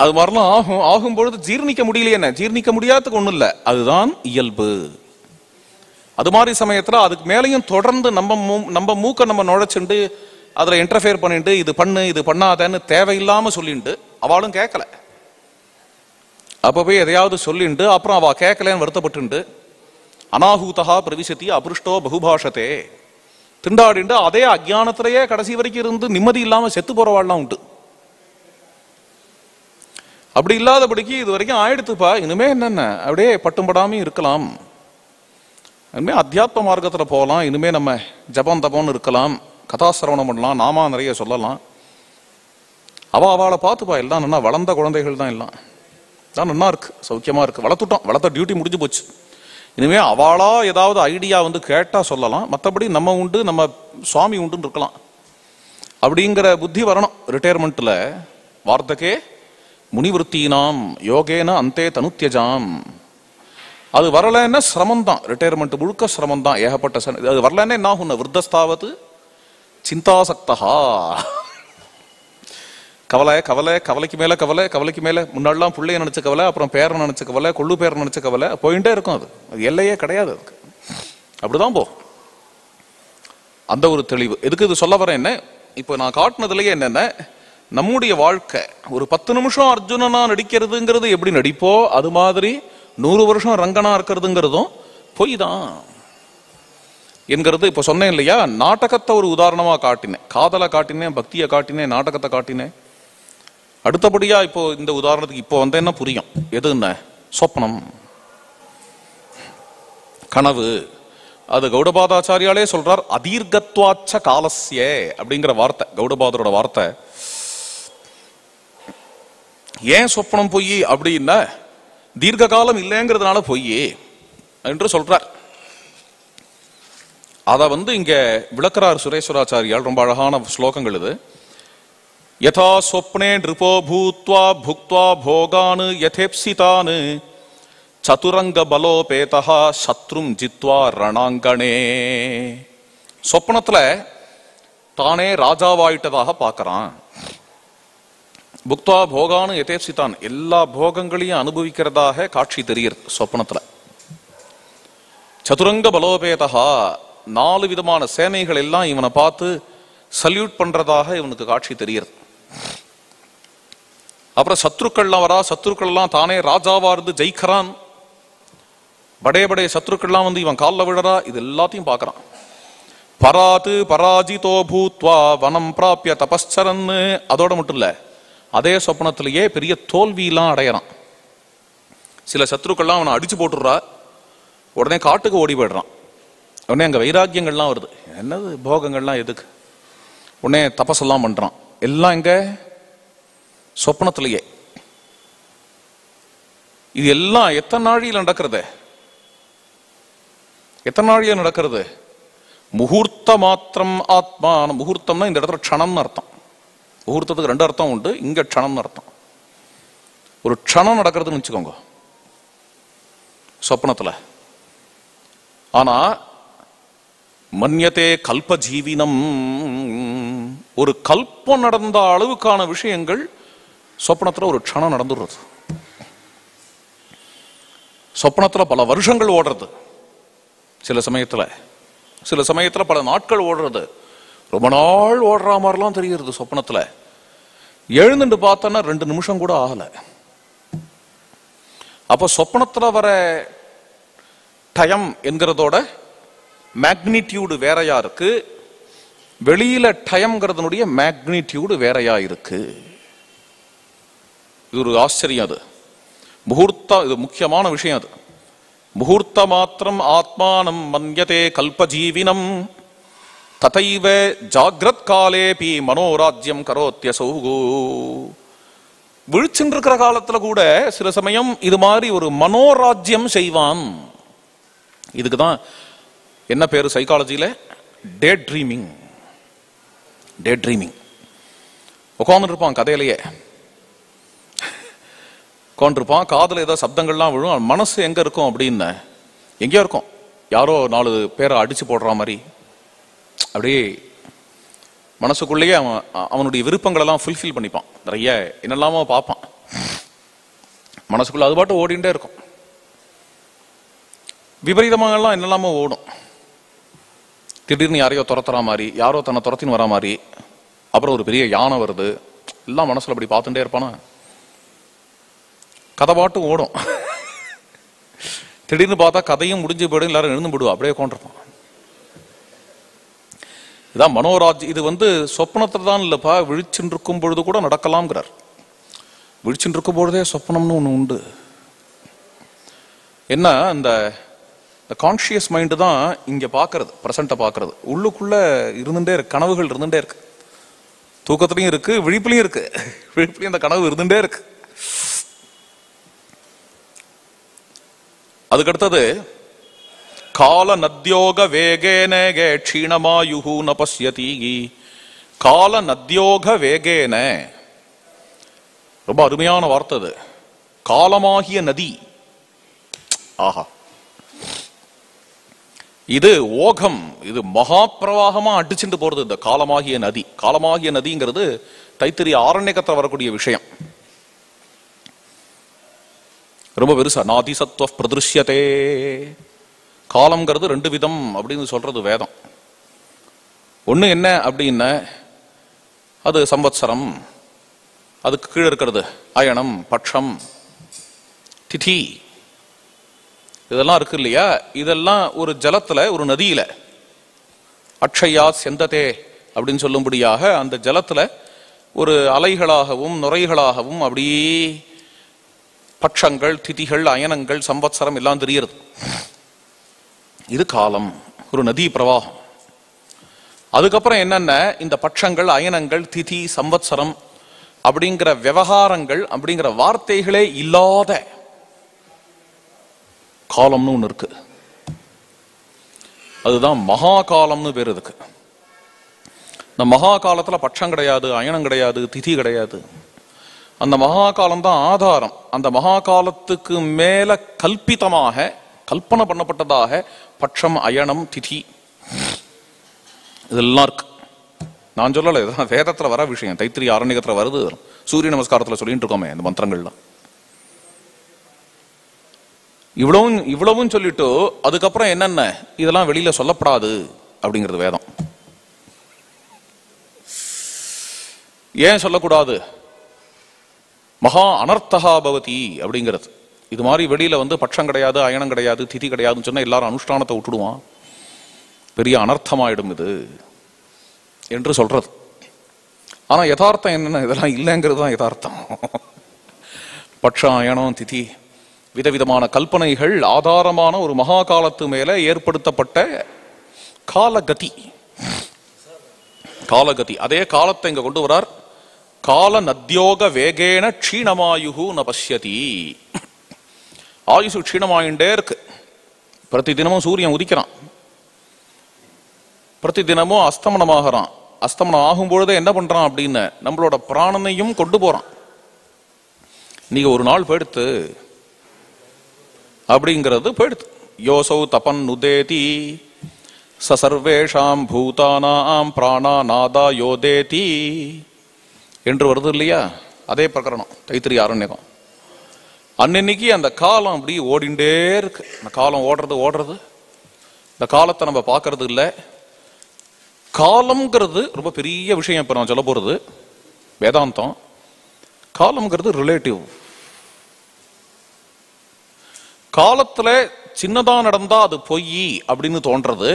அது மாதிரிலாம் ஆகும். ஆகும் பொழுது ஜீர்ணிக்க முடியலையே, என்ன ஜீர்ணிக்க முடியாததுக்கு ஒண்ணும் இல்ல, அதுதான் இயல்பு. அது மாதிரி சமயத்துல அதுக்கு மேலையும் தொடர்ந்து நம்ம மூக்க நம்ம நுழைச்சுண்டு அதுல இன்டர்ஃபியர் பண்ணிட்டு இது பண்ணு இது பண்ணாதன்னு தேவையில்லாம சொல்லிட்டு அவளும் கேட்கல. அப்ப போய் எதையாவது சொல்லிண்டு அப்புறம் அவ கேட்கலன்னு வருத்தப்பட்டு அனாஹூதா பிரவிசதி அபுருஷ்டோ பகுபாஷத்தே திண்டாடிண்டு அதே அஜ்ஞானத்திலேயே கடைசி வரைக்கும் இருந்து நிம்மதி இல்லாம செத்து போறவாள்லாம் உண்டு. அப்படி இல்லாதபடிக்கு இது வரைக்கும் ஆயிடுத்துப்பா, இனிமே என்னென்ன அப்படியே பட்டும்படாம இருக்கலாம், இனிமே அத்தியாத்ம மார்க்கத்துல போகலாம், இனிமே நம்ம ஜபம் தபம்னு இருக்கலாம், கதாசிரவணம் பண்ணலாம், நாமா நிறைய சொல்லலாம். அவளை பார்த்துப்பா, எல்லாம் நல்லா வளர்ந்த குழந்தைகள் தான், எல்லாம் தான் நல்லா இருக்கு, சௌக்கியமா இருக்கு, வளர்த்துட்டோம், வளர்த்த டியூட்டி முடிஞ்சு போச்சு. இனிமே அவளா ஏதாவது ஐடியா வந்து கேட்டா சொல்லலாம், மற்றபடி நம்ம உண்டு நம்ம சுவாமி உண்டுன்னு இருக்கலாம் அப்படிங்கிற புத்தி வரணும். ரிட்டையர்மெண்ட்ல வார்த்தகே முனிவிருத்தினாம் யோகேன அந்தே தனுத்தியஜாம். அது வரலன்னா சிரமம் தான், ரிட்டையர்மெண்ட் முழுக்க சிரமம் தான், ஏகப்பட்ட. அது வரலன்னா என்ன ஆகும், விருத்தஸ்தாவது சிந்தாசக்தா. கவலை கவலை கவலைக்கு மேல கவலை, கவலைக்கு மேல. முன்னாடிலாம் பிள்ளைய நினைச்ச கவலை, அப்புறம் பேரை நினைச்ச கவலை, கொள்ளு பேரை நினைச்ச கவலை, போயிட்டே இருக்கும். அது எல்லையே கிடையாது அதுக்கு, அப்படிதான் போ. அந்த ஒரு தெளிவு. எதுக்கு இது சொல்ல வரேன், என்ன இப்ப நான் காட்டினதுலயே என்னென்ன, நம்முடைய வாழ்க்கை ஒரு 10 நிமிஷம் அர்ஜுனனா நடிக்கிறதுங்கிறது எப்படி நடிப்போ அது மாதிரி 100 வருஷம் ரங்கனா இருக்கிறதுங்கிறதும் பொய் தான் என்கிறது இப்ப சொன்னேன் இல்லையா. நாடகத்தை ஒரு உதாரணமா காட்டினேன், காதலை காட்டினேன், பக்தியை காட்டினேன், நாடகத்தை காட்டினேன். அடுத்தபடியா இப்போ இந்த உதாரணத்துக்கு இப்போ வந்த என்ன புரியும், எது என்ன சொப்னம் கனவு. அது கௌடபாதாச்சாரியாலே சொல்றார், அதீர்கத்வாச்ச காலஸ்ய அப்படிங்கிற வார்த்தை, கௌடபாதரோட வார்த்தை. ஏன் சொப்பனம் பொய் அப்படின்னா, தீர்க்க காலம் இல்லைங்கிறதுனால பொய் என்று சொல்றார். அத இங்க விளக்குறார் சுரேஸ்வராச்சாரியால். ரொம்ப அழகான ஸ்லோகங்கள் இது. யதா சொப்னே நிருபோ பூத்வா புக்த்வா போகான் யதேப்சிதான் சதுரங்க பலோபேதா சத்ரும் ஜித்வா ரணாங்கணே. சொப்னத்துல தானே ராஜாவாயிட்டதாக பார்க்கறான். புக்த்வா போகான் யதேப்சிதான், எல்லா போகங்களையும் அனுபவிக்கிறதாக காட்சி தெரியுது சொப்னத்துல. சதுரங்க பலோபேதா, 4 விதமான சேனைகள் எல்லாம் இவனை பார்த்து சல்யூட் பண்றதாக இவனுக்கு காட்சி தெரியுது. அப்புறம் சத்ருக்கள்லாம் வரா, சத்ருக்கள் எல்லாம் தானே ராஜாவா இருந்து ஜெயிக்கிறான். படைய படைய சத்ருக்கள்லாம் இவன் காலில் விழறா, இது எல்லாத்தையும் பார்க்கறான். பராத்து பராஜிதோ பூத்வா வனம் பிராபிய தபஸ்சரன். அதோட மட்டும் இல்ல, அதே சொப்பனத்திலேயே பெரிய தோல்வியெல்லாம் அடையறான். சில சத்ருக்கள்லாம் அவனை அடிச்சு போட்டுடுறா, உடனே காட்டுக்கு ஓடி போயிடுறான். உடனே அங்க வைராக்கியங்கள்லாம் வருது, என்னது போகங்கள்லாம் எதுக்கு, உடனே தபஸெல்லாம் பண்றான். எல்லாம் இங்க சொப்பனத்திலேயே. இது எல்லாம் எத்தனை நாழியில் நடக்கிறது, எத்தனை நாழியில் நடக்கிறது? முகூர்த்த மாத்திரம் ஆத்மா. முகூர்த்தம்னா இந்த இடத்துல க்ஷணம்னு அர்த்தம். முகூர்த்தத்துக்கு 2 அர்த்தம் உண்டு, இங்க க்ஷணம்னு அர்த்தம். ஒரு க்ஷணம் நடக்கிறதுன்னு வச்சுக்கோங்க சொப்பனத்துல. ஆனா மன்யதே கல்ப ஜீவினம், ஒரு கல்பம் நடந்த அளவுக்கான விஷயங்கள் சொப்பனத்துல ஒரு க்ஷணம் நடந்துடுறது. சொப்பனத்துல பல வருஷங்கள் ஓடுறது, சில சமயத்துல பல நாட்கள் ஓடுறது, ரொம்ப நாள் ஓடுற மாதிரிலாம் தெரிகிறது சொப்பனத்துல. எழுந்துட்டு பார்த்தோன்னா 2 நிமிஷம் கூட ஆகல. அப்ப சொப்பனத்துல வர டயம் என்கிறதோட மேக்னிடியூடு வேறையா இருக்கு, வெளியில டயம்ங்கிறதுனுடைய மேக்னிடியூடு வேறையா இருக்கு. இது ஒரு ஆச்சரியம். அது முகூர்த்த, இது முக்கியமான விஷயம். அது முகூர்த்த மாத்திரம் ஆத்மானம் மன்யதே கல்பஜீவினம் ததைவ ஜாகிரத் காலேபி மனோராஜ்யம் கரோத்யசௌ. விழிச்சுட்டு இருக்கிற காலத்துல கூட சில சமயம் இது மாதிரி ஒரு மனோராஜ்யம் செய்வான். இதுக்குதான் என்ன பேரு சைக்காலஜியில, டே ட்ரீமிங். Day dreaming. உட்கார்ந்து இருப்பான் கதையிலேயே, உட்காந்துருப்பான், காதுல ஏதோ சப்தங்கள்லாம் விழும். மனசு எங்க இருக்கும் அப்படின்னு எங்கேயோ இருக்கும். யாரோ 4 பேரை அடிச்சு போடுற மாதிரி அப்படியே மனசுக்குள்ளேயே அவனுடைய விருப்பங்களெல்லாம் ஃபுல்ஃபில் பண்ணிப்பான். நிறைய என்னெல்லாமோ பார்ப்பான் மனசுக்குள்ள, அது பாட்டு ஓடிண்டே இருக்கும். விபரீதமாகலாம் என்னெல்லாமோ ஓடும். திடீர்னு யாரையோ துரத்துற மாதிரி, யாரோ தன்னை துரத்தின்னு வர மாதிரி, அப்புறம் ஒரு பெரிய யானை வருது, எல்லாம் மனசுல அப்படி பார்த்துட்டே இருப்பானா. கதை பாட்டும் ஓடும். திடீர்னு பார்த்தா கதையும் முடிஞ்சு போயிடும், எல்லாரும் எழுந்து போடுவா, அப்படியே உட்காந்துருப்பான். இதான் மனோராஜ். இது சொப்னத்துல தான் இல்லப்பா, விழிச்சுட்டு இருக்கும் பொழுது கூட நடக்கலாம்ங்கிறார். விழிச்சுட்டு இருக்கும் பொழுதே சொப்னம்னு ஒண்ணு உண்டு. என்ன, இந்த கான்சியஸ் மைண்டு தான் இங்க பாக்குறது, பிரசன்ட பாக்குறது. உள்ளுக்குள்ள இருந்துட்டே இருக்கு, கனவுகள் இருந்துட்டே இருக்கு. தூக்கத்திலையும் இருக்கு, விழிப்புலையும் இருக்கு. விழிப்புலையும் அந்த கனவு இருந்துட்டே இருக்கு. அதுக்கடுத்தது கால நத்யோக வேகேன க்ஷீணமாயுஹு ந பஸ்யதி. கால நத்யோக வேகேன, ரொம்ப அருமையான வார்த்தை அது. காலமாகிய நதி. ஆஹா, இது ஓகம், இது மகா பிரவாகமா அடிச்சுட்டு போறது இந்த காலமாகிய நதி. காலமாகிய நதிங்கிறது தைத்திரிய ஆரண்யகத்துல வரக்கூடிய விஷயம். ரொம்ப பெருசா. நாதி சத்வ பிரதிருஷ்யதே. காலம்ங்கிறது 2 விதம் அப்படின்னு சொல்றது வேதம். ஒண்ணு என்ன அப்படின்னா, அது சம்வத்சரம், அதுக்கு கீழே இருக்கிறது அயனம், பட்சம், திதி, இதெல்லாம் இருக்கு இல்லையா. இதெல்லாம் ஒரு ஜலத்துல, ஒரு நதியில, அக்ஷயா செந்ததே அப்படின்னு சொல்லும்படியாக அந்த ஜலத்துல ஒரு அலைகளாகவும் நுரைகளாகவும் அப்படியே பட்சங்கள், திதிகள், அயனங்கள், சம்வத்சரம் எல்லாம் தெரிகிறது. இது காலம், ஒரு நதி பிரவாகம். அதுக்கப்புறம் என்னென்ன, இந்த பட்சங்கள், அயனங்கள், திதி, சம்வத்சரம் அப்படிங்கிற விவகாரங்கள், அப்படிங்கிற வார்த்தைகளே இல்லாத காலம்னு ஒண்ணு இருக்கு. அதுதான் மகா காலம்னு பேர் இதுக்கு. இந்த மகா காலத்துல பட்சம் கிடையாது, அயனம் கிடையாது, திதி கிடையாது. அந்த மகா காலம் தான் ஆதாரம். அந்த மகா காலத்துக்கு மேல கல்பிதமாக, கல்பனை பண்ணப்பட்டதாக பட்சம், அயனம், திதி இதெல்லாம் இருக்கு. நான் சொல்லல, இதுதான் வேதத்துல வர விஷயம். தைத்திரிய ஆரண்யகத்துல வருது. சூரிய நமஸ்காரத்துல சொல்லிட்டு இருக்கோமே இந்த மந்திரங்கள்லாம். இவ்வளவும் சொல்லிட்டு அதுக்கப்புறம் என்னென்ன, இதெல்லாம் வெளியில சொல்லப்படாது அப்படிங்கிறது வேதம். ஏன் சொல்லக்கூடாது? மகா அனர்த்தகா பவதி அப்படிங்கிறது. இது மாதிரி வெளியில பட்சம் கிடையாது, அயனம் கிடையாது, திதி கிடையாதுன்னு சொன்னா எல்லாரும் அனுஷ்டானத்தை விட்டுடுவான், பெரிய அனர்த்தமாயிடும் இது என்று சொல்றது. ஆனா யதார்த்தம் என்னன்னா, இதெல்லாம் இல்லைங்கிறது தான் யதார்த்தம். பட்சம், அயனம், திதி, விதவிதமான கல்பனைகள் ஆதாரமான ஒரு மகா காலத்து மேல ஏற்படுத்தப்பட்ட காலகதி. காலகதி, அதே காலத்தை இங்க கொண்டு வரார். கால நத்யோக வேகேன க்ஷீணமாயுஹு ந பஸ்யதி. ஆயுசு க்ஷீணமாயிண்டே இருக்கு. பிரதி தினமும் சூரியன் உதிக்கிறான், பிரதி தினமும் அஸ்தமனமாகறான். அஸ்தமனம் ஆகும் பொழுதே என்ன பண்றான் அப்படின்னு, நம்மளோட பிராணனையும் கொண்டு போறான். நீங்க ஒரு நாள் போயிடுத்து அப்படிங்கிறது போயிடுத்து. யோசௌ தபன் உதேதி சர்வேஷாம் பூதானாம் பிராணா நாதா யோதேதி என்று வருது இல்லையா. அதே பிரகரணம் தைத்திரிய ஆரண்யகம். அன்னைக்கு அந்த காலம் அப்படி ஓடிண்டே இருக்கு. அந்த காலம் ஓடுறது. இந்த காலத்தை நம்ம பார்க்கறது இல்லை. காலம்ங்கிறது ரொம்ப பெரிய விஷயம். இப்ப நான் சொல்ல போறது வேதாந்தம். காலம்ங்கிறது ரிலேட்டிவ். காலத்துல சின்னதா நடந்தா அது பொய் அப்படின்னு தோன்றது,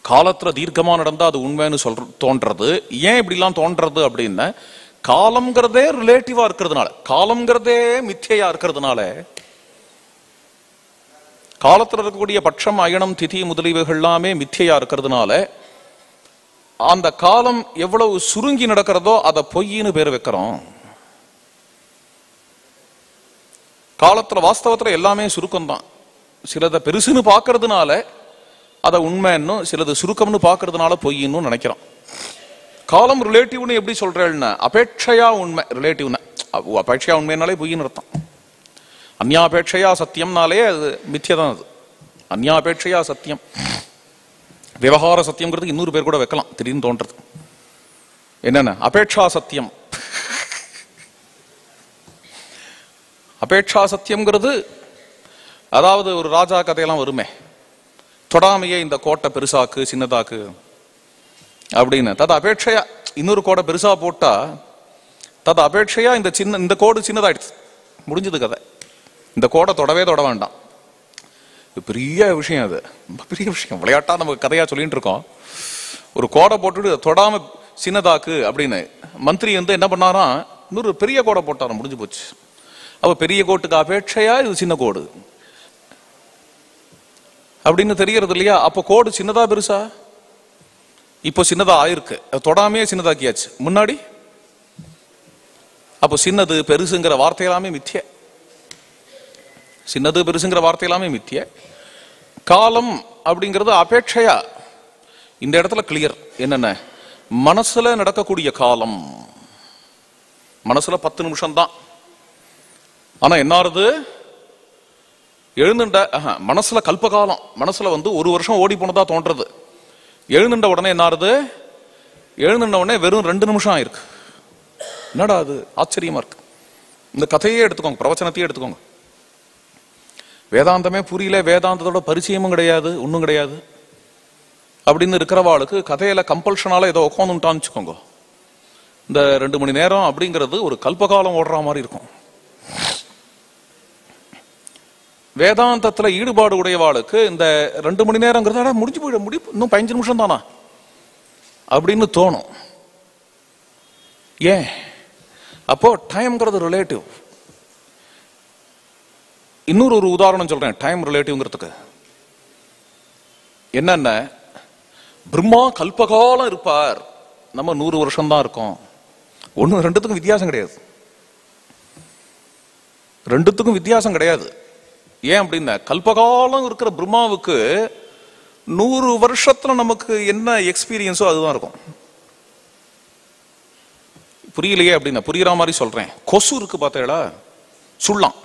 காலத்துல தீர்க்கமா நடந்தா அது உண்மைன்னு தோன்றது. ஏன் இப்படி எல்லாம் தோன்றது அப்படின்னா, காலம்ங்கிறதே ரிலேட்டிவா இருக்கிறதுனால, காலம்ங்கிறதே மித்தியா இருக்கிறதுனால, காலத்துல இருக்கக்கூடிய பட்சம், அயனம், திதி முதலியவைகள் எல்லாமே மித்தியா இருக்கிறதுனால, அந்த காலம் எவ்வளவு சுருங்கி நடக்கிறதோ அதை பொய்ன்னு பேர் வைக்கிறோம். காலத்துல வாஸ்தவத்துல எல்லாமே சுருக்கம் தான். சிலதை பெருசுன்னு பாக்குறதுனால அதை உண்மைன்னு, சிலது சுருக்கம்னு பாக்குறதுனால பொய்ன்னு நினைக்கிறோம். காலம் ரிலேட்டிவ்னு எப்படி சொல்றேன்னா, அபேட்சையா உண்மை ரிலேட்டிவ்னு. அபேட்சையா உண்மையினாலே பொய்ன்னு அர்த்தம். அந்யாபேட்சையா சத்தியம்னாலே அது மித்தியதான். அது அந்யாபேட்சையா சத்தியம். விவகார சத்தியம்ங்கிறது இன்னொரு பேர் கூட வைக்கலாம், திடீர்னு தோன்றது. என்னென்ன? அபேட்சா சத்தியம். அபேட்சா சத்தியம்ங்கிறது அதாவது ஒரு ராஜா கதையெல்லாம் வருமே, தொடாமையே இந்த கோட்டை பெருசாக்கு சின்னதாக்கு அப்படின்னு. தது அபேட்சையா இன்னொரு கோடை பெருசா போட்டா தது அபேட்சையா இந்த கோடு சின்னதாயிடுச்சு, முடிஞ்சது கதை. இந்த கோடை தொடவே தொட வேண்டாம். பெரிய விஷயம், அது ரொம்ப பெரிய விஷயம். விளையாட்டா நம்ம கதையா சொல்லிட்டு இருக்கோம். ஒரு கோடை போட்டுட்டு தொடாம சின்னதாக்கு அப்படின்னு மந்திரி என்ன பண்ணாரா, இன்னொரு பெரிய கோடை போட்டாரா, முடிஞ்சு போச்சு. அப்ப பெரிய கோட்டுக்கு அபேட்சையா இது சின்ன கோடு அப்படின்னு தெரியறது இல்லையா? அப்ப கோடு சின்னதா பெருசா? இப்போ சின்னதா ஆயிருக்கு, தொடாமையே சின்னதாக்கியாச்சு. முன்னாடி அப்போ சின்னது பெருசுங்கிற வார்த்தை எல்லாமே மித்திய. சின்னது பெருசுங்கிற வார்த்தை எல்லாமே மித்திய. காலம் அப்படிங்கிறது அபேட்சையா. இந்த இடத்துல கிளியர் என்னென்ன? மனசுல நடக்கக்கூடிய காலம். மனசுல 10 நிமிஷம் தான். ஆனா என்ன ஆறுது? எழுந்துட்ட மனசுல கல்பகாலம். மனசுல 1 வருஷம் ஓடி போனதா தோன்றது. எழுந்துட்ட உடனே என்ன ஆறுது? எழுந்துட்ட உடனே வெறும் 2 நிமிஷம் ஆயிருக்கு. என்னடா அது? ஆச்சரியமா இருக்கு. இந்த கதையே எடுத்துக்கோங்க, பிரவச்சனத்தையே எடுத்துக்கோங்க. வேதாந்தமே புரியல, வேதாந்தத்தோட பரிச்சயமும் கிடையாது, ஒன்றும் கிடையாது அப்படின்னு இருக்கிறவாளுக்கு கதையில கம்பல்ஷனால ஏதோ உட்காந்துட்டான்னு வச்சுக்கோங்க. இந்த 2 மணி நேரம் அப்படிங்கிறது ஒரு கல்பகாலம் ஓடுற மாதிரி இருக்கும். வேதாந்தத்துல ஈடுபாடு உடையவாளுக்கு இந்த 2 மணி நேரங்கிறத முடிஞ்சு போயிட முடியும், இன்னும் 15 நிமிஷம் தானா அப்படின்னு தோணும். ஏன்? அப்போ டைம்ங்கிறது ரிலேட்டிவ். இன்னொரு உதாரணம் சொல்றேன் டைம் ரிலேட்டிவ்ங்கிறதுக்கு. என்னென்ன? பிரம்மா கல்பகாலம் இருப்பார், நம்ம 100 வருஷம் தான் இருக்கோம். 1 2த்துக்கும் வித்தியாசம் கிடையாது. 2த்துக்கும் வித்தியாசம் கிடையாது. ஏன் அப்படின்னா, கல்பகாலம் இருக்கிற பிரம்மாவுக்கு 100 வருஷத்துல நமக்கு என்ன எக்ஸ்பீரியன்ஸோ அதுதான் இருக்கும். புரியலையே அப்படின்னா புரியுற மாதிரி சொல்றேன். கொசு இருக்கு பார்த்தீங்களா, சுள்ளம்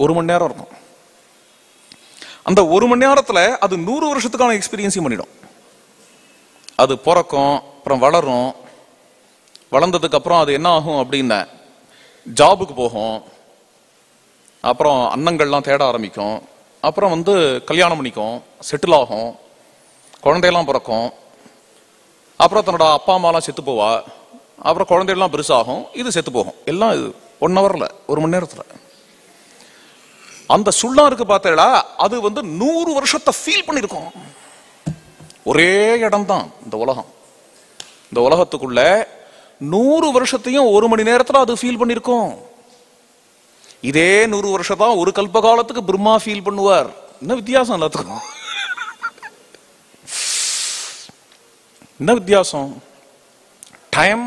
1 மணி நேரம் இருக்கும். அந்த 1 மணி நேரத்துல அது 100 வருஷத்துக்கான எக்ஸ்பீரியன்ஸையும் பண்ணிடும். அது பிறக்கும், அப்புறம் வளரும். வளர்ந்ததுக்கு அப்புறம் அது என்ன ஆகும் அப்படின்னா ஜாபுக்கு போகும், அப்புறம் அன்னங்கள்லாம் தேட ஆரம்பிக்கும், அப்புறம் கல்யாணம் பண்ணிக்கும், செட்டில் ஆகும், குழந்தையெல்லாம் பிறக்கும், அப்புறம் தன்னோட அப்பா அம்மாலாம் செத்து போவா, அப்புறம் குழந்தையெல்லாம் பெருசாகும், இது செத்து போகும். எல்லாம் 1 ஹவர்ல, 1 மணி நேரத்துல. அந்த சுள்ளம் இருக்கு பார்த்தா அது 100 வருஷத்தை ஃபீல் பண்ணிருக்கும். ஒரே இடம் தான் இந்த உலகம். இந்த உலகத்துக்குள்ள 100 வருஷத்தையும் 1 மணி நேரத்துல அது ஃபீல் பண்ணிருக்கும். இதே 100 வருஷம் தான் ஒரு கல்ப காலத்துக்கு பிரம்மா ஃபீல் பண்ணுவார். என்ன வித்தியாசம் எல்லாத்துக்கும்? என்ன வித்தியாசம்? டைம்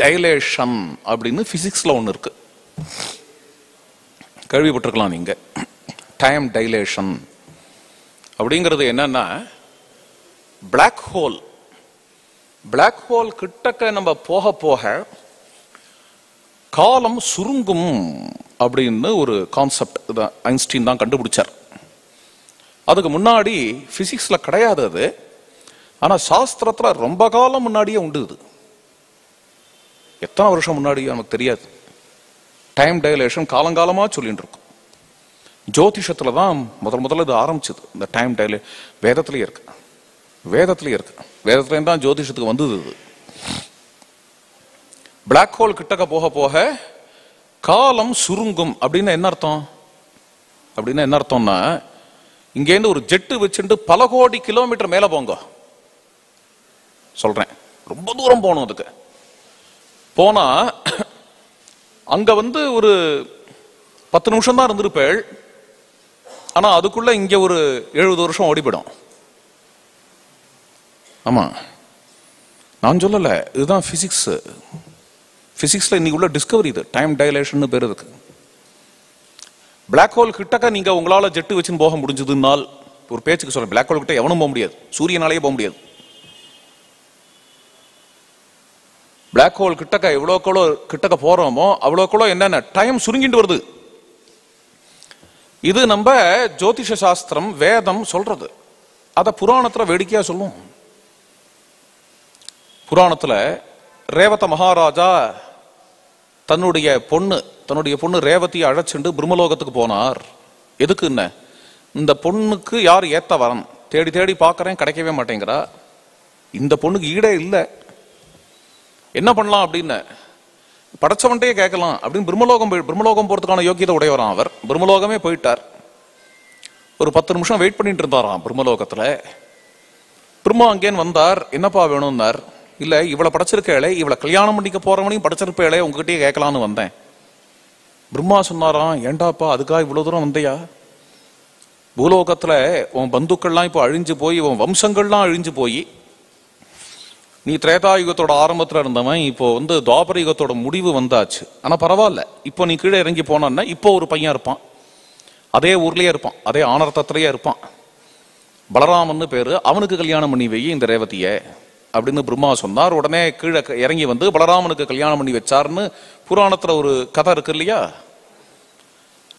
டைலேஷன் அப்படின்னு பிசிக்ஸ்ல ஒண்ணு இருக்கு, கேள்விப்பட்டிருக்கலாம் நீங்க. டைம் டைலேஷன் அப்படிங்கிறது என்னன்னா, பிளாக் ஹோல் கிட்டக்க நம்ம போக போக காலம் சுருங்கும் அப்படின்னு ஒரு கான்செப்ட் ஐன்ஸ்டீன் தான் கண்டுபிடிச்சார். அதுக்கு முன்னாடி பிசிக்ஸ்ல கிடையாது அது, ஆனா சாஸ்திரத்துல ரொம்ப காலம் முன்னாடியே உண்டு. இது எத்தனை வருஷம் முன்னாடியே நமக்கு தெரியாது. டைம் டைலேஷன் காலங்காலமா சொல்லிட்டு இருக்கும். ஜோதிஷத்துல தான் முதல்ல இது ஆரம்பிச்சது. இந்த டைம் டைலே வேதத்திலேயே இருக்கு, வேதத்திலே தான் ஜோதிஷத்துக்கு வந்தது. இது பிளாக் ஹோல் கிட்டக்க போக போக காலம் சுருங்கும் அப்படின்னு என்ன அர்த்தம்? அப்படின்னா என்ன அர்த்தம்னா, இங்கேருந்து ஒரு ஜெட்டு வச்சுட்டு பல கோடி கிலோமீட்டர் மேல போங்க சொல்றேன். ரொம்ப தூரம் போகணும். அதுக்கு போனா அங்க ஒரு 10 நிமிஷம் தான் இருந்திருப்பேள். ஆனா அதுக்குள்ள இங்க ஒரு 70 வருஷம் ஓடிப்படும். ஆமா, நான் சொல்லல, இதுதான் பிசிக்ஸ். பிசிக்ஸ்ல இன்னைக்கு உள்ள டிஸ்கவரி இது, டைம் டைலேஷன் பேர் இருக்கு. பிளாக் ஹோல் கிட்டக்க நீங்க உங்களால ஜெட்டு வச்சுன்னு போக முடிஞ்சதுனால், ஒரு பேச்சுக்கு சொல்றேன், பிளாக் ஹோல் கிட்ட எவனும் போக முடியாது, சூரியனாலேயே போக முடியாது. பிளாக் ஹோல் கிட்டக்க எவ்வளோக்களோ கிட்டக்க போறோமோ அவ்வளோக்களோ என்னென்ன டைம் சுருங்கிட்டு வருது. இது நம்ம ஜோதிஷ சாஸ்திரம் வேதம் சொல்றது. அத புராணத்துல வேடிக்கையா சொல்லும். புராணத்துல ரேவத மகாராஜா தன்னுடைய பொண்ணு ரேவதியை அழைச்சிண்டு பிரம்மலோகத்துக்கு போனார். எதுக்குன்னு, இந்த பொண்ணுக்கு யார் ஏத்த வரம் தேடி தேடி பார்க்கறேன், கிடைக்கவே மாட்டேங்கிறா. இந்த பொண்ணுக்கு ஈடே இல்லை, என்ன பண்ணலாம் அப்படின்னு படைச்சவன்ட்டே கேட்கலாம் அப்படின்னு பிரம்மலோகம் போறதுக்கான யோகியதை உடையவரான் அவர். பிரம்மலோகமே போயிட்டார். ஒரு 10 நிமிஷம் வெயிட் பண்ணிட்டு இருந்தாராம் பிரம்மலோகத்துல. பிரம்மா அங்கேன்னு வந்தார். என்னப்பா வேணும்னார். இல்ல, இவளை படைச்சிருக்கேளே, இவளை கல்யாணம் பண்ணிக்க போறவனையும் படைச்சிருப்பேளே, உங்ககிட்டயே கேட்கலான்னு வந்தேன். பிரம்மா சொன்னாராம், ஏண்டாப்பா அதுக்காக இவ்வளவு தூரம் வந்தையா? பூலோகத்துல உன் பந்துக்கள்லாம் இப்போ அழிஞ்சு போய், உன் வம்சங்கள்லாம் அழிஞ்சு போய், நீ திரேதாயுகத்தோட ஆரம்பத்துல இருந்தவன் இப்போ துவாபர யுகத்தோட முடிவு வந்தாச்சு. ஆனா பரவாயில்ல, இப்போ நீ கீழே இறங்கி போனா இப்போ ஒரு பையன் இருப்பான், அதே ஊர்லயே இருப்பான், அதே ஆனர்த்தத்திலேயே இருப்பான், பலராமன்னு பேரு, அவனுக்கு கல்யாணம் பண்ணி வை இந்த ரேவதிய அப்படின்னு பிரம்மா சொன்னார். உடனே கீழே இறங்கி பலராமனுக்கு கல்யாணம் பண்ணி வச்சாருன்னு புராணத்துல ஒரு கதை இருக்கு இல்லையா?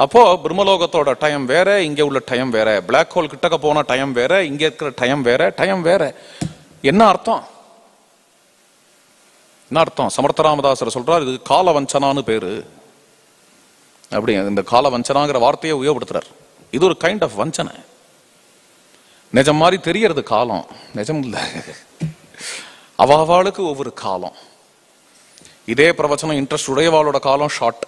அப்போ பிரம்மலோகத்தோட டைம் வேற, இங்க உள்ள டைம் வேற. பிளாக் ஹோல் கிட்டக்க போன டைம் வேற, இங்க இருக்கிற டைம் வேற. டைம் வேற. என்ன அர்த்தம்? என்ன அர்த்தம்? சமர்த்தராமதாசர் சொல்றார், இது கால வஞ்சனான்னு பேரு. அப்படி இந்த கால வஞ்சனாங்கிற வார்த்தையை உபயோகப்படுத்துறார். இது ஒரு கைண்ட் ஆஃப் வஞ்சனை. நிஜம் மாதிரி தெரியறது காலம், நிஜம் இல்லை. அவளுக்கு ஒவ்வொரு காலம். இதே பிரவச்சனம் இன்ட்ரெஸ்ட் உடையவாளோட காலம் ஷார்ட்,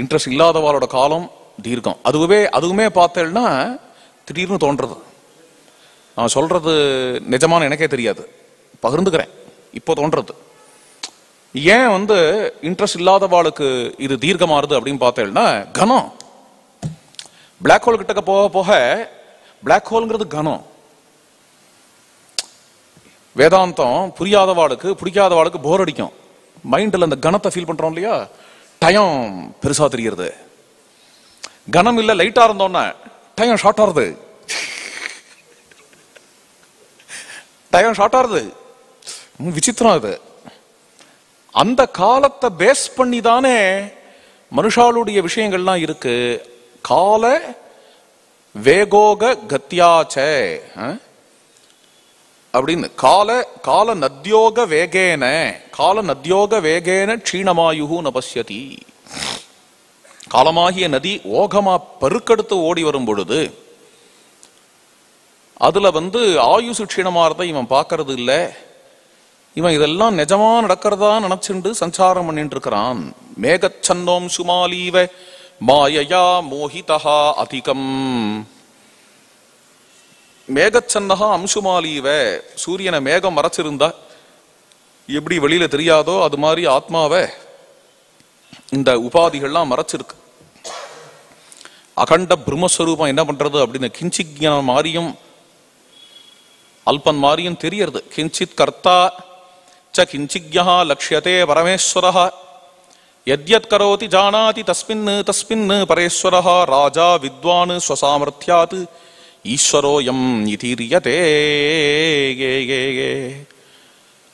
இன்ட்ரெஸ்ட் இல்லாதவாளோட காலம் தீர்க்கம். அதுவுமே பார்த்தேன்னா திடீர்னு தோன்றது. நான் சொல்றது நிஜமான எனக்கே தெரியாது, பகிர்ந்துக்கிறேன். இப்போ தோன்றது. ஏன் இன்ட்ரெஸ்ட் இல்லாதவாளுக்கு இது தீர்க்கமாறுது அப்படின்னு பார்த்தேன்னா, கனம். பிளாக் ஹோல் கிட்டக்க போக போக பிளாக் ஹோல்ங்கிறது கனம். வேதாந்தம் புரியாதவாளுக்கு பிடிக்காதவாளுக்கு போர் அடிக்கும். மைண்ட்ல அந்த கனத்தை ஃபீல் பண்றோம் இல்லையா? டைம் பெருசா தெரியுது. கனம் இல்ல, லைட்டா இருந்தோம்னா டைம் ஷார்ட் ஆறுது. டைம் ஷார்ட் ஆறுது. விசித்திரம் இது. அந்த காலத்தை பேஸ் பண்ணி தானே மனுஷாளுடைய விஷயங்கள்லாம் இருக்கு. கால வேகோக கத்தியாச்சே அப்படின்னு, கால நத்யோக வேகேன க்ஷீணமாயுஹு நபஸ்யதி. காலமாகிய நதி ஓகமா பெருக்கெடுத்து ஓடி வரும் பொழுது அதுல ஆயுசு க்ஷீணமாறதை இவன் பார்க்கறது இல்லை. இவன் இதெல்லாம் நிஜமா நடக்கிறதா நினைச்சுண்டு சஞ்சாரம் பண்ணிட்டு இருக்கிறான். மேகச்சன்னோம் சுமாலீவ மாயையா மோகிதா அதிகம். மேகச்சன்னகா அம்சுமாலீவ, சூரியனை மேகம் மறைச்சிருந்தா எப்படி வெளியில தெரியாதோ அது மாதிரி ஆத்மாவை இந்த உபாதிகள்லாம் மறைச்சிருக்கு. அகண்ட பிரம்மஸ்வரூபம் என்ன பண்றது அப்படின்னு கிஞ்சிக்ஞானம் மாறியும் அல்பன் மாறியும் தெரியறது. கிஞ்சித் கர்த்தா ச கிஞ்சிக்ஞா லக்ஷ்யதே பரமேஸ்வரः யத்யத் கரோதி ஜானாதி தஸ்மின் பரேஸ்வரः ராஜா வித்வான் ஸ்வசாமர்த்தியாத் ஈஸ்வரோயம் இதீரியதே.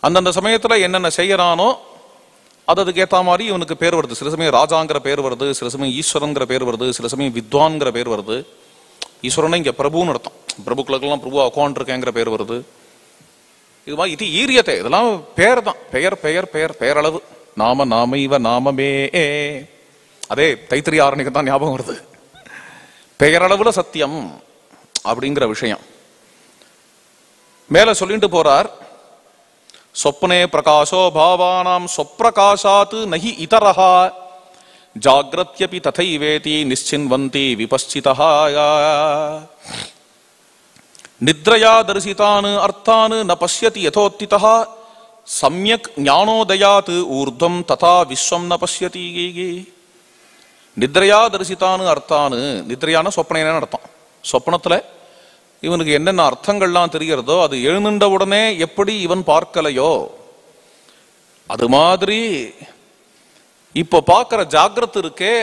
அந்தந்த சமயத்துல என்னென்ன செய்யறானோ அதுக்கு ஏற்ற மாதிரி இவனுக்கு பேர் வருது. சில சமயம் ராஜாங்கிற பேர் வருது, சில சமயம் ஈஸ்வரங்கிற பேர் வருது, சில சமயம் வித்வான்கிற பேர் வருது. ஈஸ்வரனை இங்க பிரபுன்னு அர்த்தம். பிரபுக்களுக்கெல்லாம் பிரபு அக்கௌண்ட் இருக்கேங்கிற பேர் வருது. இது மாதிரி இது ஈரியத்தை, இதெல்லாம் பேர் தான். பெயர் பெயர் பெயர் பெயரளவு. நாமைவ நாமமே. அதே தைத்திரிய ஆரணிக்கு தான் ஞாபகம் வருது. பெயரளவுல சத்தியம் அப்படிங்கிற விஷயம் மேல சொல்லிட்டு போறார். சொப்னே பிரகாசோ பாவானாம் சொப்பிரகாசாத் நஹி இதரஹா ஜாக்ரத்யபி ததைவேதி நிச்சின்வந்தி விபஸ்சிதஹா. நித்ரயா தரிசிதான் அர்த்தான் ந பஷ்யதி யதோத்திதஹ சம்யக் ஞானோதயாத் ஊர்த்வம் ததா விஸ்வம் ந பஷ்யதி. நித்ரயா தரிசிதான் அர்த்தான், நித்ரையான சொப்பனேன்னு அர்த்தம். சொப்பனத்துல இவனுக்கு என்னென்ன அர்த்தங்கள்லாம் தெரிகிறதோ அது எழுந்துட்ட உடனே எப்படி இவன் பார்க்கலையோ அது மாதிரி இப்போ பார்க்கிற ஜாகிரத் இருக்கே,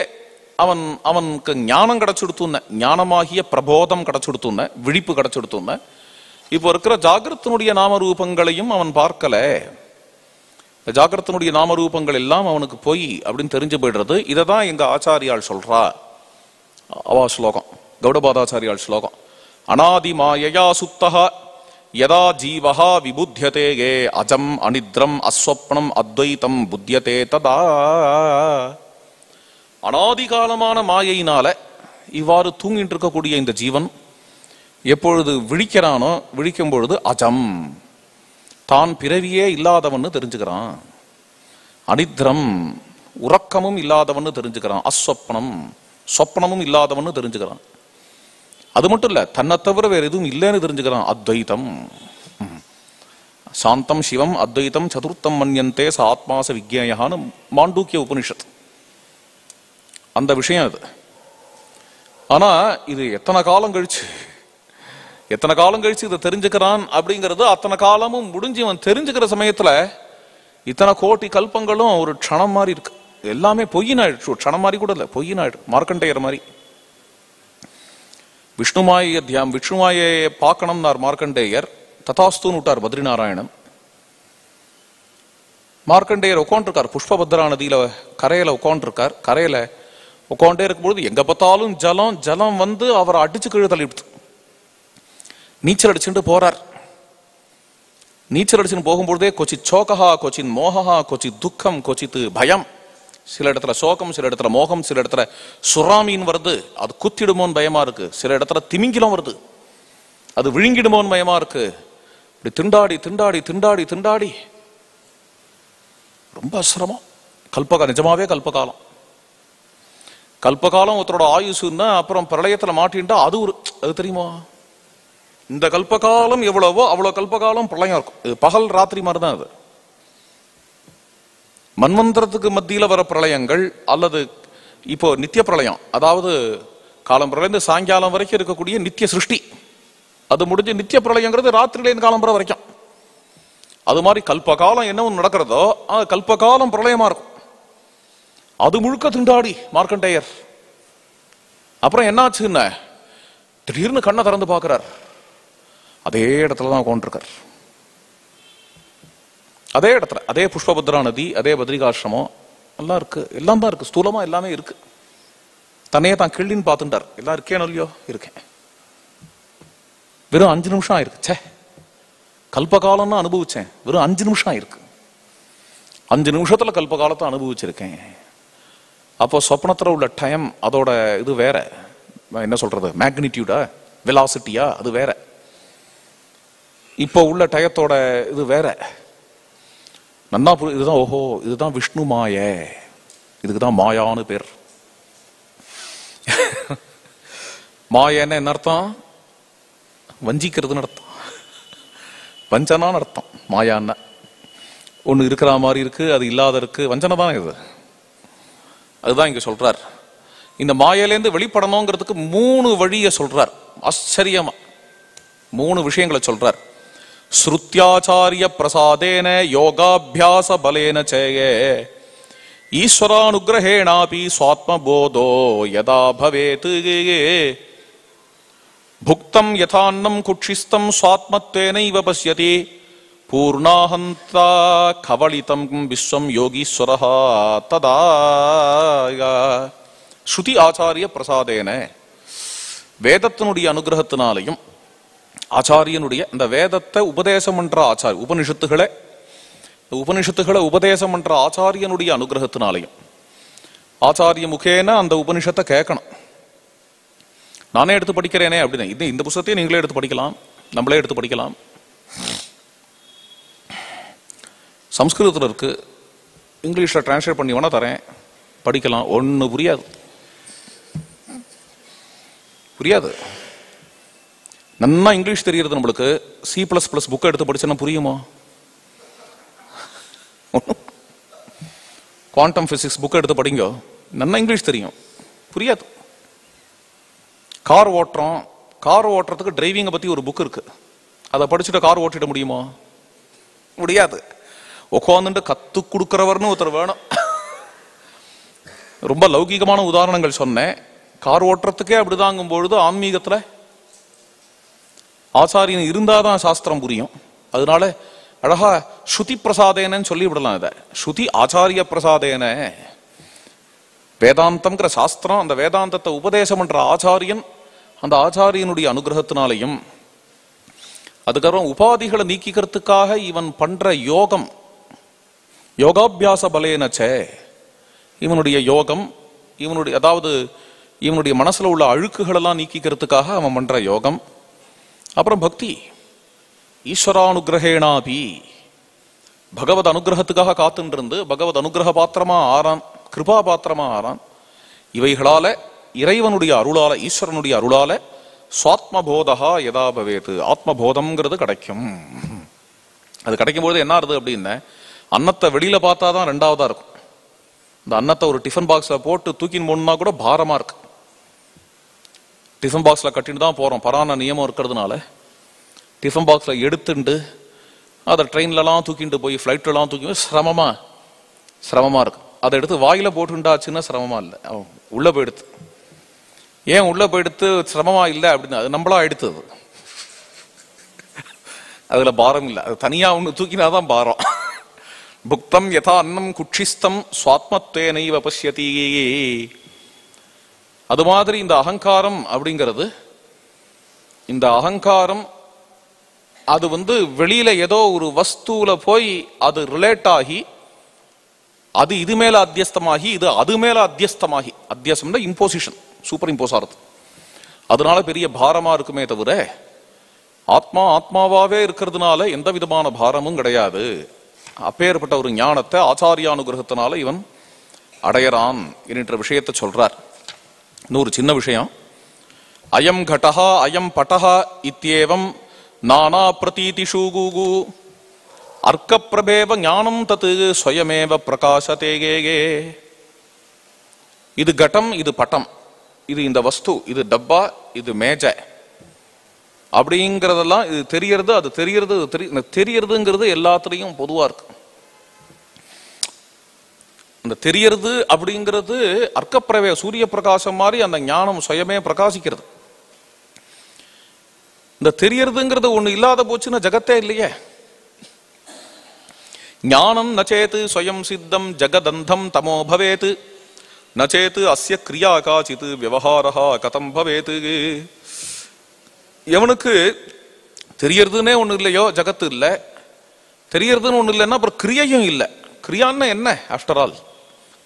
அவனுக்கு ஞானம் கிடைச்சுடுத்துன, ஞானமாகிய பிரபோதம் கிடைச்சுடுத்துன, விழிப்பு கிடைச்சுடுத்துன. இப்போ இருக்கிற ஜாகிரத்தினுடைய நாம ரூபங்களையும் அவன் பார்க்கல. ஜாகிரத்தினுடைய நாமரூபங்கள் எல்லாம் அவனுக்கு போய் அப்படின்னு தெரிஞ்சு போயிடுறது. இதை தான் எங்க ஆச்சாரியால் சொல்றா. அவா ஸ்லோகம், கௌடபாதாச்சாரியால் ஸ்லோகம். அநாதி மாயையா சுத்தஹ யதா ஜீவஹா விபுத்யதே ஏ அஜம் அனித்ரம் அஸ்வப்னம் அத்வைதம் புத்தியதே ததா. அனாதிகாலமான மாயையினால இவ்வாறு தூங்கிட்டு இருக்கக்கூடிய இந்த ஜீவன் எப்பொழுது விழிக்கிறானோ, விழிக்கும் பொழுது அஜம், தான் பிறவியே இல்லாதவன்னு தெரிஞ்சுக்கிறான். அனித்ரம், உறக்கமும் இல்லாதவன்னு தெரிஞ்சுக்கிறான். அஸ்வப்னம், சொப்னமும் இல்லாதவன்னு தெரிஞ்சுக்கிறான். அது மட்டும் இல்ல, தன்னை தவிர வேற எதுவும் இல்லைன்னு தெரிஞ்சுக்கிறான். அத்வைதம், சாந்தம் சிவம் அத்வைதம் சதுர்த்தம் மன்யந்தே ச ஆத்மாச விஜ்ஞேயஹான்னு மாண்டூக்கிய உபனிஷத். அந்த விஷயம் அது. ஆனா இது எத்தனை காலம் கழிச்சு இதை தெரிஞ்சுக்கிறான் அப்படிங்கிறது, அத்தனை காலமும் முடிஞ்சு அவன் தெரிஞ்சுக்கிற சமயத்துல இத்தனை கோடி கல்பங்களும் ஒரு க்ஷணம் மாதிரி இருக்கு. எல்லாமே பொய்யினாயிடுச்சு. ஒரு க்ஷணம் மாதிரி கூட இல்லை, பொய்யினாயிடு. மார்க்கண்டேயர் மாதிரி விஷ்ணுமாயை பார்க்கணும்னார் மார்க்கண்டேயர். ததாஸ்துன்னு விட்டார் பத்ரிநாராயணன். மார்க்கண்டேயர் உட்காந்துருக்கார் புஷ்பபத்ரா நதியில கரையில உட்காந்துருக்கார். கரையில உட்காண்டே இருக்கும்போது எங்க பார்த்தாலும் ஜலம் ஜலம் வந்து அவரை அடிச்சு கீழே தள்ளிவிடுது. நீச்சல் அடிச்சுட்டு போறார். நீச்சல் அடிச்சுன்னு போகும்பொழுதே கொச்சித் சோகஹா, கொச்சின் மோகஹா, கொச்சித் துக்கம், கொச்சித்து பயம். சில இடத்துல சோகம், சில இடத்துல மோகம், சில இடத்துல சுறாமீன் வருது, அது குத்திடுமோன்னு பயமா இருக்கு. சில இடத்துல திமிங்கிலம் வருது, அது விழுங்கிடுமோன்னு பயமா இருக்கு. இப்படி திண்டாடி திண்டாடி திண்டாடி திண்டாடி ரொம்ப சிரமம். கல்பகாலம், நிஜமாவே கல்பகாலம். கல்பகாலம் ஒருத்தரோட ஆயுசுன்னா அப்புறம் பிரளயத்துல மாட்டின்ட்டா அது தெரியுமா? இந்த கல்பகாலம் எவ்வளவோ அவ்வளவு கல்பகாலம் பிரளயம் இருக்கும். இது பகல் ராத்திரி மாதிரி தான். அது மன்வந்திரத்துக்கு மத்தியில வர பிரளயங்கள் அல்லது இப்போ நித்திய பிரளயம், அதாவது காலம் பிரளயம் சாயங்காலம் வரைக்கும் இருக்கக்கூடிய நித்திய சிருஷ்டி, அது முடிஞ்சு நித்திய பிரளயங்கிறது ராத்திரியிலேருந்து காலம் வரைக்கும். அது மாதிரி கல்பகாலம் என்ன ஒன்று நடக்கிறதோ அது கல்பகாலம் பிரளயமா இருக்கும். அது முழுக்க திண்டாடி மார்க்கண்டேயர். அப்புறம் என்னாச்சுன்னு திடீர்னு கண்ணை திறந்து பார்க்கிறார். அதே இடத்துலதான் உட்காந்துருக்கார். அதே இடத்துல, அதே புஷ்பபத்ரா நதி, அதே பத்ரிகாசிரமம் எல்லாம் இருக்கு. எல்லாம் தான் இருக்கு, ஸ்தூலமா எல்லாமே இருக்கு. தன்னையே தான் கிள்ளின்னு பார்த்துட்டார். எல்லாம் இருக்கேன் இல்லையோ, இருக்கேன். வெறும் 5 நிமிஷம் ஆயிருக்கு. சே, கல்பகாலம்னா அனுபவிச்சேன், வெறும் 5 நிமிஷம் ஆயிருக்கு. 5 நிமிஷத்துல கல்பகாலத்தை அனுபவிச்சிருக்கேன். அப்போ சொப்னத்துல உள்ள டைம், அதோட இது வேற, என்ன சொல்றது, மேக்னிடியூடா வெலாசிட்டியா, அது வேற. இப்போ உள்ள டயத்தோட இது வேற. நன்னா இதுதான், ஓஹோ இதுதான் விஷ்ணு மாய, இதுக்குதான் மாயான்னு பேர். மாயன்னு என்ன அர்த்தம்? வஞ்சிக்கிறதுன்னு அர்த்தம், வஞ்சனான்னு அர்த்தம். மாயான்னா ஒண்ணு இருக்கிற மாதிரி இருக்கு, அது இல்லாத இருக்கு, வஞ்சனை தான் இது. அதுதான் இங்க சொல்றார். இந்த மாயிலேருந்து வெளிப்படணுங்கிறதுக்கு 3 வழியை சொல்றார். ஆச்சரியமா 3 விஷயங்களை சொல்றார். ஸ்ருத்யாச்சாரிய பிரசாதேன யோகாபியாச பலேன சேயே ஈஸ்வரானுகிரஹேணாபி ஸ்வாத்மபோதோ யதா பவேத் புக்தம் யதான்னம் குட்சிஸ்தம் ஸ்வாத்மத்வேனைவ பஸ்யதி பூர்ணாஹந்தா கவளிதம் விஸ்வம் யோகீஸ்வரஹ ததா. ஸ்ருதி ஆச்சாரிய பிரசாதேன, வேதத்தினுடைய அனுகிரகத்தினாலையும் ஆச்சாரியனுடைய இந்த வேதத்தை உபதேசம் என்ற ஆச்சாரிய உபனிஷத்துகளை உபதேசம் என்ற ஆச்சாரியனுடைய அனுகிரகத்தினாலையும், ஆச்சாரிய முகேன அந்த உபனிஷத்தை கேட்கணும். நானே எடுத்து படிக்கிறேனே அப்படின்னு இந்த புத்தகத்தையும் நீங்களே எடுத்து படிக்கலாம், நம்மளே எடுத்து படிக்கலாம். சம்ஸ்கிருதத்தில் இருக்கு, இங்கிலீஷ்ல டிரான்ஸ்லேட் பண்ணி வேணா தரேன், படிக்கலாம். ஒண்ணு புரியாது. நன்னா இங்கிலீஷ் தெரிகிறது நம்மளுக்கு. C++ புக்கை எடுத்து படிச்சோன்னா புரியுமா? குவாண்டம் பிசிக்ஸ் புக்கை எடுத்து படிங்க, நன்னா இங்கிலீஷ் தெரியும், புரியாது. கார் ஓட்டுறதுக்கு டிரைவிங்கை பத்தி ஒரு புக் இருக்கு, அதை படிச்சுட்டு கார் ஓட்டிட முடியுமா? முடியாது. உட்காந்துட்டு கத்து கொடுக்கிறவர்னு ஒருத்தர் வேணும். ரொம்ப லௌகிகமான உதாரணங்கள் சொன்னேன். கார் ஓட்டுறதுக்கே அப்படிதாங்கும் பொழுது ஆன்மீகத்துல ஆச்சாரியன் இருந்தாதான் சாஸ்திரம் புரியும். அதனால அழகா ஸ்ருதி பிரசாதேனன்னு சொல்லி விடலாம். இதை ஸ்ருதி ஆச்சாரிய பிரசாதேன, வேதாந்தம்ங்கிற சாஸ்திரம், அந்த வேதாந்தத்தை உபதேசம் பண்ற ஆச்சாரியன், அந்த ஆச்சாரியனுடைய அனுகிரகத்தினாலையும், அதுக்கப்புறம் உபாதிகளை நீக்கிக்கிறதுக்காக இவன் பண்ற யோகம், யோகாபியாச பலேனச்சே, இவனுடைய யோகம், இவனுடைய அதாவது இவனுடைய மனசுல உள்ள அழுக்குகள் எல்லாம் நீக்கிக்கிறதுக்காக அவன் பண்ற யோகம். அப்புறம் பக்தி, ஈஸ்வரானுகிரகேணாபி, பகவத் அனுகிரகத்துக்காக காத்துட்டு இருந்து பகவத் அனுகிரக பாத்திரமா ஆறான், கிருபா பாத்திரமா ஆறான். இவைகளால, இறைவனுடைய அருளால, ஈஸ்வரனுடைய அருளால சுவாத்மபோதா யதா பவேத், ஆத்மபோதம்ங்கிறது கிடைக்கும். அது கிடைக்கும் பொழுது என்ன ஆகுது அப்படின்னா, அன்னத்தை வெளியில பார்த்தாதான் ரெண்டாவதா இருக்கும். இந்த அன்னத்தை ஒரு டிஃபன் பாக்ஸ்ல போட்டு தூக்கின்னு போனா கூட பாரமா இருக்கு. டிஃபன் பாக்ஸ்ல கட்டிட்டு தான் போறோம், பரான நியமம் இருக்கிறதுனால. டிஃபன் பாக்ஸ்ல எடுத்துட்டு அதை ட்ரெயின்லலாம் தூக்கிட்டு போய் ஃப்ளைட்லாம் தூக்கி போய் சிரமமா இருக்கு. அதை எடுத்து வாயில போட்டுண்டாச்சுன்னா சிரமமா இல்லை, உள்ள போயிடுத்து. ஏன் உள்ள போயிடுத்து சிரமமா இல்லை அப்படின்னா, அது நம்மளா எடுத்தது, அதுல பாரம் இல்லை. அது தனியா ஒண்ணு தூக்கினாதான் பாரம். புக்தம் யதா அன்னம் குட்சிஸ்தம் சுவாத்மத்வேனைவ பஷ்யதி. அது மாதிரி இந்த அகங்காரம் அப்படிங்கிறது, இந்த அகங்காரம் அது வெளியில ஏதோ ஒரு வஸ்துல போய் அது ரிலேட் ஆகி, அது இது மேல அத்தியஸ்தமாகி, இது அது மேல அத்தியஸ்தமாகி, அத்தியாசம்னா இம்போசிஷன், சூப்பர் இம்போஸ் ஆகுது. அதனால பெரிய பாரமா இருக்குமே தவிர, ஆத்மா ஆத்மாவாவே இருக்கிறதுனால எந்த விதமான பாரமும் கிடையாது. அப்பேற்பட்ட ஒரு ஞானத்தை ஆச்சாரியானுகிரகத்தினால இவன் அடையறான் என்கிற விஷயத்தை சொல்றார். இன்னொரு சின்ன விஷயம், அயம் கடஹா அயம் பட்டஹா இத்யேவம் நானா பிரதீதிஷு குகு அர்க்க பிரபேவ ஞானம் தத்து ஸ்வயமேவ பிரகாசதேகே. இது கட்டம், இது பட்டம், இது இந்த வஸ்து, இது டப்பா, இது மேஜை அப்படிங்கிறதெல்லாம் இது தெரியறது, அது தெரியறது, தெரியறதுங்கிறது எல்லாத்துலயும் பொதுவா இருக்கு. இந்த தெரியறது அப்படிங்கிறது அர்க்கப்பிரவே சூரிய பிரகாசம் மாதிரி அந்த ஞானம் சுயமே பிரகாசிக்கிறது. இந்த தெரியறதுங்கிறது ஒண்ணு இல்லாத போச்சுன்னா ஜகத்தே இல்லையே. ஞானம் நச்சேத்து ஸ்வயம் சித்தம் ஜகதந்தம் தமோ பவேத் நச்சேத்து அஸ்ய கிரியா காச்சித் விவகாரஹா கதம் பவேத். எவனுக்கு தெரியறதுன்னே ஒண்ணு இல்லையோ, ஜகத்து இல்லை, தெரியறதுன்னு ஒண்ணு இல்லைன்னா அப்புறம் கிரியையும் இல்லை. கிரியான்னு என்ன? ஆஃப்டர் ஆல்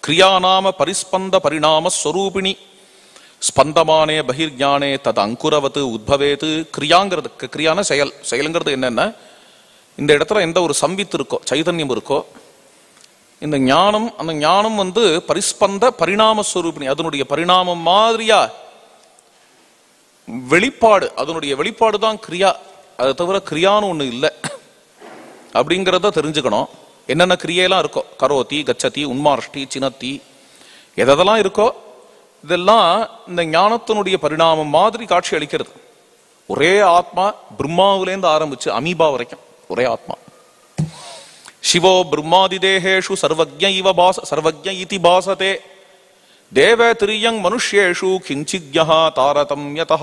கிரியா நாம பரிஸ்பந்த பரிணாம ஸ்வரூபிணி ஸ்பந்தமானே பகிர்ஞானே தத் அங்குரவத்து உத்பவேத்து. கிரியாங்கிறது, கிரியான செயல், செயலுங்கிறது என்னன்னா, இந்த இடத்துல எந்த ஒரு சம்வித் இருக்கோ, சைதன்யம் இருக்கோ, இந்த ஞானம், அந்த ஞானம் பரிஸ்பந்த பரிணாம ஸ்வரூபிணி, அதனுடைய பரிணாமம் மாதிரியா வெளிப்பாடு, அதனுடைய வெளிப்பாடு தான் கிரியா. அதை தவிர கிரியான்னு ஒண்ணு இல்லை அப்படிங்கிறத தெரிஞ்சுக்கணும். என்னென்ன கிரியெல்லாம் இருக்கோ, கரோதி கச்சதி உன்மார்ஷ்டி சினத்தி, எதெல்லாம் இருக்கோ இதெல்லாம் இந்த ஞானத்தினுடைய பரிணாமம் மாதிரி காட்சி அளிக்கிறது. ஒரே ஆத்மா, பிரம்மாவிலேருந்து ஆரம்பிச்சு அமீபா வரைக்கும் ஒரே ஆத்மா. சிவோ பிரம்மாதி தேகேஷு சர்வஜ்ஞ இவ பாச சர்வஜ்ஞ இதி பாசதே தேவ திரியங் மனுஷ்யேஷு கிஞ்சிக்யா தாரதம்யதா.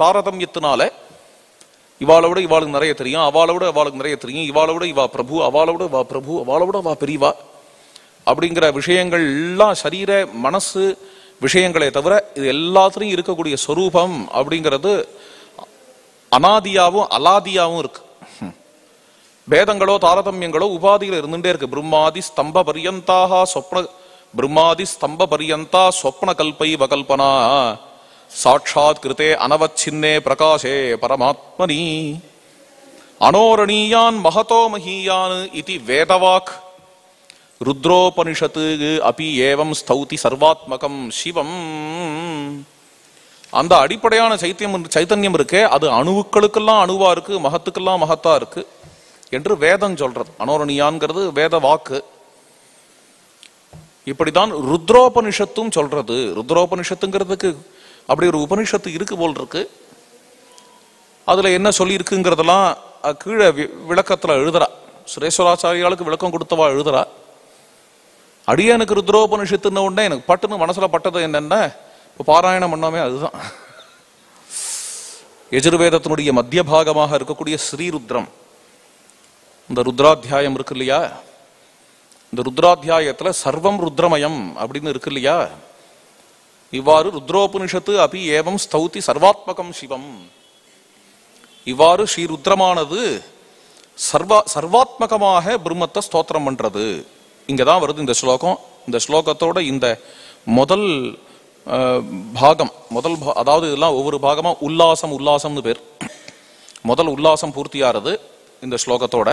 தாரதம்யத்தினால இவாளை விட இவாளுக்கு நிறைய தெரியும், அவளை விட அவளுக்கு நிறைய தெரியும், இவாளை விட இவா பிரபு, அவளை விட வா பிரபு, அவளை விட வா பெரியவா அப்படிங்கிற விஷயங்கள் எல்லாம் சரீர மனசு விஷயங்களே தவிர இது எல்லாத்துலயும் இருக்கக்கூடிய ஸ்வரூபம் அப்படிங்கிறது அனாதியாவும் அலாதியாவும் இருக்கு. பேதங்களோ தாரதமியங்களோ உபாதிகள் இருந்துட்டே இருக்கு. பிரம்மாதி ஸ்தம்ப பரியந்தாக சொப்ன பிரம்மாதி ஸ்தம்ப பரியந்தா சொப்ன கல்பை வகல்பனா சாட்சாத் கிருதே அனவச்சின்னே பிரகாசே பரமாத்மனி அனோரணீயான் மகதோ மஹீயான் இதி வேதவாக் ருத்ரோபனிஷத்து அபி ஏவம் ஸ்தௌதி சர்வாத்மகம் சிவம். அந்த அடிப்படையான சைத்தன்யம் இருக்கே, அது அணுவுக்களுக்கெல்லாம் அணுவா இருக்கு, மகத்துக்கெல்லாம் மகத்தா இருக்கு என்று வேதம் சொல்றது. அனோரணியான்ங்கிறது வேத வாக்கு. இப்படிதான் ருத்ரோபனிஷத்தும் சொல்றது. ருத்ரோபனிஷத்துங்கிறதுக்கு அப்படி ஒரு உபனிஷத்து இருக்கு போல் இருக்கு. அதுல என்ன சொல்லி இருக்குங்கிறதெல்லாம் கீழே விளக்கத்துல எழுதுறா. சுரேஸ்வராச்சாரியாளுக்கு விளக்கம் கொடுத்தவா எழுதுறா. அடியனுக்கு ருத்ரோபனிஷத்துன்னு உடனே எனக்கு பட்டுன்னு மனசுல பட்டது என்னன்னா, இப்போ பாராயணம் பண்ணாமே அதுதான். யஜுர்வேதத்தினுடைய மத்திய பாகமாக இருக்கக்கூடிய ஸ்ரீருத்ரம், இந்த ருத்ராத்தியாயம் இருக்கு இல்லையா, இந்த ருத்ராத்தியாயத்துல சர்வம் ருத்ரமயம் அப்படின்னு இருக்கு இல்லையா, இவ்வாறு ருத்ரோபனிஷத்து அபி ஏவம் ஸ்தௌதி சர்வாத்மகம் சிவம். இவ்வாறு ஸ்ரீ ருத்ரமானது சர்வாத்மகமாக பிரம்மத்தை ஸ்தோத்திரம் பண்றது. இங்கதான் வருது இந்த ஸ்லோகம். இந்த ஸ்லோகத்தோட இந்த முதல் பாகம், அதாவது இதெல்லாம் ஒவ்வொரு பாகமா உல்லாசம்னு பேர். முதல் உல்லாசம் பூர்த்தியாகிறது இந்த ஸ்லோகத்தோட.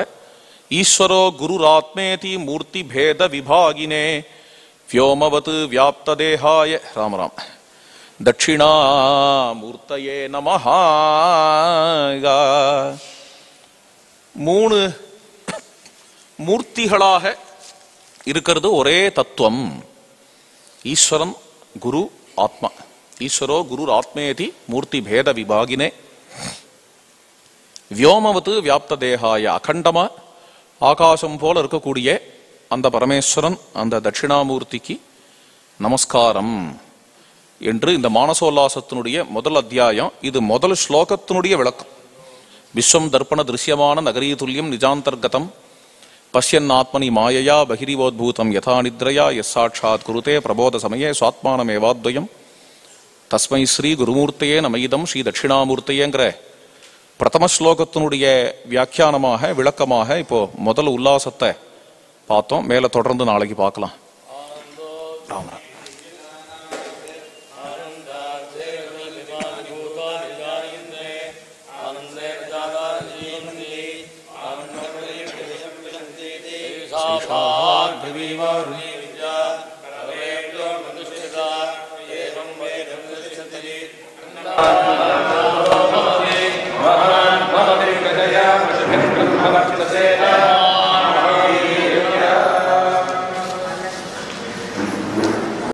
ஈஸ்வரோ குருராத்மேதி மூர்த்தி பேத விபாகினே व्योमवत् व्याप्तदेहाय राम राम दक्षिणामूर्तये नमः. மூணு மூர்த்திகளாக இருக்கிறது ஒரே தத்துவம். ஈஸ்வரன் குரு ஆத்மா. ஈஸ்வரோ குரு ஆத்மேதி மூர்த்தி பேத விபாகினே व्योमवत् व्याप्त தேகாய அகண்டமா ஆகாசம் போல இருக்கக்கூடிய அந்த பரமேஸ்வரன், அந்த தட்சிணாமூர்த்திக்கு நமஸ்காரம் என்று இந்த மானசோல்லாசத்தினுடைய முதல் அத்தியாயம். இது முதல் ஸ்லோகத்தினுடைய விளக்கம். விஸ்வம் தர்ப்பண திருஷ்யமான நகரீதுல்யம் நிஜாந்தர்கதம் பஷ்யன் ஆத்மனி மாயையா பகிரிவோத்பூதம் யதா நித்ரயா யசாட்சாத் குருதே பிரபோத சமயே சுவாத்மானமேவாத்வயம் தஸ்மை ஸ்ரீ குருமூர்த்தையே நமயிதம் ஸ்ரீ தட்சிணாமூர்த்தையேங்கிற பிரதம ஸ்லோகத்தினுடைய வியாக்கியானமாக விளக்கமாக இப்போ முதல் உல்லாசத்தை பார்த்தோம். மேல தொடர்ந்து நாளைக்கு பார்க்கலாம். ராமராம்.